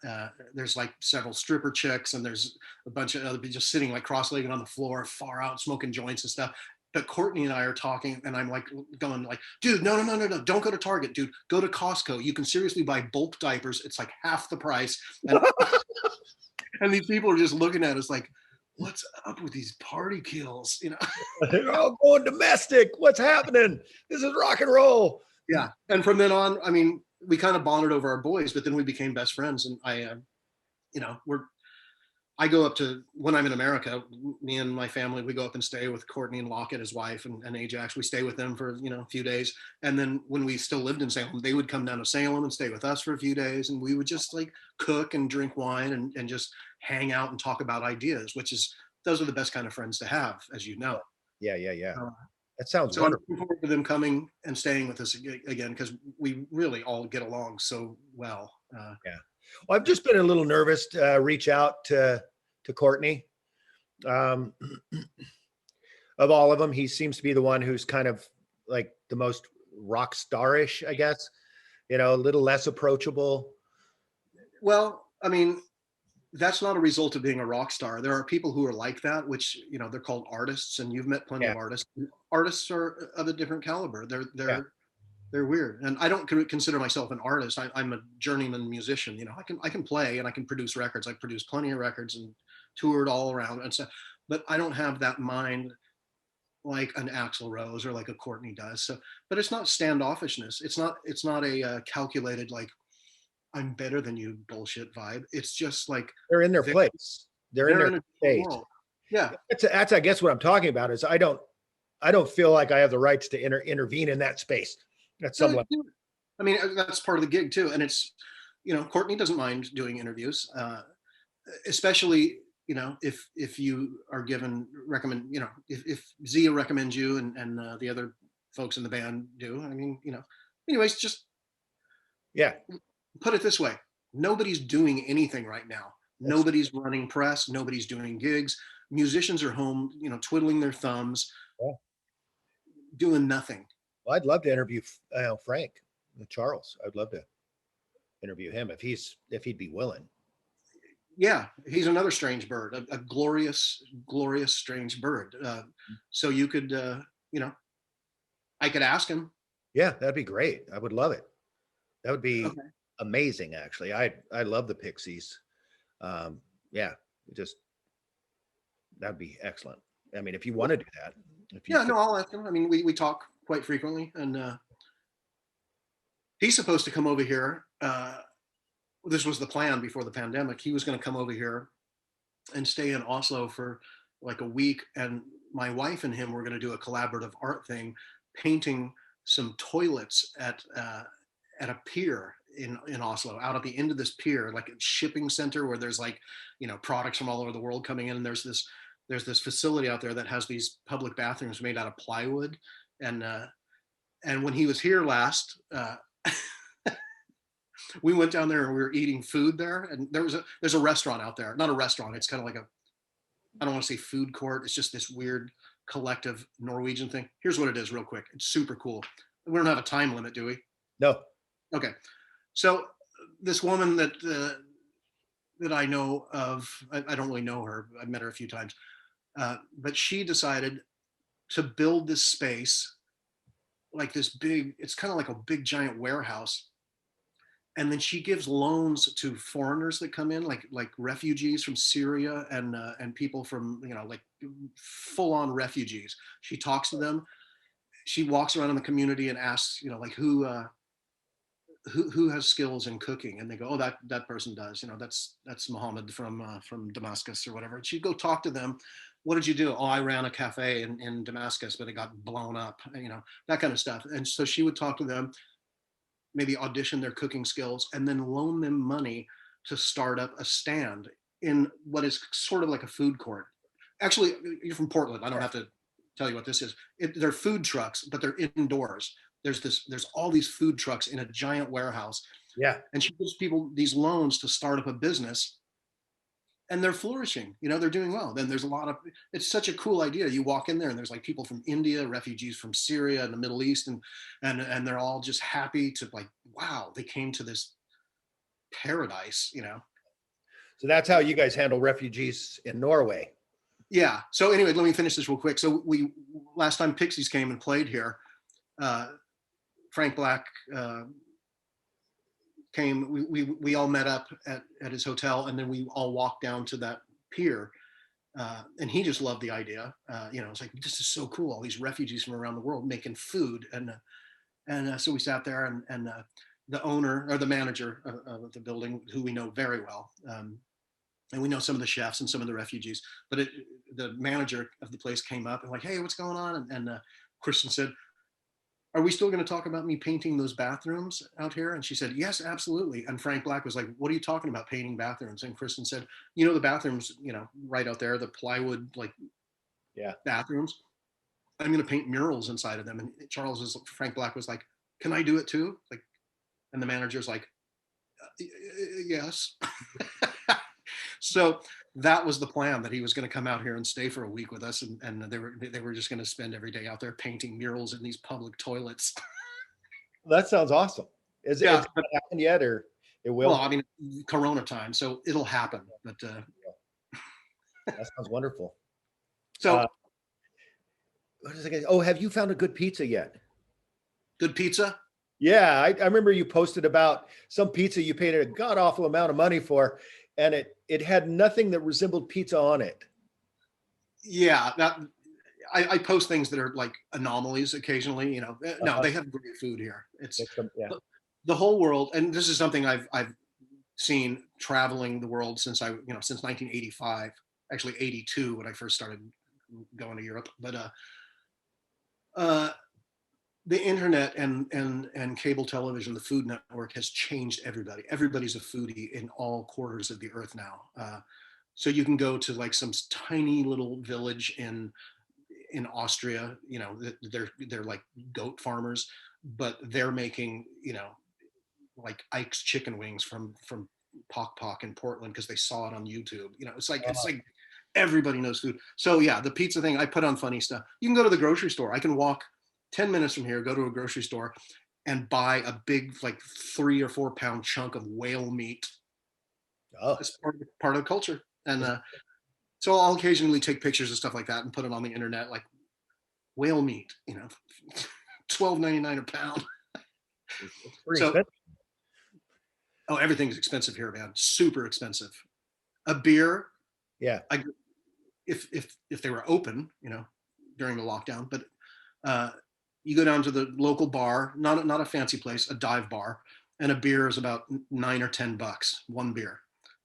There's like several stripper chicks, and there's a bunch of other people just sitting like cross-legged on the floor, far out, smoking joints and stuff. But Courtney and I are talking, and I'm like going like, "Dude, no, don't go to Target, dude. Go to Costco. You can seriously buy bulk diapers. It's like half the price." And and these people are just looking at us like, "What's up with these party kills?" They're all going domestic. What's happening? This is rock and roll. Yeah. And from then on, I mean, we kind of bonded over our boys, but then we became best friends. And I go up to, when I'm in America, me and my family, we go up and stay with Courtney and Lockett, his wife, and Ajax. We stay with them for, a few days. And then when we still lived in Salem, they would come down to Salem and stay with us for a few days. And we would just like cook and drink wine and just hang out and talk about ideas, those are the best kind of friends to have, as you know. Yeah. Uh, That sounds so I'm wonderful. looking forward to them coming and staying with us again, because we really all get along so well. Yeah. Well, I've just been a little nervous to reach out to Courtney. Um, of all of them, he seems to be the one who's kind of like the most rock starish, I guess. A little less approachable. Well, I mean, that's not a result of being a rock star. There are people who are like that, which they're called artists, and you've met plenty Yeah. of artists. Artists are of a different caliber. They're Yeah. they're they're weird, and I don't consider myself an artist. I'm a journeyman musician. I can play and I can produce records. I've produced plenty of records and toured all around and stuff, but I don't have that mind like an Axl Rose or like a Courtney does. So, but it's not standoffishness. It's not a calculated like I'm better than you bullshit vibe. It's just like They're in their they're, place. They're in they're their in a different state. world. Yeah. That's I guess what I'm talking about is I don't feel like I have the rights to intervene in that space at some No, level. I mean, that's part of the gig too. And it's, Courtney doesn't mind doing interviews, especially, if you are given if Zia recommends you and the other folks in the band do. I mean, anyways, just Yeah. put it this way: nobody's doing anything right now. That's, Nobody's running press. Nobody's doing gigs. Musicians are home, twiddling their thumbs, yeah. doing nothing. Well, I'd love to interview Frank Charles. I'd love to interview him if he'd be willing. Yeah, he's another strange bird, a glorious, glorious strange bird. So you could, I could ask him. Yeah, that'd be great. I would love it. That would be Okay. amazing, actually. I love the Pixies. Um, yeah, just that'd be excellent. I mean, if you want to do that, if you Yeah, could, no, I'll ask him. I mean, we talk quite frequently, and he's supposed to come over here. This was the plan before the pandemic. He was going to come over here and stay in Oslo for like a week, and my wife and him were going to do a collaborative art thing, painting some toilets at a pier in Oslo, out at the end of this pier, like a shipping center where there's like, products from all over the world coming in. And there's this facility out there that has these public bathrooms made out of plywood, and when he was here last, we went down there and we were eating food there, and there's a restaurant out there, not a restaurant, it's kind of like a, I don't want to say food court, it's just this weird collective Norwegian thing. Here's what it is real quick, it's super cool. We don't have a time limit, do we? no. Okay. So this woman that I know of, I don't really know her, I've met her a few times, but she decided to build this space, like this big, it's kind of like a big giant warehouse, and then she gives loans to foreigners that come in, like refugees from Syria, and people from, like full on refugees. She talks to them. She walks around in the community and asks, like who has skills in cooking, and they go, oh, that person does. That's Mohammed from Damascus or whatever. And she'd go talk to them. What did you do? Oh, I ran a cafe in Damascus, but it got blown up. That kind of stuff. And so she would talk to them, maybe audition their cooking skills, and then loan them money to start up a stand in what is sort of like a food court. Actually, you're from Portland. I don't have to tell you what this is. They're food trucks, but they're indoors. There's all these food trucks in a giant warehouse, Yeah. and she gives people these loans to start up a business, and they're flourishing. They're doing well. Then there's a lot of, it's such a cool idea. You walk in there and there's like people from India, refugees from Syria and the Middle East, and they're all just happy to, like, wow, they came to this paradise. So that's how you guys handle refugees in Norway. Yeah. So anyway, let me finish this real quick. So we last time Pixies came and played here, Frank Black came. We all met up at his hotel, and then we all walked down to that pier. And he just loved the idea. It's like, this is so cool. All these refugees from around the world making food, and so we sat there, and the owner or the manager of the building, who we know very well, and we know some of the chefs and some of the refugees, but the manager of the place came up and like, hey, what's going on? And Kristen said, are we still going to talk about me painting those bathrooms out here? And she said, yes, absolutely. And Frank Black was like, what are you talking about, painting bathrooms? And Kristen said, the bathrooms, right out there, the plywood, like, Yeah. bathrooms, I'm going to paint murals inside of them. And Frank Black was like, can I do it too? Like, and the manager's like, yes. So that was the plan, that he was going to come out here and stay for a week with us, and they were just going to spend every day out there painting murals in these public toilets. That sounds awesome. Is it Yeah. happened yet, or it will? Well, I mean, Corona time, so it'll happen. But That sounds wonderful. so What is it? Oh, have you found a good pizza yet? good pizza. Yeah, I remember you posted about some pizza you paid a god awful amount of money for, and it had nothing that resembled pizza on it. Yeah, that I post things that are like anomalies occasionally. No, they have great food here. It's Yeah. the whole world, and this is something I've seen traveling the world since since 1985, actually 82 when I first started going to Europe. But the internet and cable television, the Food Network, has changed everybody. Everybody's a foodie in all quarters of the earth now. So you can go to like some tiny little village in Austria. They're like goat farmers, but they're making like Ike's chicken wings from Pok Pok in Portland because they saw it on YouTube. It's like everybody knows food. So yeah, the pizza thing, I put on funny stuff. You can go to the grocery store. I can walk 10 minutes from here, go to a grocery store and buy a big, like 3 or 4 pound chunk of whale meat. Oh, It's part of the culture. And so I'll occasionally take pictures of stuff like that and put it on the internet, like whale meat. $12.99 a pound. It's pretty So, expensive. oh, everything's expensive here, man. Super expensive. A beer, Yeah. if they were open, during the lockdown, but you go down to the local bar, not a fancy place, a dive bar, and a beer is about $9 or $10, one beer,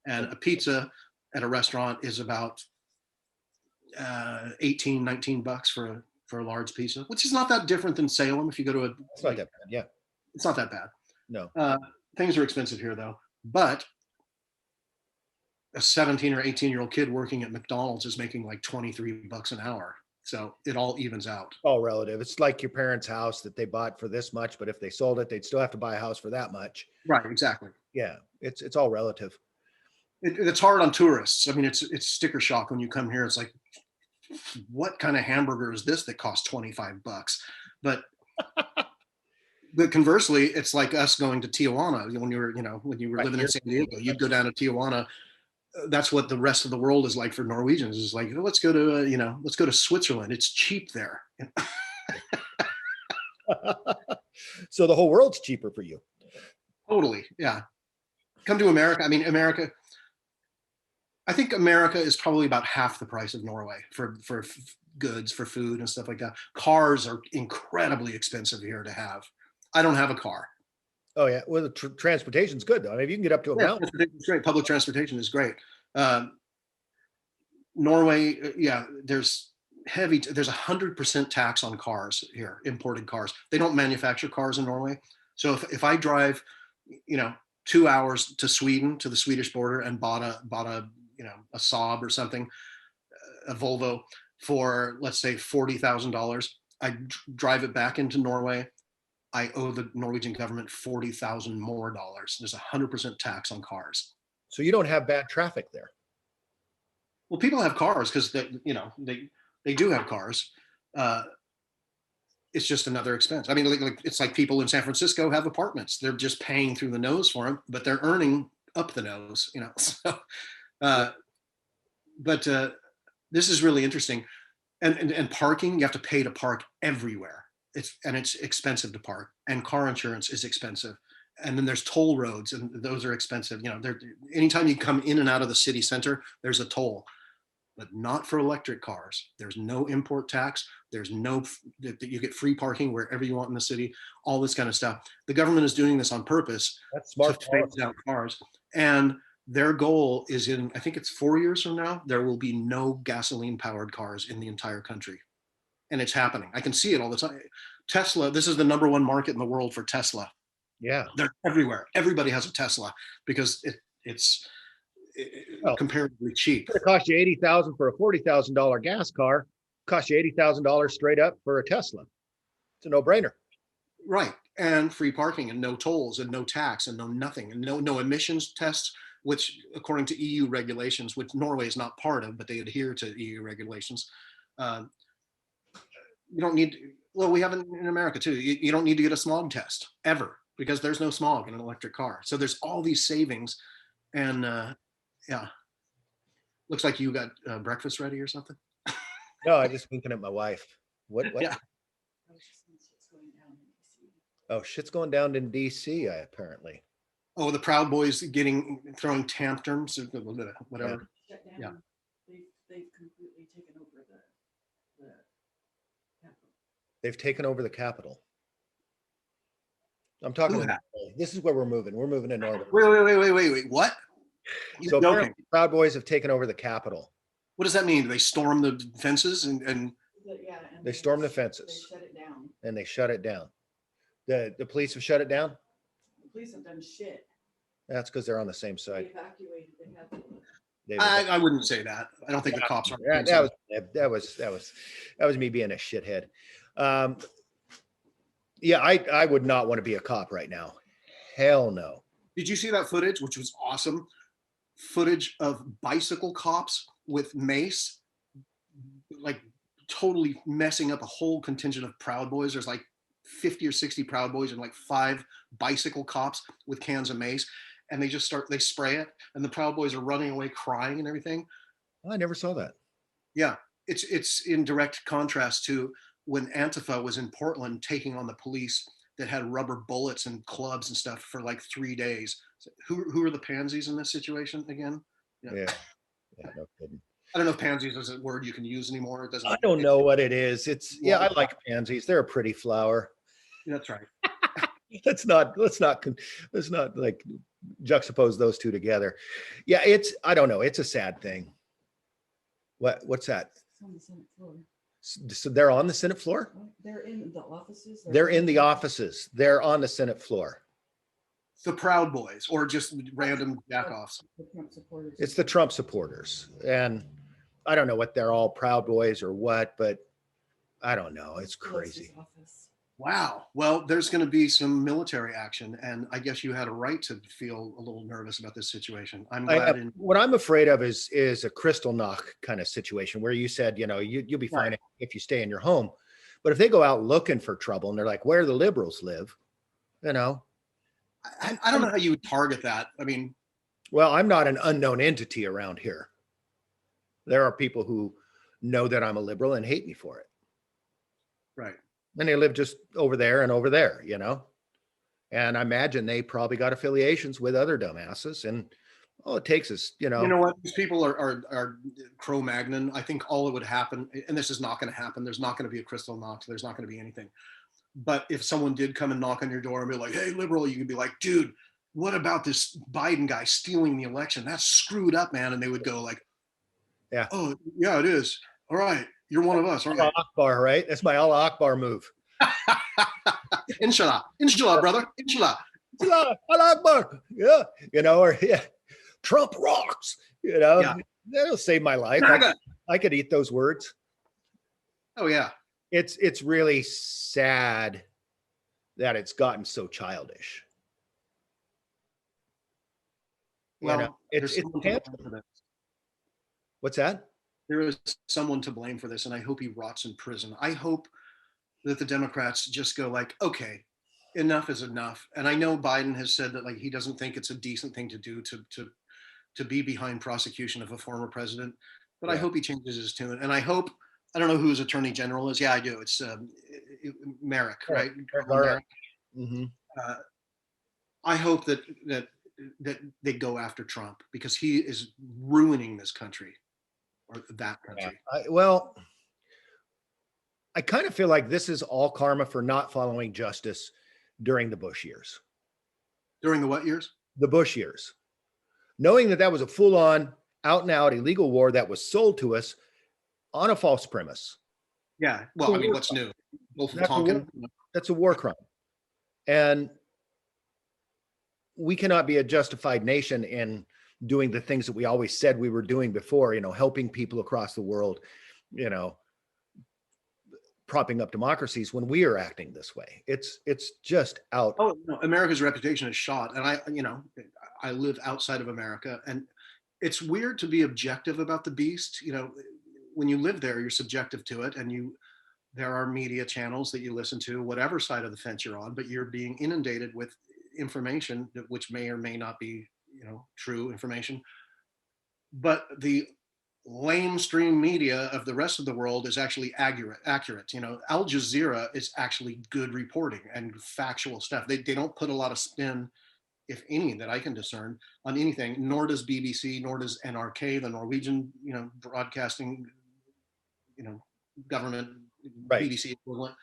and a pizza at a restaurant is about 18, $19 for a large pizza, which is not that different than Salem. If you go to It's not that bad. Yeah. it's not that bad. No. Things are expensive here though, but a 17 or 18-year-old kid working at McDonald's is making like $23 an hour. So it all evens out. All relative. It's like your parents' house that they bought for this much, but if they sold it, they'd still have to buy a house for that much. Right, exactly. Yeah. It's all relative. It's hard on tourists. I mean, it's sticker shock when you come here. It's like, what kind of hamburger is this that costs $25? But conversely, it's like us going to Tijuana when you were Right. living in San Diego. You'd go down to Tijuana. That's what the rest of the world is like for Norwegians. Is like, let's go to Switzerland. It's cheap there. So the whole world's cheaper for you. Totally, yeah. Come to America. I mean, America. I think America is probably about half the price of Norway for goods, for food and stuff like that. Cars are incredibly expensive here to have. I don't have a car. Oh yeah. Well, the transportation's good though. I mean, if you can get up to a mountain. Transportation's great. Public transportation is great. Norway, yeah, there's 100% tax on cars here, imported cars. They don't manufacture cars in Norway. So if I drive, 2 hours to Sweden, to the Swedish border, and bought a a Saab or something, a Volvo, for let's say $40,000, I drive it back into Norway. I owe the Norwegian government $40,000 more. There's 100% tax on cars. So you don't have bad traffic there. Well, people have cars because they do have cars. It's just another expense. I mean, it's like people in San Francisco have apartments. They're just paying through the nose for them, but they're earning up the nose. So, but this is really interesting. And parking, you have to pay to park everywhere. It's expensive to park, and car insurance is expensive. And then there's toll roads, and those are expensive. Anytime you come in and out of the city center, there's a toll, but not for electric cars. There's no import tax. There's no, you get free parking wherever you want in the city, all this kind of stuff. The government is doing this on purpose. That's smart to phase out cars. And their goal is I think it's 4 years from now, there will be no gasoline powered cars in the entire country. And it's happening. I can see it all the time. Tesla, this is the #1 market in the world for Tesla. Yeah. They're everywhere. Everybody has a Tesla because it's comparatively cheap. It cost you $80,000 for a $40,000 gas car. Cost you $80,000 straight up for a Tesla. It's a no-brainer. Right. And free parking and no tolls and no tax and no nothing and no emissions tests, which according to EU regulations, which Norway is not part of, but they adhere to EU regulations. You don't need, well, we have it in America too. You don't need to get a smog test ever because there's no smog in an electric car. So there's all these savings. And yeah, looks like you got breakfast ready or something. No, I just thinking at my wife. What? Yeah. Oh, shit's going down in DC, apparently. Oh, the Proud Boys throwing tantrums, whatever. Yeah. They've completely taken over the capital. They've taken over the Capitol. I'm talking. This is where we're moving. We're moving to Northern. Wait. What? So apparently Proud Boys have taken over the Capitol. What does that mean? Do they storm the fences and Yeah, and they storm the fences. They shut it down. And they shut it down. The police have shut it down. The police have done shit. That's because they're on the same They side. evacuated. I wouldn't say that. I don't think the cops are. That was me being a shithead. Yeah, I would not want to be a cop right now. Hell no. Did you see that footage, which was awesome? Footage of bicycle cops with mace, like totally messing up a whole contingent of Proud Boys. There's like 50 or 60 Proud Boys and like 5 bicycle cops with cans of mace. And they spray it, and the Proud Boys are running away crying and everything. I never saw that. Yeah, it's in direct contrast to when Antifa was in Portland taking on the police that had rubber bullets and clubs and stuff for like 3 days. So who are the pansies in this situation again? Yeah. Yeah. Yeah, no kidding. I don't know if pansies is a word you can use anymore. It doesn't. I don't know what it is. It's yeah, I like pansies. They're a pretty flower. That's right. Let's not like juxtapose those two together. Yeah, I don't know. It's a sad thing. What's that? It's on the Senate floor. So they're on the Senate floor? They're in the offices. They're in the offices. They're on the Senate floor. The Proud Boys or just random jackoffs. The Trump supporters. It's the Trump supporters. And I don't know what they're all Proud Boys or what, but I don't know. It's crazy. Office. Wow. Well, there's going to be some military action, and I guess you had a right to feel a little nervous about this situation. I'm glad. What I'm afraid of is a crystal knock kind of situation where you said, you'll be fine if you stay in your home. But if they go out looking for trouble and they're like, where the liberals live, I don't know how you would target that. I mean, well, I'm not an unknown entity around here. There are people who know that I'm a liberal and hate me for it. Right. And they live just over there and over there, and I imagine they probably got affiliations with other dumbasses. And all it takes is, You know what? These people are Cro-Magnon. I think all that would happen, and this is not going to happen. There's not going to be a crystal knock. There's not going to be anything. But if someone did come and knock on your door and be like, hey, liberal, you could be like, dude, what about this Biden guy stealing the election? That's screwed up, man. And they would go like, yeah, oh, yeah, it is. All right. You're one of us. All right. Allah Akbar, right? That's my Allah Akbar move. Inshallah. Inshallah, brother. Inshallah. Allah Akbar. Yeah. Or yeah, Trump rocks. Yeah. That'll save my life. I could eat those words. Oh, yeah. It's really sad that it's gotten so childish. Well, it's what's that? There is someone to blame for this, and I hope he rots in prison. I hope that the Democrats just go like, okay, enough is enough. And I know Biden has said that like he doesn't think it's a decent thing to do to be behind prosecution of a former president, but I hope he changes his tune. And I hope, I don't know who his attorney general is. Yeah, I do. It's Merrick, right? Merrick. Mm-hmm. I hope that they go after Trump because he is ruining this country. Or that country. I kind of feel like this is all karma for not following justice during the Bush years. During the what years? The Bush years. Knowing that was a full-on, out-and-out illegal war that was sold to us on a false premise. Yeah. Well, I mean, what's new? That's a war crime. And we cannot be a justified nation in doing the things that we always said we were doing before, helping people across the world, propping up democracies when we are acting this way. It's just out. Oh, no, America's reputation is shot. And I live outside of America, and it's weird to be objective about the beast. When you live there, you're subjective to it, and there are media channels that you listen to, whatever side of the fence you're on, but you're being inundated with information which may or may not be true information. But the lamestream media of the rest of the world is actually accurate. Al Jazeera is actually good reporting and factual stuff. They don't put a lot of spin, if any, that I can discern on anything, nor does BBC, nor does NRK, the Norwegian, broadcasting, government, right. BBC equivalent.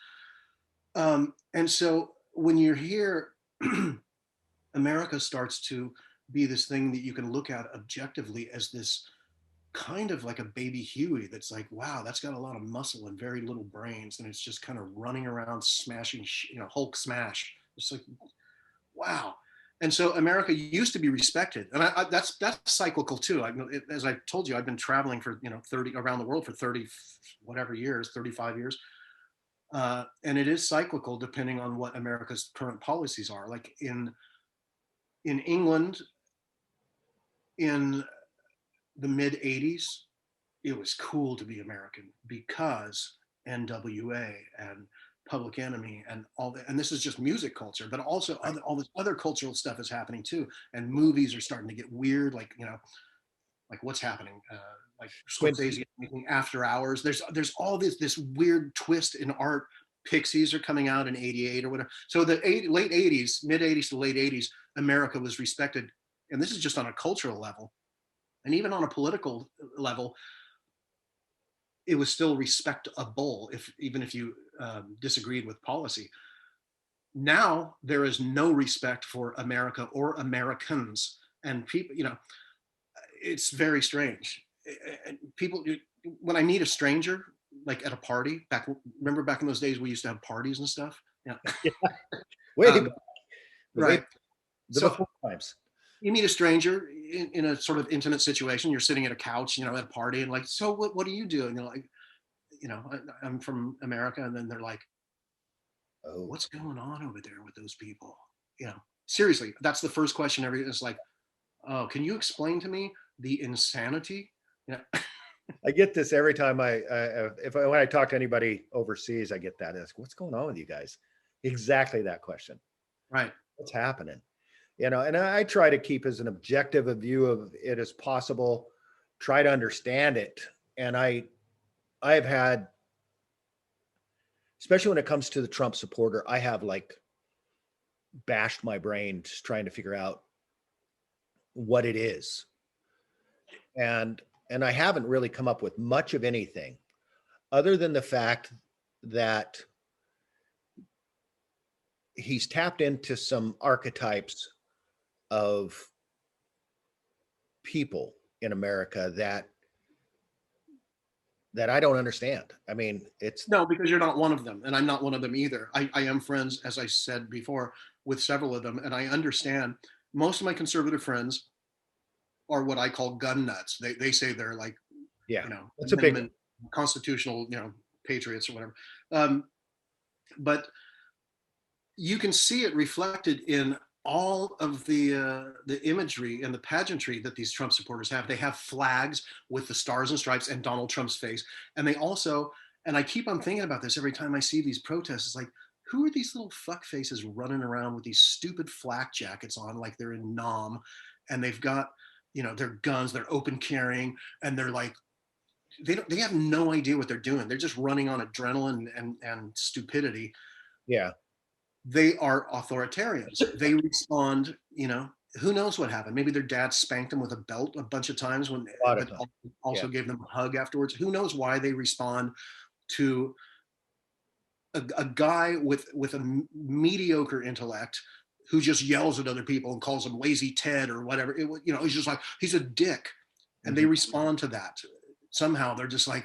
And so when you're here, America starts to be this thing that you can look at objectively as this kind of like a baby Huey that's like, wow, that's got a lot of muscle and very little brains, and it's just kind of running around smashing, Hulk smash. It's like, wow. And so America used to be respected, and that's cyclical too. As I told you, I've been traveling for 30 around the world for 30 whatever years, 35 years, and it is cyclical depending on what America's current policies are. Like in England, in the mid 80s, it was cool to be American because NWA and Public Enemy and all that. And this is just music culture, but also all this other cultural stuff is happening too. And movies are starting to get weird, like what's happening? like Quincy. Scorsese making After Hours. There's all this weird twist in art. Pixies are coming out in '88 or whatever. So the late '80s, mid '80s to late '80s, America was respected, and this is just on a cultural level, and even on a political level, it was still respectable, if even if you disagreed with policy. Now there is no respect for America or Americans, and people, it's very strange. People, when I meet a stranger, like at a party, remember back in those days we used to have parties and stuff. Yeah. Way Um, back, the way right. the So before times. you meet a stranger in a sort of intimate situation. You're sitting at a couch, at a party, and like, so what do you do? And you're like, I'm from America, and then they're like, Oh, what's going on over there with those people? Seriously, that's the first question. It's like, oh, can you explain to me the insanity? Yeah. I get this every time when I talk to anybody overseas, I get that. It's, what's going on with you guys? Exactly that question. Right. What's happening? And I try to keep as an objective a view of it as possible, try to understand it. And I've had, especially when it comes to the Trump supporter, I have like bashed my brain just trying to figure out what it is. And I haven't really come up with much of anything other than the fact that he's tapped into some archetypes of people in America that I don't understand. I mean, it's No, because you're not one of them, and I'm not one of them either. I am friends, as I said before, with several of them, and I understand most of my conservative friends are what I call gun nuts. They say they're like, yeah, it's a big one. constitutional, patriots or whatever. But you can see it reflected in all of the imagery and the pageantry that these Trump supporters have. They have flags with the stars and stripes and Donald Trump's face, and they also, and I keep on thinking about this every time I see these protests. It's like, who are these little fuck faces running around with these stupid flak jackets on, like they're in Nam, and they've got, their guns, they're open carrying, and they're like, they have no idea what they're doing. They're just running on adrenaline and stupidity. Yeah. They are authoritarians. They respond, who knows what happened? Maybe their dad spanked them with a belt a bunch of times but also gave them a hug afterwards. Who knows why they respond to a guy with a mediocre intellect who just yells at other people and calls them lazy Ted or whatever. He's just like, he's a dick. And they respond to that. Somehow they're just like,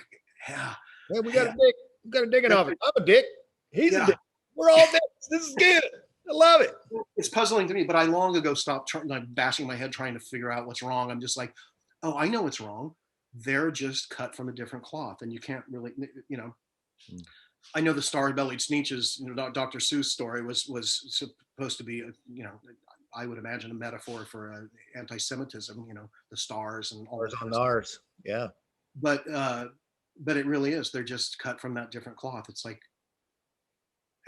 yeah. Hey, we got a dick. We got a dick in office. I'm a dick. He's a dick. We're all dicks. This is good. I love it. It's puzzling to me, but I long ago stopped bashing my head trying to figure out what's wrong. I'm just like, oh, I know what's wrong. They're just cut from a different cloth, and you can't really, I know the star-bellied Sneetches, Dr. Seuss story was supposed to be, I would imagine a metaphor for anti-Semitism. The stars and all Ours that. on ours. Yeah. But it really is. They're just cut from that different cloth. It's like,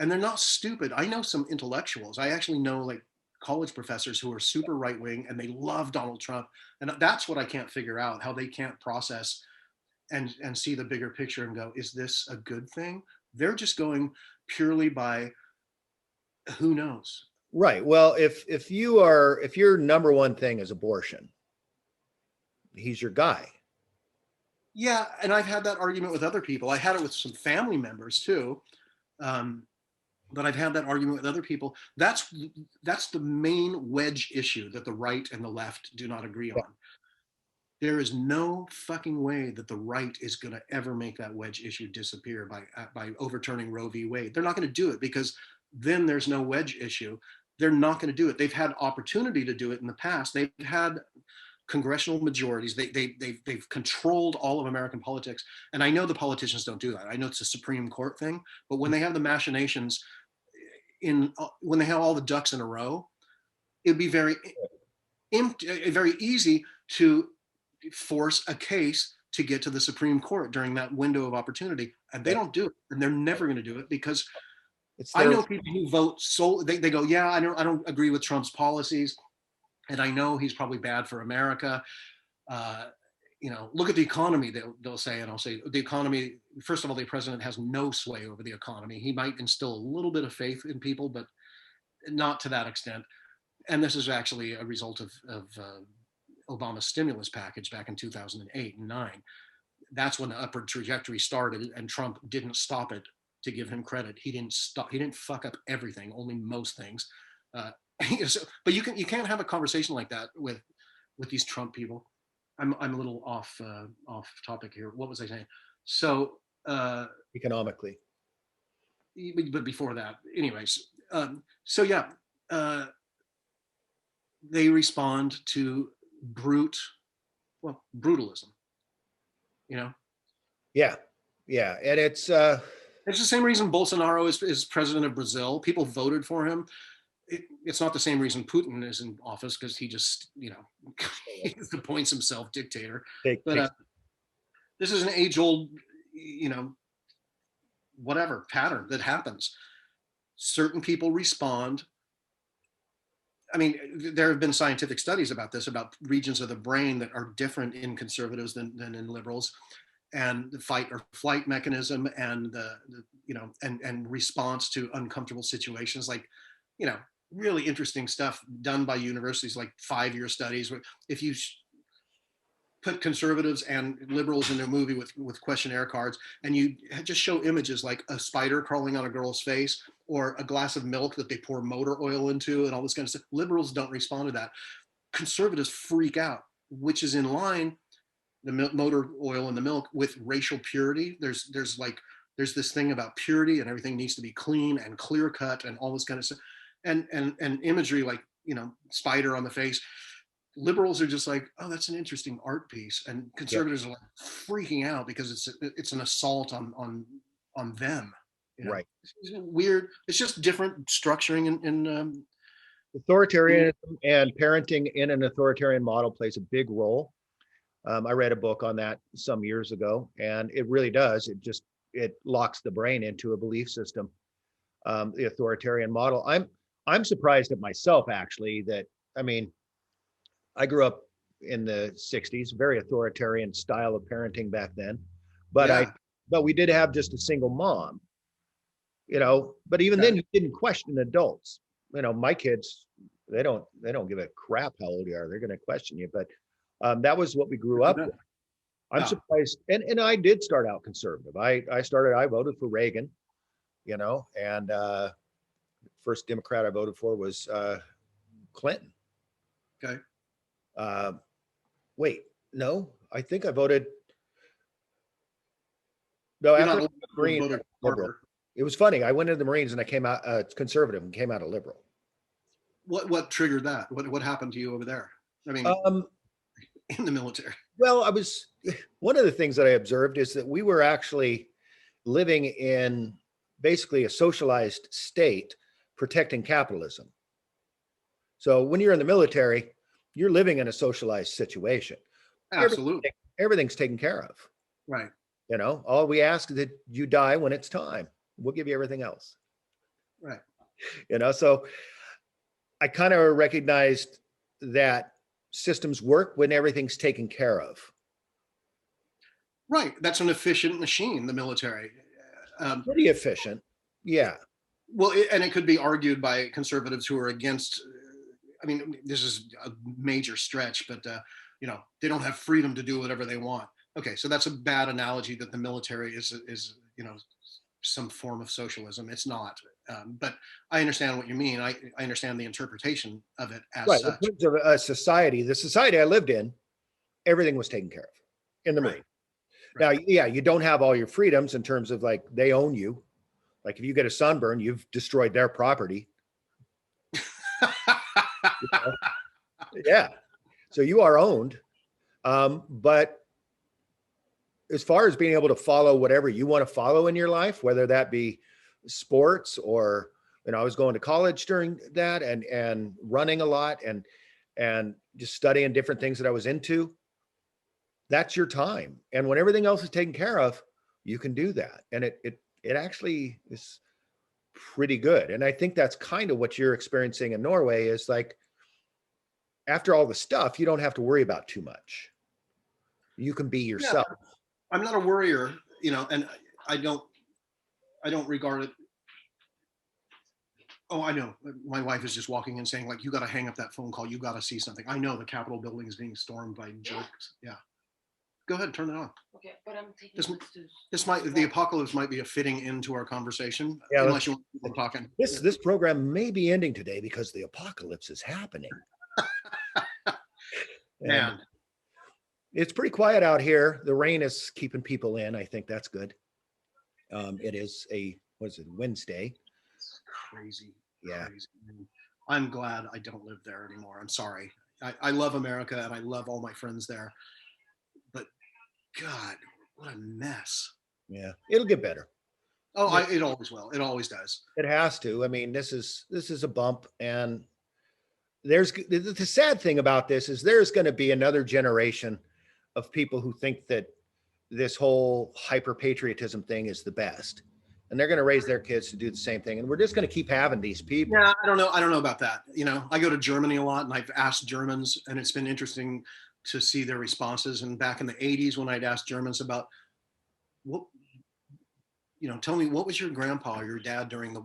and they're not stupid. I know some intellectuals. I actually know like college professors who are super right wing and they love Donald Trump. And that's what I can't figure out, how they can't process and see the bigger picture and go, is this a good thing? They're just going purely by who knows. Right. Well, if your number one thing is abortion, he's your guy. Yeah. And I've had that argument with other people. I had it with some family members too. But I've had that argument with other people. That's the main wedge issue that the right and the left do not agree on. There is no fucking way that the right is going to ever make that wedge issue disappear by overturning Roe v. Wade. They're not going to do it because then there's no wedge issue. They're not going to do it. They've had opportunity to do it in the past. They've had congressional majorities. They've controlled all of American politics. And I know the politicians don't do that. I know it's a Supreme Court thing, but when they have the machinations when they have all the ducks in a row, it'd be very easy to force a case to get to the Supreme Court during that window of opportunity. And they don't do it. And they're never going to do it because I know people who vote solely, they go, yeah, I don't agree with Trump's policies. And I know he's probably bad for America. look at the economy, they'll say, and I'll say, the economy, first of all, the president has no sway over the economy. He might instill a little bit of faith in people, but not to that extent. And this is actually a result of Obama's stimulus package back in 2008 and 9. That's when the upward trajectory started, and Trump didn't stop it. To give him credit, he didn't fuck up everything, only most things. But you can't have a conversation like that with these Trump people. I'm a little off topic here. What was I saying? So Economically. but before that, anyways. So yeah, they respond to brutalism. Yeah, and it's It's the same reason Bolsonaro is president of Brazil. People voted for him. It's not the same reason Putin is in office, because he just, he appoints himself dictator. But this is an age-old, whatever pattern that happens. Certain people respond. I mean, there have been scientific studies about this, about regions of the brain that are different in conservatives than in liberals, and the fight or flight mechanism, and and response to uncomfortable situations, like, really interesting stuff done by universities, like 5-year studies. If you put conservatives and liberals in a movie with questionnaire cards, and you just show images like a spider crawling on a girl's face, or a glass of milk that they pour motor oil into, and all this kind of stuff, liberals don't respond to that. Conservatives freak out, which is in line, the motor oil in the milk, with racial purity. There's this thing about purity, and everything needs to be clean and clear cut, and all this kind of stuff, and imagery like, spider on the face. Liberals are just like, oh, that's an interesting art piece, and conservatives are like freaking out because it's an assault on them. right. It's weird. It's just different structuring in Authoritarianism and parenting in an authoritarian model plays a big role. I read a book on that some years ago, and it really does. It locks the brain into a belief system. The authoritarian model. I'm surprised at myself, actually, that, I mean, I grew up in the 60s, very authoritarian style of parenting back then, but we did have just a single mom, but even then you didn't question adults. My kids, they don't give a crap how old you are. They're going to question you, but that was what we grew up with. I'm surprised. And I did start out conservative. I voted for Reagan, and first Democrat I voted for was Clinton. Okay. Wait, no, I think I voted. No, You're after not Green, voted liberal. for. It was funny. I went into the Marines and I came out conservative and came out a liberal. What triggered that? What happened to you over there? I mean, in the military. Well, one of the things that I observed is that we were actually living in basically a socialized state protecting capitalism. So when you're in the military, you're living in a socialized situation. Absolutely. Everything's taken care of. Right. All we ask is that you die when it's time. We'll give you everything else. Right. So I kind of recognized that systems work when everything's taken care of. Right. That's an efficient machine, the military. Pretty efficient. Yeah. Well, and it could be argued by conservatives who are against, I mean, this is a major stretch, but, they don't have freedom to do whatever they want. Okay. So that's a bad analogy, that the military is some form of socialism. It's not. But I understand what you mean. I understand the interpretation of it as right. such. In terms of a society, the society I lived in, everything was taken care of in the Marine. Right. Now, yeah, you don't have all your freedoms in terms of, like, they own you. Like, if you get a sunburn, you've destroyed their property. Yeah. So you are owned. But as far as being able to follow whatever you want to follow in your life, whether that be sports or, I was going to college during that and running a lot and just studying different things that I was into, that's your time. And when everything else is taken care of, you can do that. And it actually is pretty good. And I think that's kind of what you're experiencing in Norway, is like, after all the stuff, you don't have to worry about too much. You can be Yeah, yourself. I'm not a worrier, and I don't regard it. Oh, I know. My wife is just walking in saying, like, you got to hang up that phone call. You got to see something. I know the Capitol building is being stormed by jerks. Yeah. Go ahead, turn it on. Okay, but I'm taking This, this to. the apocalypse might be a fitting into our conversation, Yeah, unless you want to keep talking. This program may be ending today because the apocalypse is happening. And Man, it's pretty quiet out here. The rain is keeping people in. I think that's good. It is Wednesday? it's crazy. Yeah. Crazy. I'm glad I don't live there anymore. I'm sorry. I love America and I love all my friends there. But God, what a mess. Yeah. It'll get better. Oh, Yeah. it always will. It always does. It has to. I mean, this is a bump, and the sad thing about this is there's going to be another generation of people who think that this whole hyper patriotism thing is the best, and they're going to raise their kids to do the same thing, and we're just going to keep having these people. Yeah, I don't know about that. I go to Germany a lot, and I've asked Germans, and it's been interesting to see their responses. And back in the 80s, when I'd asked Germans about what, tell me, what was your grandpa or your dad doing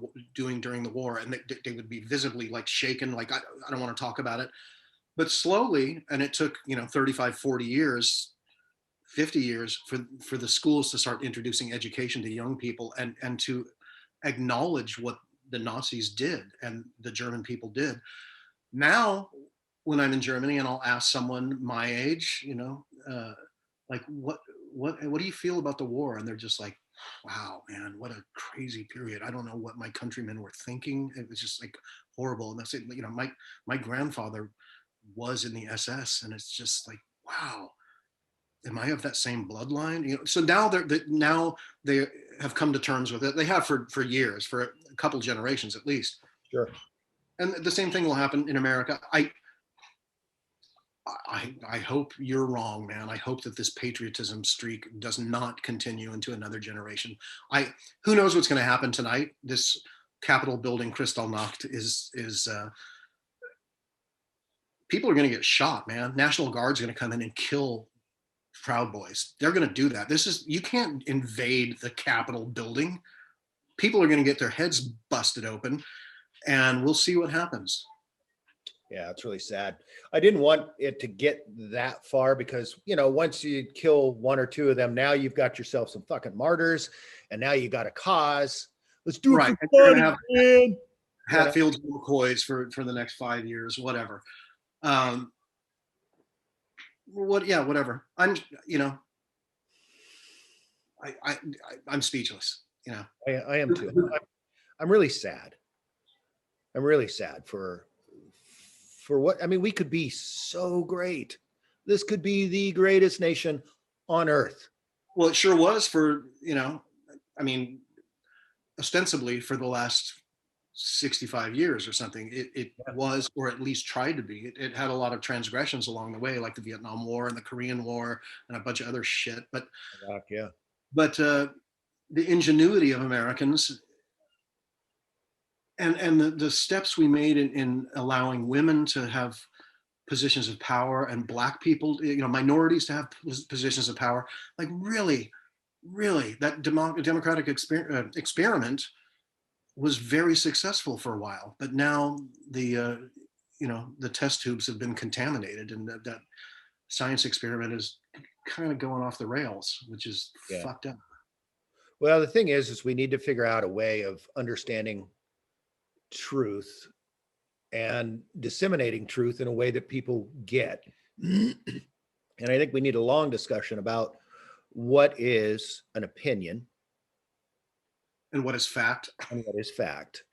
during the war, and they would be visibly like shaken, like I don't want to talk about it. But slowly, and it took 35, 40 years, 50 years for the schools to start introducing education to young people and to acknowledge what the Nazis did and the German people did. Now, when I'm in Germany and I'll ask someone my age, like what do you feel about the war? And they're just like, wow, man, what a crazy period. I don't know what my countrymen were thinking. It was just like horrible. And that's it. My grandfather was in the SS, and it's just like, wow, am I of that same bloodline? So now they have come to terms with it. They have for years, for a couple generations at least. Sure. And the same thing will happen in America. I hope you're wrong, man. I hope that this patriotism streak does not continue into another generation. Who knows what's going to happen tonight? This Capitol building Kristallnacht is people are going to get shot, man. National Guard's going to come in and kill Proud Boys. They're going to do that. You can't invade the Capitol building. People are going to get their heads busted open, and we'll see what happens. Yeah, it's really sad. I didn't want it to get that far because, once you kill one or two of them, now you've got yourself some fucking martyrs, and now you got a cause. Let's do it Right. for fun, man. Hatfields and McCoys for the next 5 years, whatever. Whatever. I'm speechless. I am too. I'm really sad. I'm really sad for what, I mean, we could be so great. This could be the greatest nation on earth. Well, it sure was for, ostensibly for the last 65 years or something. It was, or at least tried to be. It had a lot of transgressions along the way, like the Vietnam War and the Korean War and a bunch of other shit. But the ingenuity of Americans and the steps we made in allowing women to have positions of power and Black people, minorities to have positions of power, like really, that democratic experiment was very successful for a while. But now the test tubes have been contaminated, and that science experiment is kind of going off the rails, which is fucked up. Well, the thing is we need to figure out a way of understanding truth and disseminating truth in a way that people get. And I think we need a long discussion about what is an opinion and what is fact,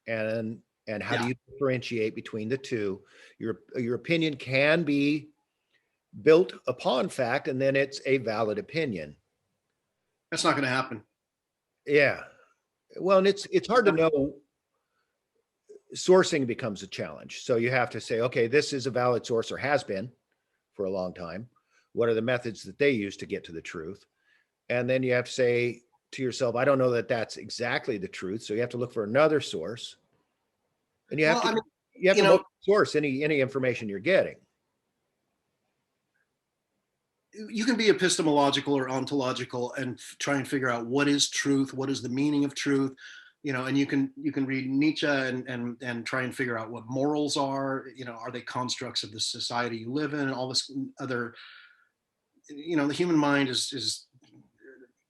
and how do you differentiate between the two. Your opinion can be built upon fact, and then it's a valid opinion. That's not going to happen. Yeah. Well, and it's hard to know. Sourcing becomes a challenge. So you have to say, okay, this is a valid source, or has been for a long time. What are the methods that they use to get to the truth? And then you have to say to yourself, I don't know that that's exactly the truth. So you have to look for another source. And you have to look source any information you're getting. you can be epistemological or ontological and try and figure out what is truth, what is the meaning of truth, and you can read Nietzsche and try and figure out what morals are. Are they constructs of the society you live in, and all this other. The human mind is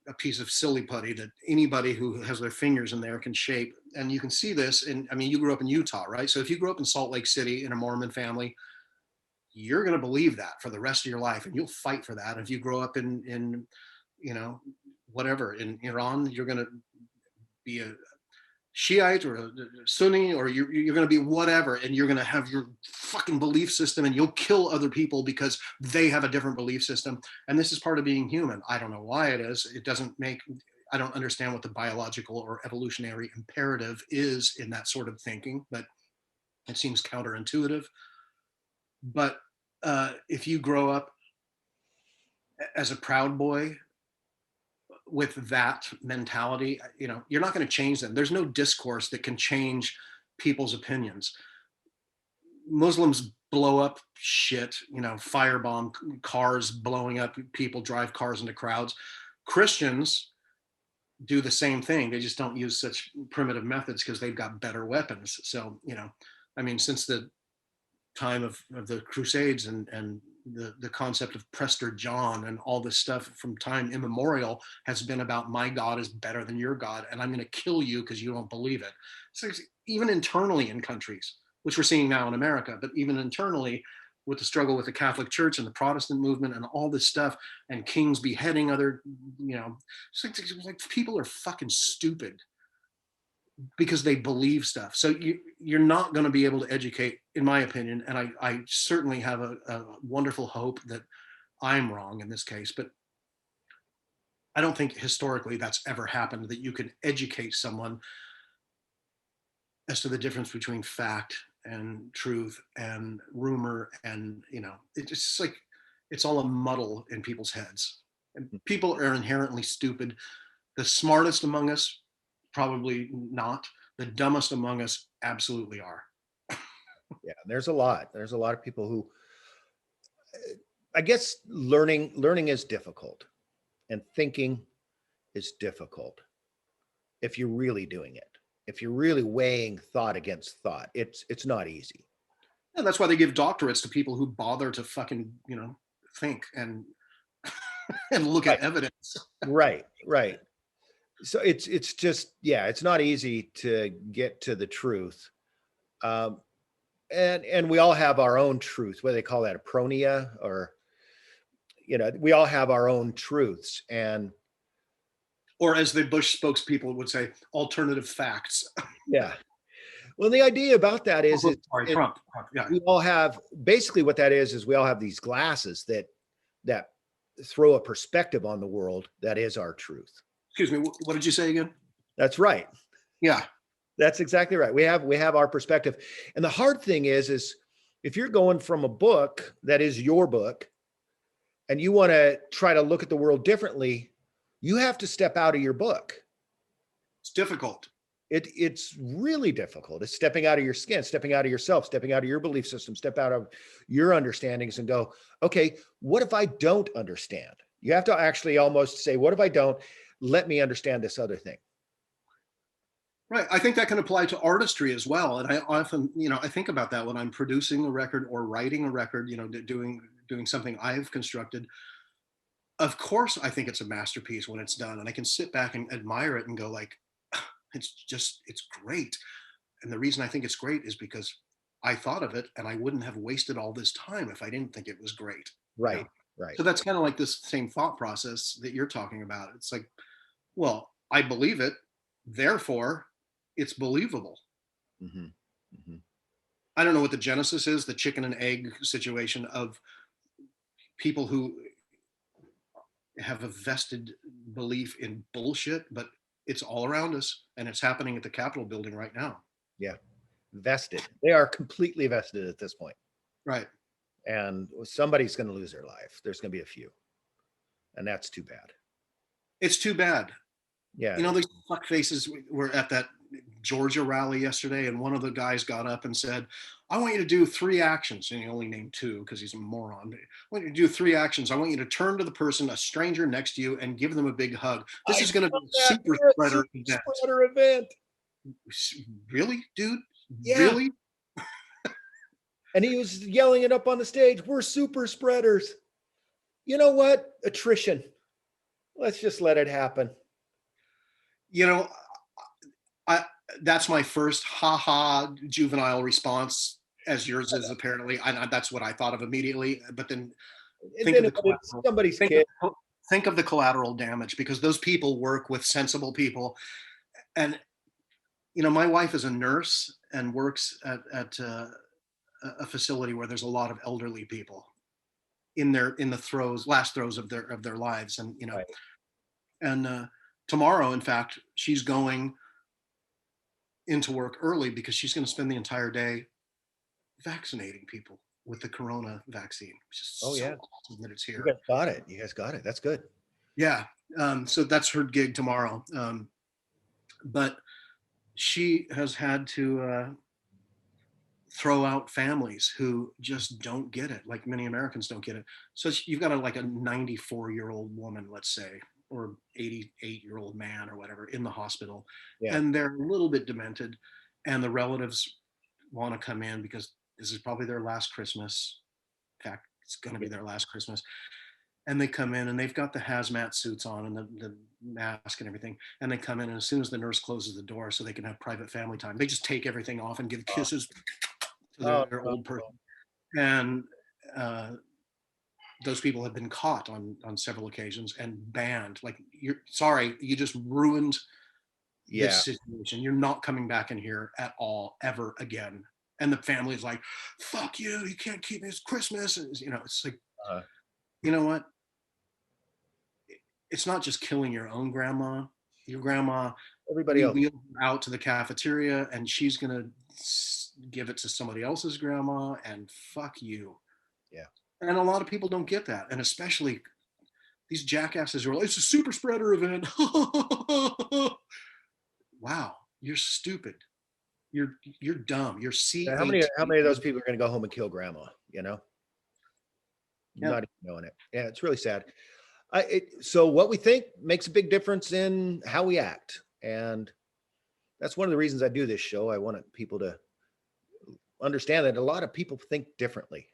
a piece of silly putty that anybody who has their fingers in there can shape. And you can see this. And I mean, you grew up in Utah, right? So if you grew up in Salt Lake City in a Mormon family, you're going to believe that for the rest of your life, and you'll fight for that. If you grow up in whatever in Iran, you're going to be a Shiite or a Sunni, or you're going to be whatever, and you're going to have your fucking belief system, and you'll kill other people because they have a different belief system. And this is part of being human. I don't know why it is. I don't understand what the biological or evolutionary imperative is in that sort of thinking, but it seems counterintuitive. But if you grow up as a Proud Boy with that mentality, you're not going to change them. There's no discourse that can change people's opinions. Muslims blow up shit, firebomb cars, blowing up people, drive cars into crowds. Christians do the same thing. They just don't use such primitive methods because they've got better weapons. So, I mean, since the time of the Crusades and the concept of Prester John and all this stuff from time immemorial has been about my God is better than your God, and I'm going to kill you because you don't believe it. So even internally in countries, which we're seeing now in America, but even internally with the struggle with the Catholic Church and the Protestant movement and all this stuff, and kings beheading other, it's like people are fucking stupid because they believe stuff. So you're not going to be able to educate, in my opinion. And I certainly have a wonderful hope that I'm wrong in this case, but I don't think historically that's ever happened, that you can educate someone as to the difference between fact and truth and rumor. And, it's just like, it's all a muddle in people's heads. And people are inherently stupid. The smartest among us, probably not. The dumbest among us absolutely are. Yeah, there's a lot of people who, I guess learning is difficult, and thinking is difficult if you're really doing it. If you're really weighing thought against thought, it's not easy. And that's why they give doctorates to people who bother to fucking, think and and look at evidence. Right. So it's just, yeah, it's not easy to get to the truth. And we all have our own truth, whether they call that apronia, or, we all have our own truths. And or as the Bush spokespeople would say, alternative facts. yeah, well, the idea about that is, Trump. Yeah. we all have, basically what that is we all have these glasses that throw a perspective on the world that is our truth. Excuse me, what did you say again? That's right. Yeah. That's exactly right. We have our perspective. And the hard thing is if you're going from a book that is your book and you want to try to look at the world differently, you have to step out of your book. It's difficult. It's really difficult. It's stepping out of your skin, stepping out of yourself, stepping out of your belief system, step out of your understandings and go, okay, what if I don't understand? You have to actually almost say, what if I don't? Let me understand this other thing. Right. I think that can apply to artistry as well. And I often, I think about that when I'm producing a record or writing a record, doing something I've constructed. Of course, I think it's a masterpiece when it's done, and I can sit back and admire it and go like, it's great. And the reason I think it's great is because I thought of it, and I wouldn't have wasted all this time if I didn't think it was great. Right. Right. So that's kind of like this same thought process that you're talking about. It's like, well, I believe it, therefore it's believable. Mm-hmm. Mm-hmm. I don't know what the genesis is, the chicken and egg situation of people who have a vested belief in bullshit, but it's all around us, and it's happening at the Capitol building right now. Yeah. Vested. They are completely vested at this point. Right. And somebody's going to lose their life. There's going to be a few. And that's too bad. It's too bad. Yeah. These fuck faces were at that Georgia rally yesterday, and one of the guys got up and said, I want you to do 3 actions. And he only named 2 because he's a moron. But I want you to do 3 actions. I want you to turn to the person, a stranger next to you, and give them a big hug. This I is going to love be a that. super We're a spreader super event. spreader event. Really, dude? Yeah. Really? And he was yelling it up on the stage. We're super spreaders. You know what? Attrition. Let's just let it happen. You know, I that's my first ha-ha juvenile response, as yours is apparently. That's what I thought of immediately. But then And think then of the it's collateral. somebody's Think kid. think of the collateral damage, because those people work with sensible people. And my wife is a nurse and works at a facility where there's a lot of elderly people in the last throes of their lives. And Right. and tomorrow, in fact, she's going into work early because she's going to spend the entire day vaccinating people with the corona vaccine, which is Oh, yeah. awesome that it's You here. guys got it. You guys got it. That's good. Yeah. So that's her gig tomorrow. But she has had to throw out families who just don't get it, like many Americans don't get it. So you've got like a 94-year-old woman, let's say, or 88-year-old man or whatever in the hospital, Yeah. and they're a little bit demented, and the relatives want to come in because this is probably their last Christmas. In fact, it's going to be their last Christmas. And they come in and they've got the hazmat suits on and the mask and everything. And they come in, and as soon as the nurse closes the door so they can have private family time, they just take everything off and give kisses to their Oh, old person. And those people have been caught on several occasions and banned. Like, you're sorry, you just ruined yeah. this situation. You're not coming back in here at all ever again. And the family's like, fuck you, you can't keep this Christmas. And, it's like, Uh, you know what? It's not just killing your own grandma. Your grandma, Everybody we else. wheel her out to the cafeteria, and she's gonna give it to somebody else's grandma, and fuck you. Yeah. And a lot of people don't get that, and especially these jackasses who are like, it's a super spreader event. Wow, you're stupid. You're dumb. You're How many of those people are going to go home and kill grandma? Yeah. Not even knowing it. Yeah, it's really sad. So what we think makes a big difference in how we act, and that's one of the reasons I do this show. I want people to understand that a lot of people think differently,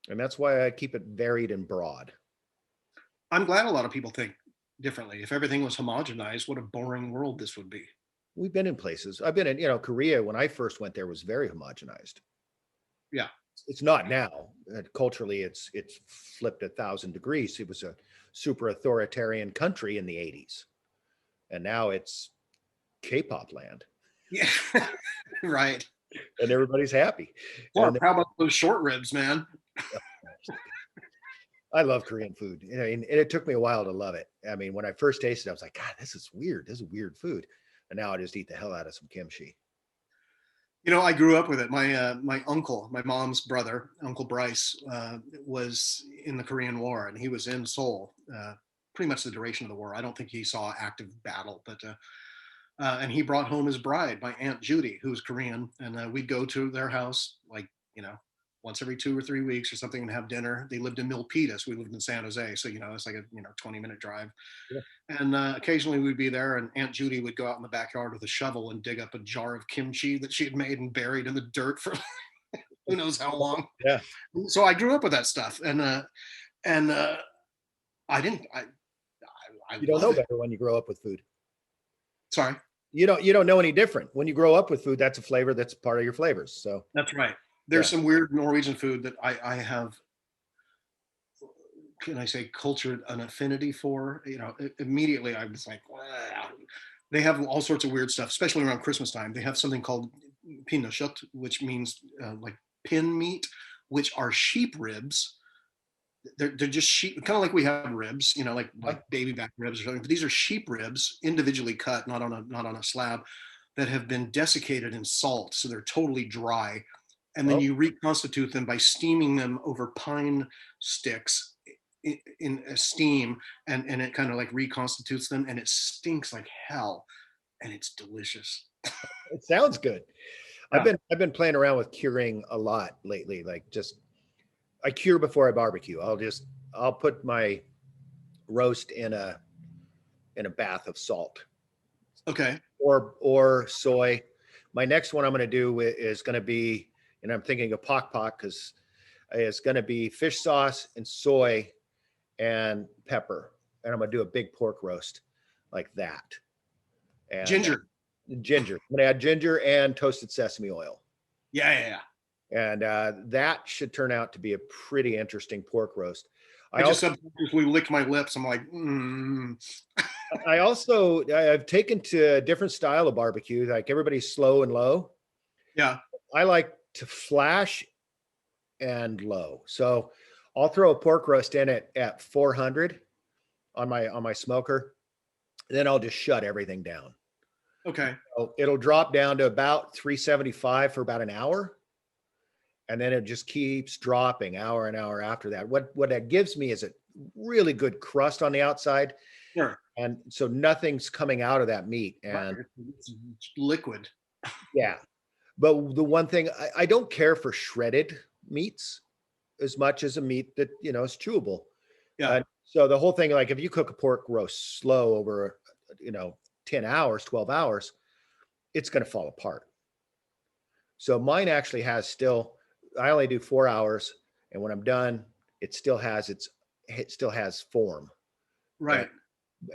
and that's why I keep it varied and broad. I'm glad a lot of people think differently. If everything was homogenized, what a boring world this would be. We've been in places. I've been in, Korea. When I first went there, was very homogenized. Yeah. It's not now. Culturally, it's flipped 1,000 degrees. It was a super authoritarian country in the 80s, and now it's K-pop land. Yeah. Right. And everybody's happy. Well, And how about those short ribs, man? I love Korean food. And it took me a while to love it. I mean, when I first tasted it, I was like, God, this is weird. This is weird food. And now I just eat the hell out of some kimchi. I grew up with it. My uncle, my mom's brother, Uncle Bryce, was in the Korean War, and he was in Seoul pretty much the duration of the war. I don't think he saw active battle, but and he brought home his bride, my Aunt Judy, who's Korean, and we'd go to their house like once every 2 or 3 weeks or something and have dinner. They lived in Milpitas. We lived in San Jose, so it's like a 20-minute drive. Yeah. And occasionally we'd be there, and Aunt Judy would go out in the backyard with a shovel and dig up a jar of kimchi that she had made and buried in the dirt for who knows how long. Yeah. So I grew up with that stuff, and I didn't. I you don't know it. better when you grow up with food. Sorry. You don't know any different. When you grow up with food, that's a flavor that's part of your flavors. So that's right. There's some weird Norwegian food that I have, can I say, cultured an affinity for. Immediately I was like, wow. They have all sorts of weird stuff, especially around Christmas time. They have something called pinnekjøtt, which means like pin meat, which are sheep ribs. They're just sheep, kind of like we have ribs, like baby back ribs or something. But these are sheep ribs, individually cut, not on a slab, that have been desiccated in salt, so they're totally dry. And then you reconstitute them by steaming them over pine sticks in a steam, and it kind of like reconstitutes them, and it stinks like hell, and it's delicious. It sounds good. Yeah. I've been playing around with curing a lot lately. Like just I cure before I barbecue. I'll put my roast in a bath of salt Okay. or soy. My next one I'm going to do is going to be, and I'm thinking of pok pok because it's going to be fish sauce and soy and pepper, and I'm going to do a big pork roast like that. And Ginger. ginger. I'm going to add ginger and toasted sesame oil. Yeah, yeah, yeah. And that should turn out to be a pretty interesting pork roast. I just subconsciously licked my lips. I'm like, I've taken to a different style of barbecue. Like everybody's slow and low. yeah. I like to flash and low. So I'll throw a pork roast in it at 400 on my smoker. Then I'll just shut everything down. Okay. So it'll drop down to about 375 for about an hour. And then it just keeps dropping hour and hour after that. What that gives me is a really good crust on the outside. Sure. And so nothing's coming out of that meat. And It's liquid. yeah. But the one thing I don't care for shredded meats as much as a meat that, is chewable. Yeah. So the whole thing, like if you cook a pork roast slow over, 10 hours, 12 hours, it's going to fall apart. So mine actually I only do 4 hours. And when I'm done, it still has form. Right.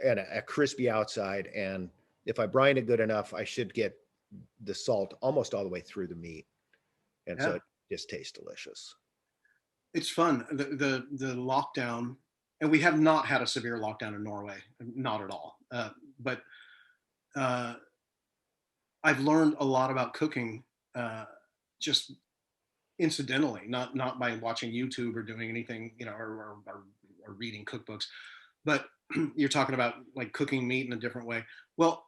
And a crispy outside. And if I brine it good enough, I should get the salt almost all the way through the meat. And so it just tastes delicious. It's fun. The lockdown, and we have not had a severe lockdown in Norway, not at all. But I've learned a lot about cooking just incidentally, not by watching YouTube or doing anything, or reading cookbooks. But you're talking about like cooking meat in a different way. Well,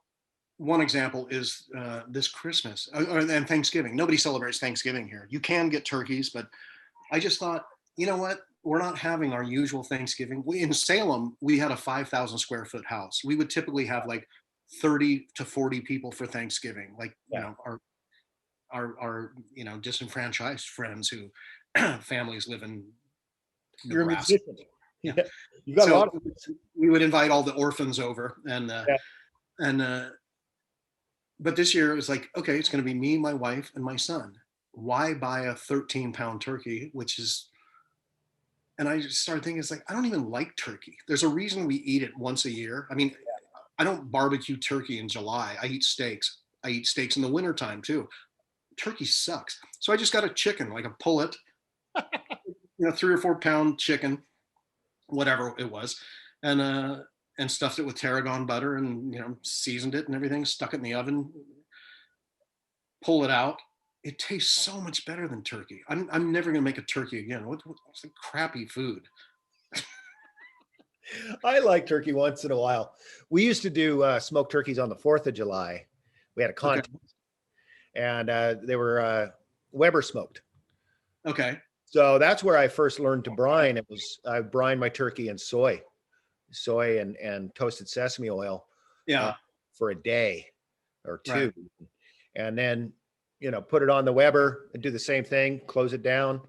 one example is this Christmas and Thanksgiving. Nobody celebrates Thanksgiving here. You can get turkeys, but I just thought, you know what? We're not having our usual Thanksgiving. In Salem, we had a 5,000 square foot house. We would typically have like 30 to 40 people for Thanksgiving, like, our disenfranchised friends who families live in You're a Nebraska. musician. Yeah. You got a lot of we would invite all the orphans over and but this year it was like, okay, it's going to be me, my wife, and my son. Why buy a 13-pound turkey, and I just started thinking, it's like, I don't even like turkey. There's a reason we eat it once a year. I mean, I don't barbecue turkey in July. I eat steaks. I eat steaks in the wintertime too. Turkey sucks. So I just got a chicken, like a pullet, 3 or 4 pound chicken, whatever it was. And stuffed it with tarragon butter and, seasoned it and everything, stuck it in the oven, pull it out. It tastes so much better than turkey. I'm never going to make a turkey again. What's like crappy food? I like turkey once in a while. We used to do smoked turkeys on the 4th of July. We had a contest and they were Weber smoked. Okay. So that's where I first learned to brine. I brined my turkey in soy and toasted sesame oil for a day or two. Right. And then, put it on the Weber and do the same thing, close it down,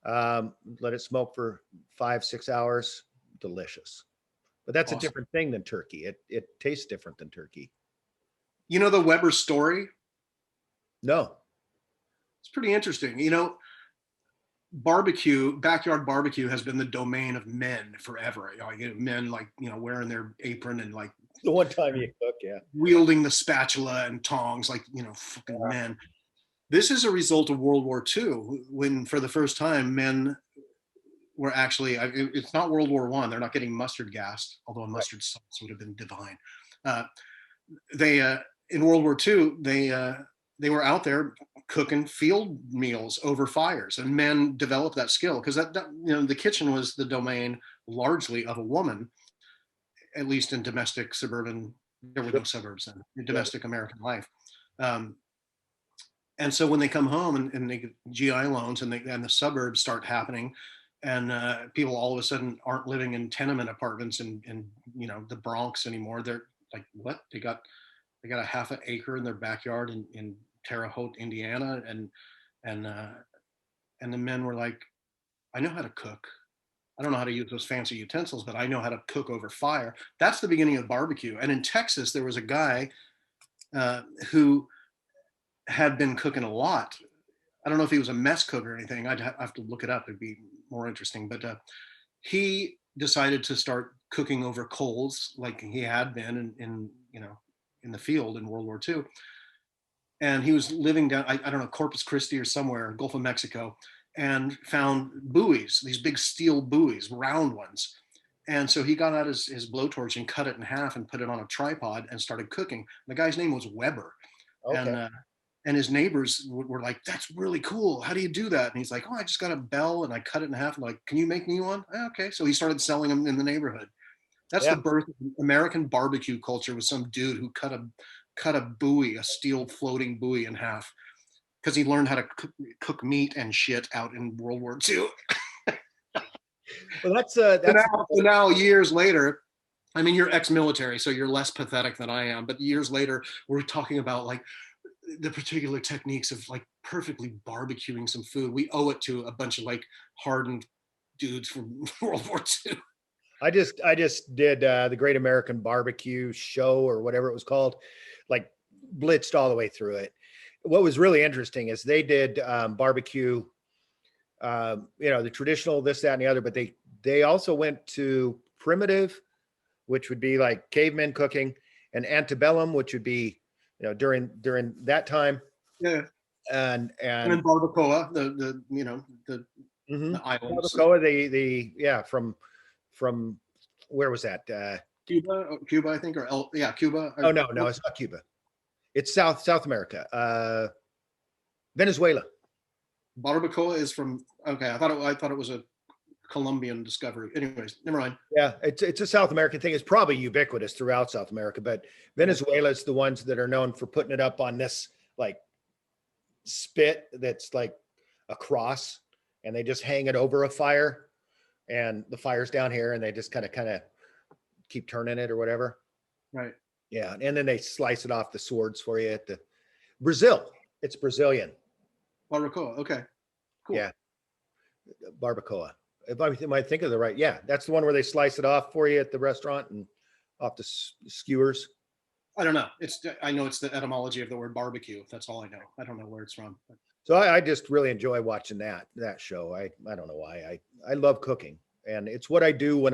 let it smoke for 5-6 hours. Delicious. But that's awesome. A different thing than turkey. It tastes different than turkey. You know the Weber story? No. It's pretty interesting. Backyard barbecue has been the domain of men forever. Men wearing their apron and like the one time you cook, wielding the spatula and tongs, like, fucking men. This is a result of World War II, when for the first time men were actually, it's not World War I. They're not getting mustard gassed, although a mustard sauce would have been divine. In World War II, they were out there cooking field meals over fires, and men developed that skill because the kitchen was the domain largely of a woman, at least in domestic suburban. There were no suburbs then. In domestic American life. And so when they come home and they get GI loans and the suburbs start happening, and people all of a sudden aren't living in tenement apartments in the Bronx anymore. They're like, what? They got they got a half an acre in their backyard in Terre Haute, Indiana, and the men were like, I know how to cook. I don't know how to use those fancy utensils, but I know how to cook over fire. That's the beginning of barbecue. And in Texas, there was a guy who had been cooking a lot. I don't know if he was a mess cook or anything. I'd have to look it up. It'd be more interesting. But he decided to start cooking over coals like he had been in the field in World War II. And he was living down, I don't know, Corpus Christi or somewhere, Gulf of Mexico, and found buoys, these big steel buoys, round ones. And so he got out his blowtorch and cut it in half and put it on a tripod and started cooking. The guy's name was Weber. Okay. And his neighbors were like, that's really cool. How do you do that? And he's like, oh, I just got a bell and I cut it in half. And like, can you make me one? Okay. So he started selling them in the neighborhood. That's Yeah. the birth of American barbecue culture, with some dude who cut a buoy, a steel floating buoy, in half because he learned how to cook meat and shit out in World War II. Well, that's So now, years later, I mean, you're ex-military, so you're less pathetic than I am. But years later, we're talking about like the particular techniques of like perfectly barbecuing some food. We owe it to a bunch of like hardened dudes from World War II. I just did the Great American Barbecue Show or whatever it was called, like blitzed all the way through it. What was really interesting is they did barbecue, the traditional this, that, and the other, but they also went to primitive, which would be like cavemen cooking, and antebellum, which would be during that time, Yeah. and then barbacoa, the mhm. islands. Barbacoa, from where was that? Cuba, I think, Cuba. Oh no, it's not Cuba. It's South America. Venezuela. Barbacoa is from, okay. I thought it was a Colombian discovery. Anyways, never mind. Yeah, it's a South American thing. It's probably ubiquitous throughout South America, but Venezuela is the ones that are known for putting it up on this like spit that's like a cross, and they just hang it over a fire, and the fire's down here, and they just kind of keep turning it or whatever. Right. Yeah, and then they slice it off the swords for you at the Brazil. It's Brazilian. Barbacoa. Okay. Cool. Yeah, barbacoa. If I think of the right, yeah, that's the one where they slice it off for you at the restaurant and off the skewers. I don't know. I know it's the etymology of the word barbecue. That's all I know. I don't know where it's from. So I just really enjoy watching that show. I don't know why. I love cooking, and it's what I do when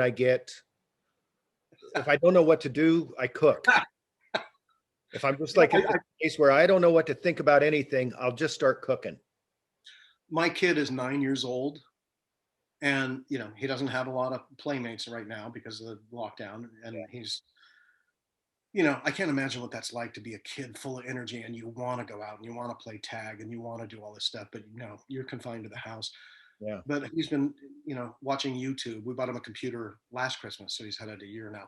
if I don't know what to do, I cook. If I'm just like in a case where I don't know what to think about anything, I'll just start cooking. My kid is 9 years old, and he doesn't have a lot of playmates right now because of the lockdown, and he's I can't imagine what that's like to be a kid full of energy and you want to go out and you want to play tag and you want to do all this stuff, but you're confined to the house. Yeah. But he's been watching YouTube. We bought him a computer last Christmas, so he's had it a year now,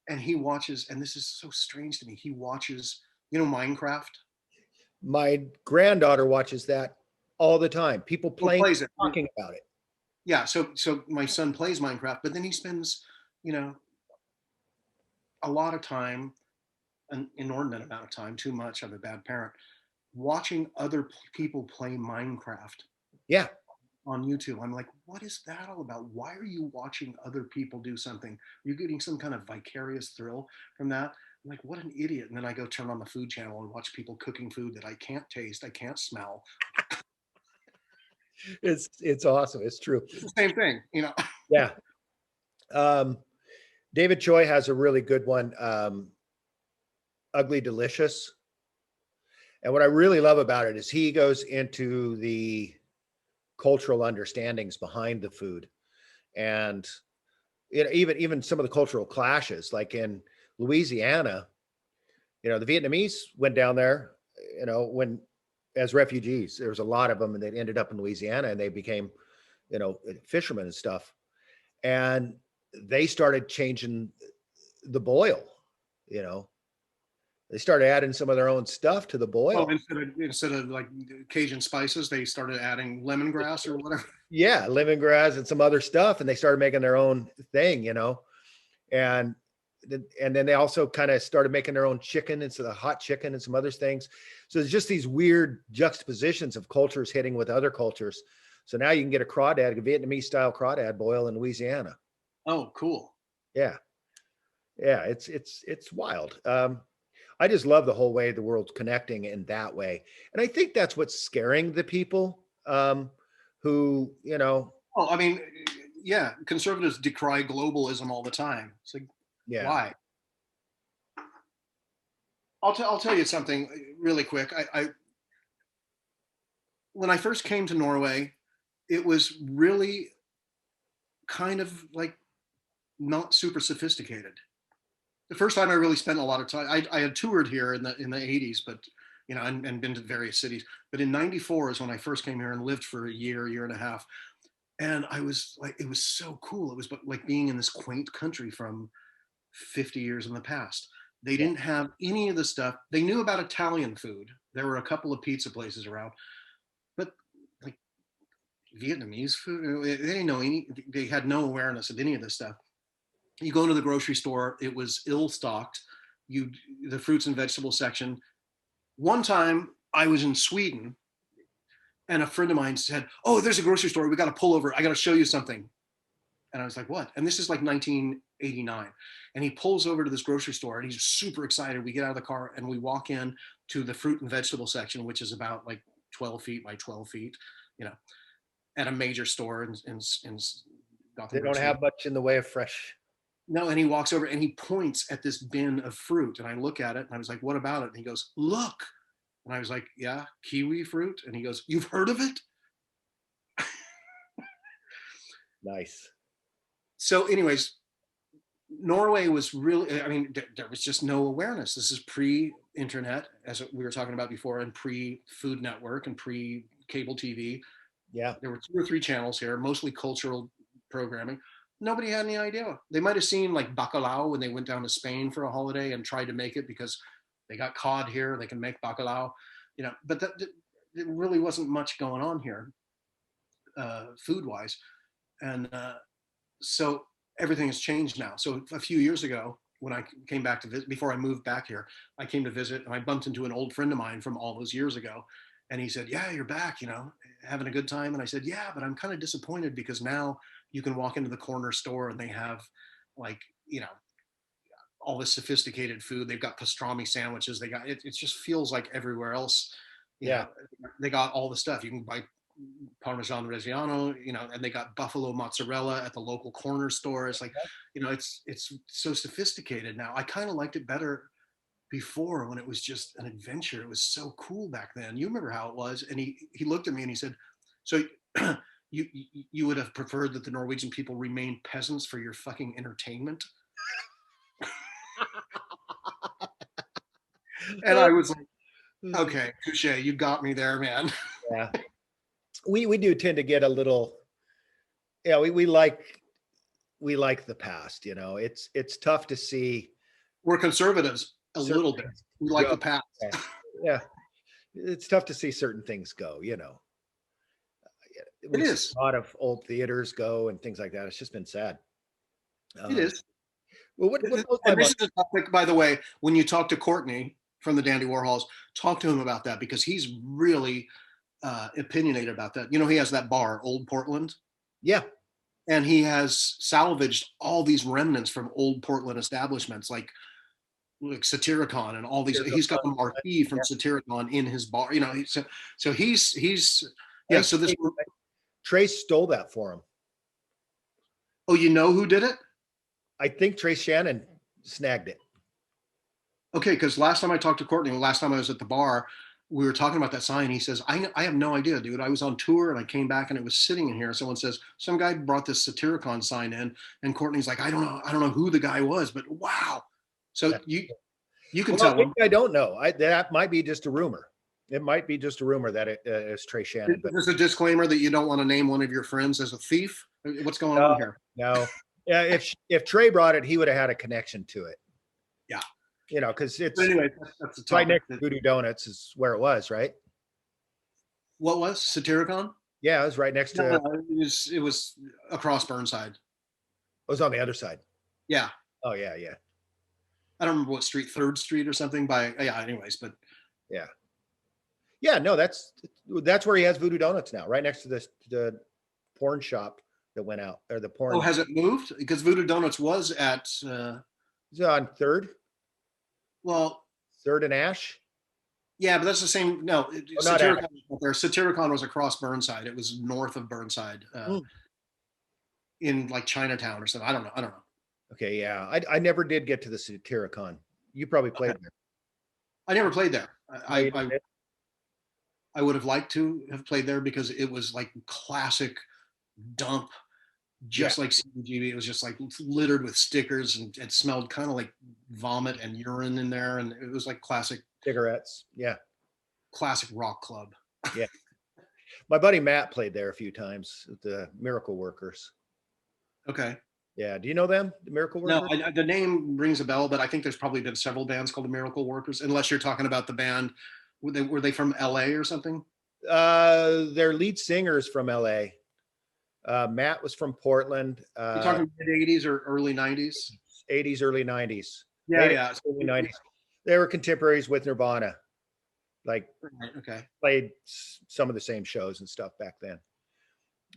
and he watches, and this is so strange to me, he watches Minecraft. My granddaughter watches that all the time. People playing, plays it, talking about it. Yeah. So my son plays Minecraft, but then he spends, a lot of time, an inordinate amount of time, too much, I'm a bad parent, watching other people play Minecraft. Yeah. On YouTube. I'm like, what is that all about? Why are you watching other people do something? You're getting some kind of vicarious thrill from that. I'm like, what an idiot. And then I go turn on the food channel and watch people cooking food that I can't taste, I can't smell. It's awesome. It's true. It's the same thing, Yeah. David Choi has a really good one, Ugly Delicious. And what I really love about it is he goes into the cultural understandings behind the food, and even some of the cultural clashes, like in Louisiana, the Vietnamese went down there, when as refugees. There was a lot of them, and they ended up in Louisiana, and they became, fishermen and stuff. And they started changing the boil, they started adding some of their own stuff to the boil. Oh, instead of like Cajun spices, they started adding lemongrass or whatever. Yeah, lemongrass and some other stuff, and they started making their own thing, and and then they also kind of started making their own chicken instead of hot chicken and some other things. So there's just these weird juxtapositions of cultures hitting with other cultures. So now you can get a crawdad, a Vietnamese style crawdad boil in Louisiana. Oh, cool. Yeah. Yeah. It's wild. I just love the whole way the world's connecting in that way. And I think that's what's scaring the people who, Well, I mean, yeah, conservatives decry globalism all the time. It's like, yeah. why? I'll tell you something really quick. I when I first came to Norway, it was really kind of like not super sophisticated. The first time I really spent a lot of time, I had toured here in the 80s, but and been to various cities. But in '94 is when I first came here and lived for a year and a half. And I was like, it was so cool. It was like being in this quaint country from 50 years in the past. They didn't have any of the stuff. They knew about Italian food. There were a couple of pizza places around, but like Vietnamese food, they didn't know any, they had no awareness of any of this stuff. You go to the grocery store, it was ill stocked. The fruits and vegetable section. One time I was in Sweden and a friend of mine said, "Oh, there's a grocery store. We got to pull over. I got to show you something." And I was like, "What?" And this is like 1989. And he pulls over to this grocery store and he's super excited. We get out of the car and we walk in to the fruit and vegetable section, which is about like 12 feet by 12 feet, at a major store in They don't have much in the way of fresh. No, and he walks over and he points at this bin of fruit. And I look at it and I was like, "What about it?" And he goes, "Look." And I was like, "Yeah, kiwi fruit." And he goes, "You've heard of it?" Nice. So anyways, Norway was really, I mean, there was just no awareness. This is pre-internet, as we were talking about before, and pre-Food Network and pre-cable TV. Yeah. There were 2 or 3 channels here, mostly cultural programming. Nobody had any idea. They might have seen like bacalao when they went down to Spain for a holiday and tried to make it because they got cod here, they can make bacalao, but there really wasn't much going on here, food-wise. And so everything has changed now. So a few years ago, when I came back to visit, before I moved back here, I came to visit and I bumped into an old friend of mine from all those years ago. And he said, "Yeah, you're back, having a good time." And I said, "Yeah, but I'm kind of disappointed because now you can walk into the corner store and they have like, all this sophisticated food. They've got pastrami sandwiches. They got, it just feels like everywhere else, Yeah. they got all the stuff. You can buy Parmesan Reggiano, and they got buffalo mozzarella at the local corner store. It's like, it's so sophisticated now. I kind of liked it better before when it was just an adventure. It was so cool back then. You remember how it was? And he looked at me and he said, "So you would have preferred that the Norwegian people remain peasants for your fucking entertainment?" And I was like, "Okay, touche, you got me there, man." Yeah. We do tend to get a little, yeah, we like the past, it's tough to see. We're conservatives a Certain little bit. We like the past. Yeah. It's tough to see certain things go, It We've is. seen a lot of old theaters go and things like that. It's just been sad. It is. Well, what blows my And this mind- is a topic, by the way, when you talk to Courtney from the Dandy Warhols, talk to him about that because he's really opinionated about that. He has that bar, Old Portland, Yeah. and he has salvaged all these remnants from old Portland establishments like Satyricon and all these. He's got the marquee from Satyricon in his bar. So he's yeah. So this. Trace stole that for him. Oh, you know who did it? I think Trace Shannon snagged it. Okay, because last time I talked to Courtney, last time I was at the bar, we were talking about that sign. He says, I have no idea, dude. I was on tour and I came back and it was sitting in here. Someone says, some guy brought this Satyricon sign in, and Courtney's like, I don't know who the guy was, but wow. So you can tell him. I don't know. That might be just a rumor. It might be just a rumor that it's Trace Shannon. But there's a disclaimer that you don't want to name one of your friends as a thief. What's going on here? No. Yeah, if Trey brought it, he would have had a connection to it. Yeah. Because it's anyway, that's the topic. Right next to Voodoo Donuts is where it was, right? What was Satyricon? Yeah, it was right next to. It was across Burnside. It was on the other side. Yeah. Oh yeah, yeah. I don't remember what street, 3rd Street or something by, yeah, anyways, but Yeah, no, that's where he has Voodoo Donuts now, right next to the porn shop that went out, or the porn. oh, has it moved? Because Voodoo Donuts was at, Is it on well, Third and Ash? yeah, but that's the same. No, Oh, not Ash. Satyricon was not there. Satyricon was across Burnside. It was north of Burnside, Mm. in like Chinatown or something. I don't know. I don't know. Okay, yeah, I never did get to the Satyricon. You probably played Okay. there. I never played there. No, I, you I didn't? I would have liked to have played there because it was like classic dump, just like CBGB. It was just like littered with stickers, and it smelled kind of like vomit and urine in there, and it was like Cigarettes. Yeah, classic rock club. yeah. My buddy Matt played there a few times at the Miracle Workers. Okay. Yeah, do you know them, the Miracle No, Workers? the name rings a bell, but I think there's probably been several bands called the Miracle Workers, unless you're talking about the band. Were they from LA or something? Their lead singer's from LA. Matt was from Portland. You're talking mid 80s or early 90s? 80s, early 90s. Yeah, Late yeah. 80s, early 90s. They were contemporaries with Nirvana. Like Right, okay. played some of the same shows and stuff back then.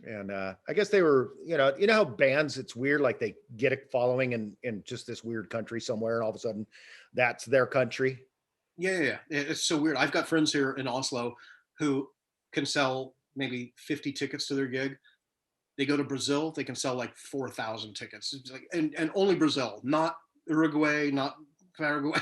And I guess they were, you know how bands, it's weird, like they get a following in just this weird country somewhere, and all of a sudden that's their country. Yeah. It's so weird. I've got friends here in Oslo who can sell maybe 50 tickets to their gig. They go to Brazil, they can sell like 4,000 tickets. It's like, and only Brazil, not Uruguay, not Paraguay,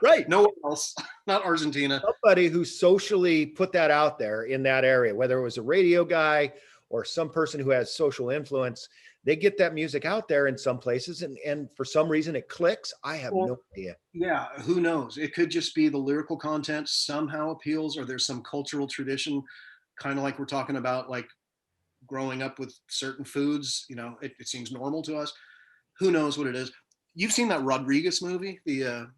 Right. nowhere else, not Argentina. Somebody who socially put that out there in that area, whether it was a radio guy or some person who has social influence, they get that music out there in some places, and for some reason it clicks. I have no idea. Yeah, who knows? It could just be the lyrical content somehow appeals, or there's some cultural tradition, kind of like we're talking about, like growing up with certain foods. It seems normal to us. Who knows what it is? You've seen that Rodriguez movie, the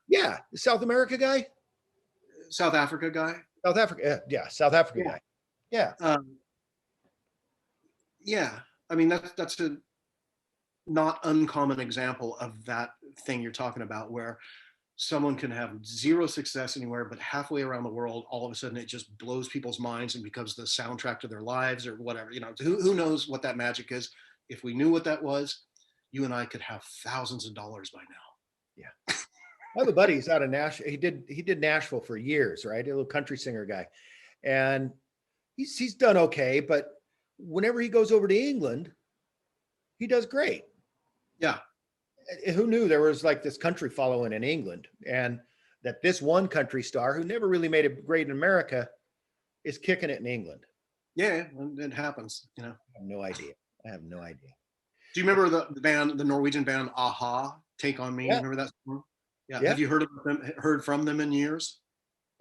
Yeah, the South America guy, South Africa guy. South Africa, yeah, South Africa Yeah. guy. Yeah, Yeah, I mean that's a not uncommon example of that thing you're talking about, where someone can have zero success anywhere, but halfway around the world, all of a sudden it just blows people's minds and becomes the soundtrack to their lives or whatever. Who knows what that magic is? If we knew what that was, you and I could have thousands of dollars by now. yeah. I have a buddy. He's out of Nashville. He did Nashville for years, right? A little country singer guy, and he's done okay. But whenever he goes over to England, he does great. Yeah, Who knew there was like this country following in England, and that this one country star who never really made it great in America is kicking it in England? yeah, it happens. I have no idea. I have no idea. Do you remember the band, the Norwegian band Aha, Take on Me? Yeah. Remember that song? Yeah. Yeah. Have you heard from them in years?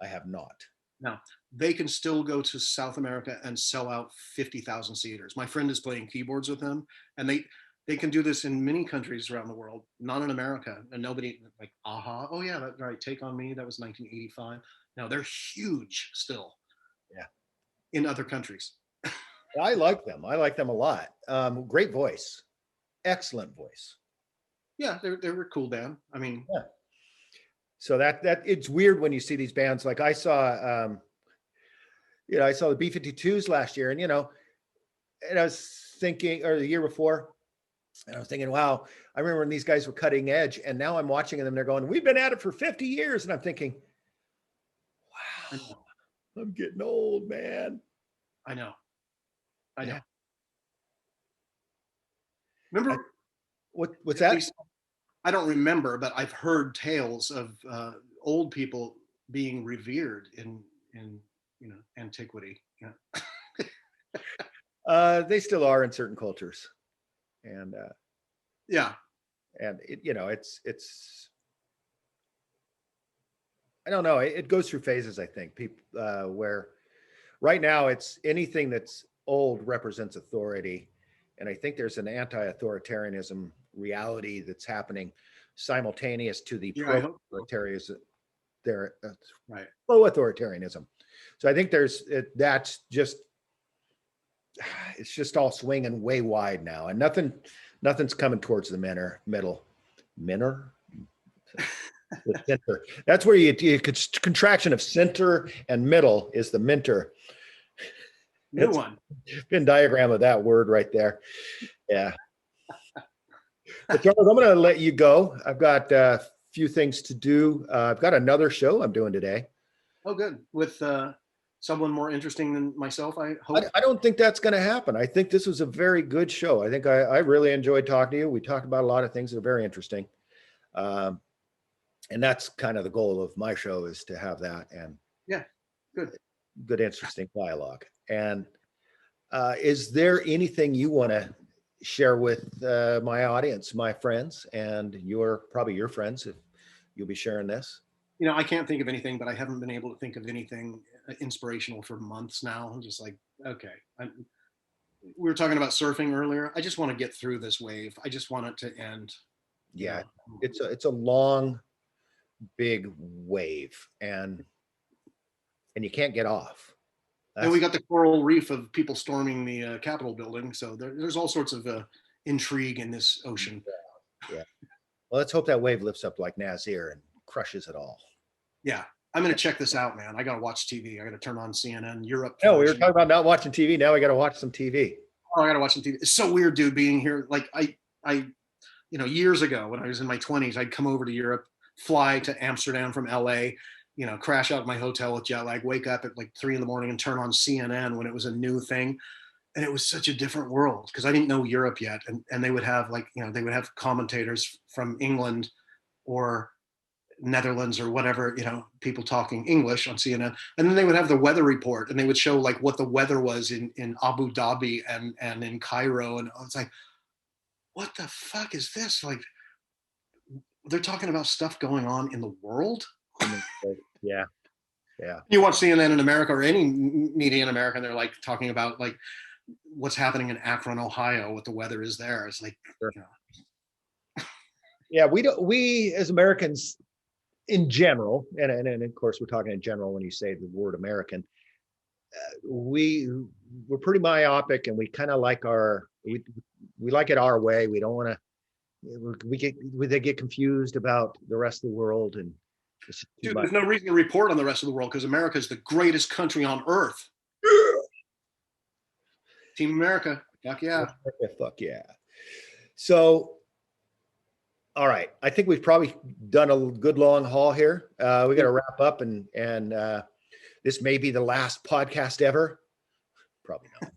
I have not. No. They can still go to South America and sell out 50,000 seaters. My friend is playing keyboards with them, and they can do this in many countries around the world, not in America. And nobody, like, Aha, oh yeah, that's right, Take on Me, that was 1985. Now they're huge still. Yeah. In other countries. I like them. I like them a lot. Great voice, excellent voice. Yeah, they're a cool band. I mean, Yeah. So that it's weird when you see these bands. Like I saw, I saw the B-52s last year, and I was thinking, or the year before, and I was thinking, wow, I remember when these guys were cutting edge, and now I'm watching them. They're going, we've been at it for 50 years, and I'm thinking, wow, I'm getting old, man. I know. Yeah. Remember? What's that? I don't remember, but I've heard tales of old people being revered in antiquity. They still are in certain cultures, and Yeah. and it's I don't know. It goes through phases. I think people where right now it's anything that's old represents authority, and I think there's an anti-authoritarianism reality that's happening simultaneous to the Yeah, I hope so. Right. pro-authoritarianism. So I think that's just it's just all swinging way wide now, and nothing's coming towards the middle. The center. That's where you could contraction of center and middle is the mentor. New It's one. Venn diagram of that word right there. Yeah. But Charles, I'm going to let you go. I've got a few things to do. I've got another show I'm doing today. Oh, good. With someone more interesting than myself, I hope. I don't think that's going to happen. I think this was a very good show. I think I really enjoyed talking to you. We talked about a lot of things that are very interesting. And that's kind of the goal of my show, is to have that and Yeah, good. interesting dialogue. And is there anything you want to share with my audience, my friends, and probably your friends, if you'll be sharing this? I can't think of anything, but I haven't been able to think of anything inspirational for months now. I'm just like, okay. We were talking about surfing earlier. I just want to get through this wave. I just want it to end. Yeah, it's a long, big wave, and you can't get off. And we got the coral reef of people storming the Capitol building. So there's all sorts of intrigue in this ocean. Yeah. Well, let's hope that wave lifts up like Nazir and crushes it all. Yeah. I'm going to check this out, man. I got to watch TV. I got to turn on CNN Europe. No, we were talking about not watching TV. Now we got to watch some TV. Oh, I got to watch some TV. It's so weird, dude, being here. Like years ago when I was in my 20s, I'd come over to Europe, fly to Amsterdam from LA, crash out of my hotel with jet lag, wake up at like 3 a.m. and turn on CNN when it was a new thing. And it was such a different world because I didn't know Europe yet. And they would have they would have commentators from England or Netherlands or whatever, people talking English on CNN. And then they would have the weather report and they would show like what the weather was in Abu Dhabi and in Cairo. And I was like, what the fuck is this? Like, they're talking about stuff going on in the world. Yeah. You watch CNN in America or any media in America, and they're like talking about like what's happening in Akron, Ohio, what the weather is there. It's like, sure. Yeah, we as Americans in general, and of course we're talking in general when you say the word American, we're pretty myopic, and we kind of like we like it our way. We don't want to. They get confused about the rest of the world, and dude, there's no reason to report on the rest of the world because America is the greatest country on earth. Team America, fuck yeah. Fuck yeah. So, all right, I think we've probably done a good long haul here. We got to wrap up, and this may be the last podcast ever. Probably not.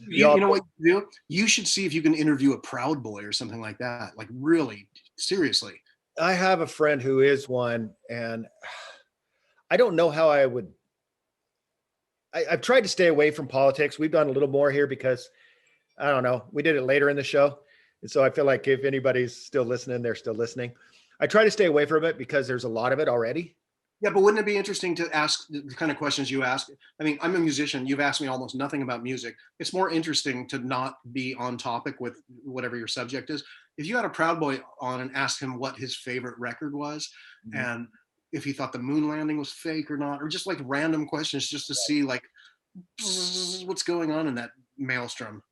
You know what you do? You should see if you can interview a Proud Boy or something like that. Like, really, seriously. I have a friend who is one, and I don't know how I would. I've tried to stay away from politics. We've done a little more here because, I don't know, we did it later in the show. And so I feel like if anybody's still listening, they're still listening. I try to stay away from it because there's a lot of it already. Yeah, but wouldn't it be interesting to ask the kind of questions you ask? I mean, I'm a musician. You've asked me almost nothing about music. It's more interesting to not be on topic with whatever your subject is. If you had a Proud Boy on and asked him what his favorite record was, and if he thought the moon landing was fake or not, or just like random questions just to see like what's going on in that maelstrom.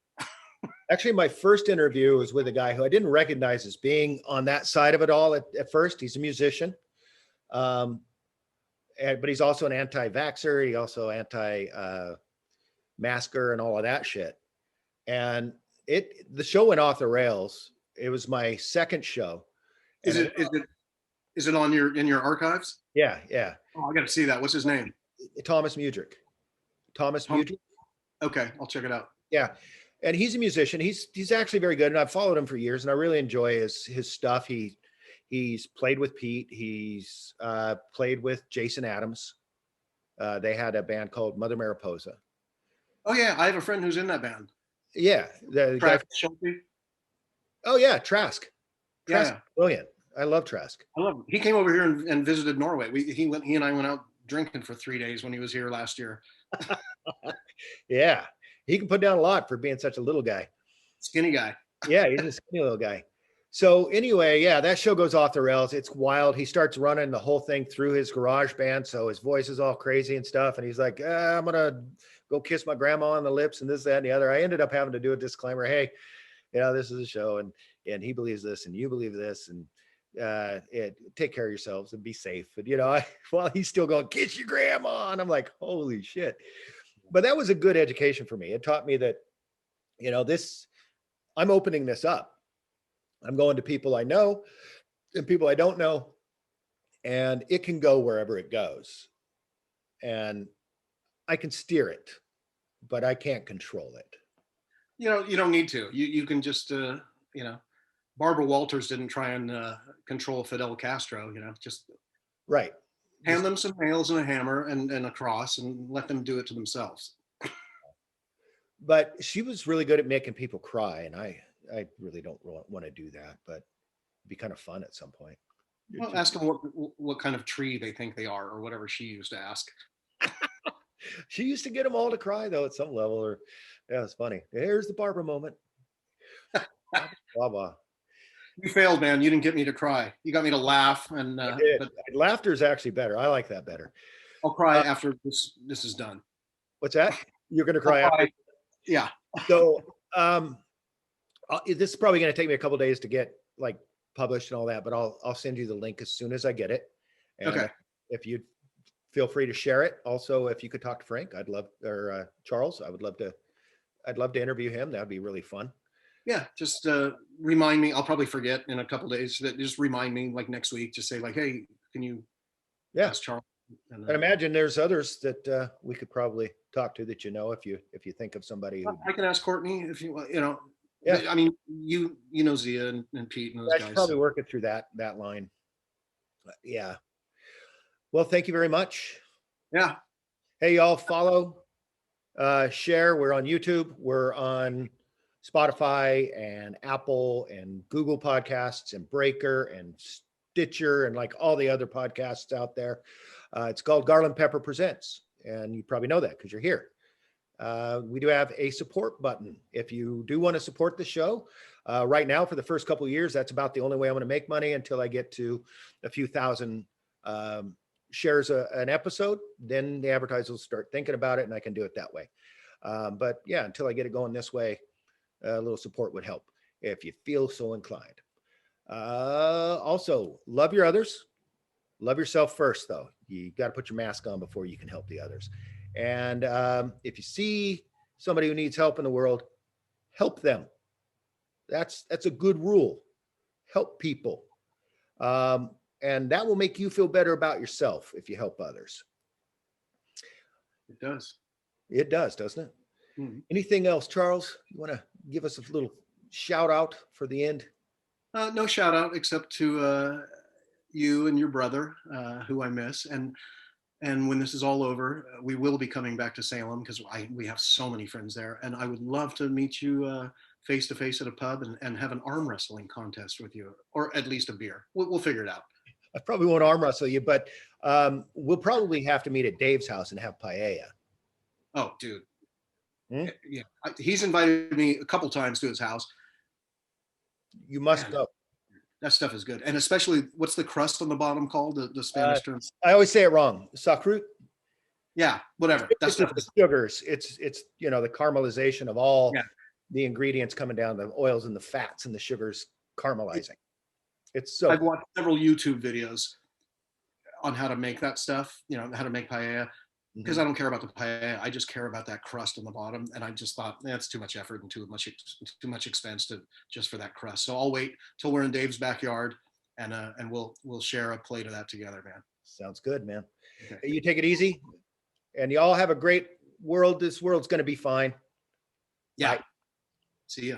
Actually, my first interview was with a guy who I didn't recognize as being on that side of it all at first. He's a musician. But he's also an anti-vaxxer. He also anti-masker and all of that shit. And the show went off the rails. It was my second show. Is it on in your archives? Yeah. Oh, I got to see that. What's his name? Thomas Mudrick. Mudrick. Okay, I'll check it out. Yeah. And he's a musician. He's actually very good. And I've followed him for years, and I really enjoy his stuff. He's played with Pete. He's played with Jason Adams. They had a band called Mother Mariposa. Oh yeah, I have a friend who's in that band. Yeah, the guy. Oh yeah, Trask. Trask, yeah, brilliant. I love Trask. I love him. He came over here and visited Norway. He and I went out drinking for 3 days when he was here last year. Yeah, he can put down a lot for being such a little guy. Skinny guy. Yeah, he's a skinny little guy. So anyway, yeah, that show goes off the rails. It's wild. He starts running the whole thing through his garage band. So his voice is all crazy and stuff. And he's like, I'm going to go kiss my grandma on the lips and this, that, and the other. I ended up having to do a disclaimer. Hey, this is a show and he believes this and you believe this. And take care of yourselves and be safe. And, you know, while he's still going, kiss your grandma. And I'm like, holy shit. But that was a good education for me. It taught me that, you know, I'm opening this up. I'm going to people I know and people I don't know, and it can go wherever it goes. And I can steer it, but I can't control it. You know, you don't need to. You can just, you know, Barbara Walters didn't try and control Fidel Castro. You know, just Right. hand them some nails and a hammer and a cross and let them do it to themselves. But she was really good at making people cry, and I really don't want to do that, but it'd be kind of fun at some point. Well, ask them what kind of tree they think they are, or whatever she used to ask. She used to get them all to cry though at some level, or yeah, it's funny. Here's the Barbara moment. Blah blah. You failed, man. You didn't get me to cry. You got me to laugh, and but Laughter is actually better. I like that better. I'll cry after this is done. What's that? You're gonna cry I'll after? Yeah. So this is probably going to take me a couple days to get like published and all that, but I'll send you the link as soon as I get it. And Okay. if you feel free to share it. Also, if you could talk to Frank, I'd love, or Charles, I'd love to interview him. That'd be really fun. Yeah, just remind me. I'll probably forget in a couple days. That just remind me, like next week. Just say like, hey, can you ask Charles? And imagine there's others that we could probably talk to that, you know, if you think of somebody. I can ask Courtney if you want. You know, yeah. I mean, you know Zia and Pete and those I guys. should probably work it through that line. Yeah. Well, thank you very much. Yeah. Hey, y'all, follow, share. We're on YouTube. We're on Spotify and Apple and Google Podcasts and Breaker and Stitcher and like all the other podcasts out there. It's called Garland Pepper Presents, and you probably know that because you're here. We do have a support button. If you do want to support the show, right now for the first couple of years, that's about the only way I'm going to make money until I get to a few thousand shares an episode. Then the advertisers will start thinking about it, and I can do it that way. But yeah, until I get it going this way, a little support would help if you feel so inclined. Also, love your others. Love yourself first, though. You got to put your mask on before you can help the others. And if you see somebody who needs help in the world, help them. That's a good rule. Help people. And that will make you feel better about yourself if you help others. It does. It does, doesn't it? Mm-hmm. Anything else, Charles? You want to give us a little shout out for the end? No shout out except to you and your brother, who I miss. And when this is all over, we will be coming back to Salem because we have so many friends there. And I would love to meet you face to face at a pub and have an arm wrestling contest with you, or at least a beer. We'll figure it out. I probably won't arm wrestle you, but we'll probably have to meet at Dave's house and have paella. Oh, dude. Yeah, he's invited me a couple times to his house. You must go. That stuff is good, and especially what's the crust on the bottom called? The Spanish term. I always say it wrong. Sacrut. Yeah, whatever. That stuff is sugars. It's you know, the caramelization of all the ingredients coming down, the oils and the fats and the sugars caramelizing. It's so. I've watched several YouTube videos on how to make that stuff. You know, how to make paella. Because I don't care about the paella, I just care about that crust on the bottom. And I just thought that's too much effort and too much expense just for that crust. So I'll wait till we're in Dave's backyard, and we'll share a plate of that together, man. Sounds good, man. Okay. You take it easy, and you all have a great world. This world's going to be fine. Yeah. Bye. See ya.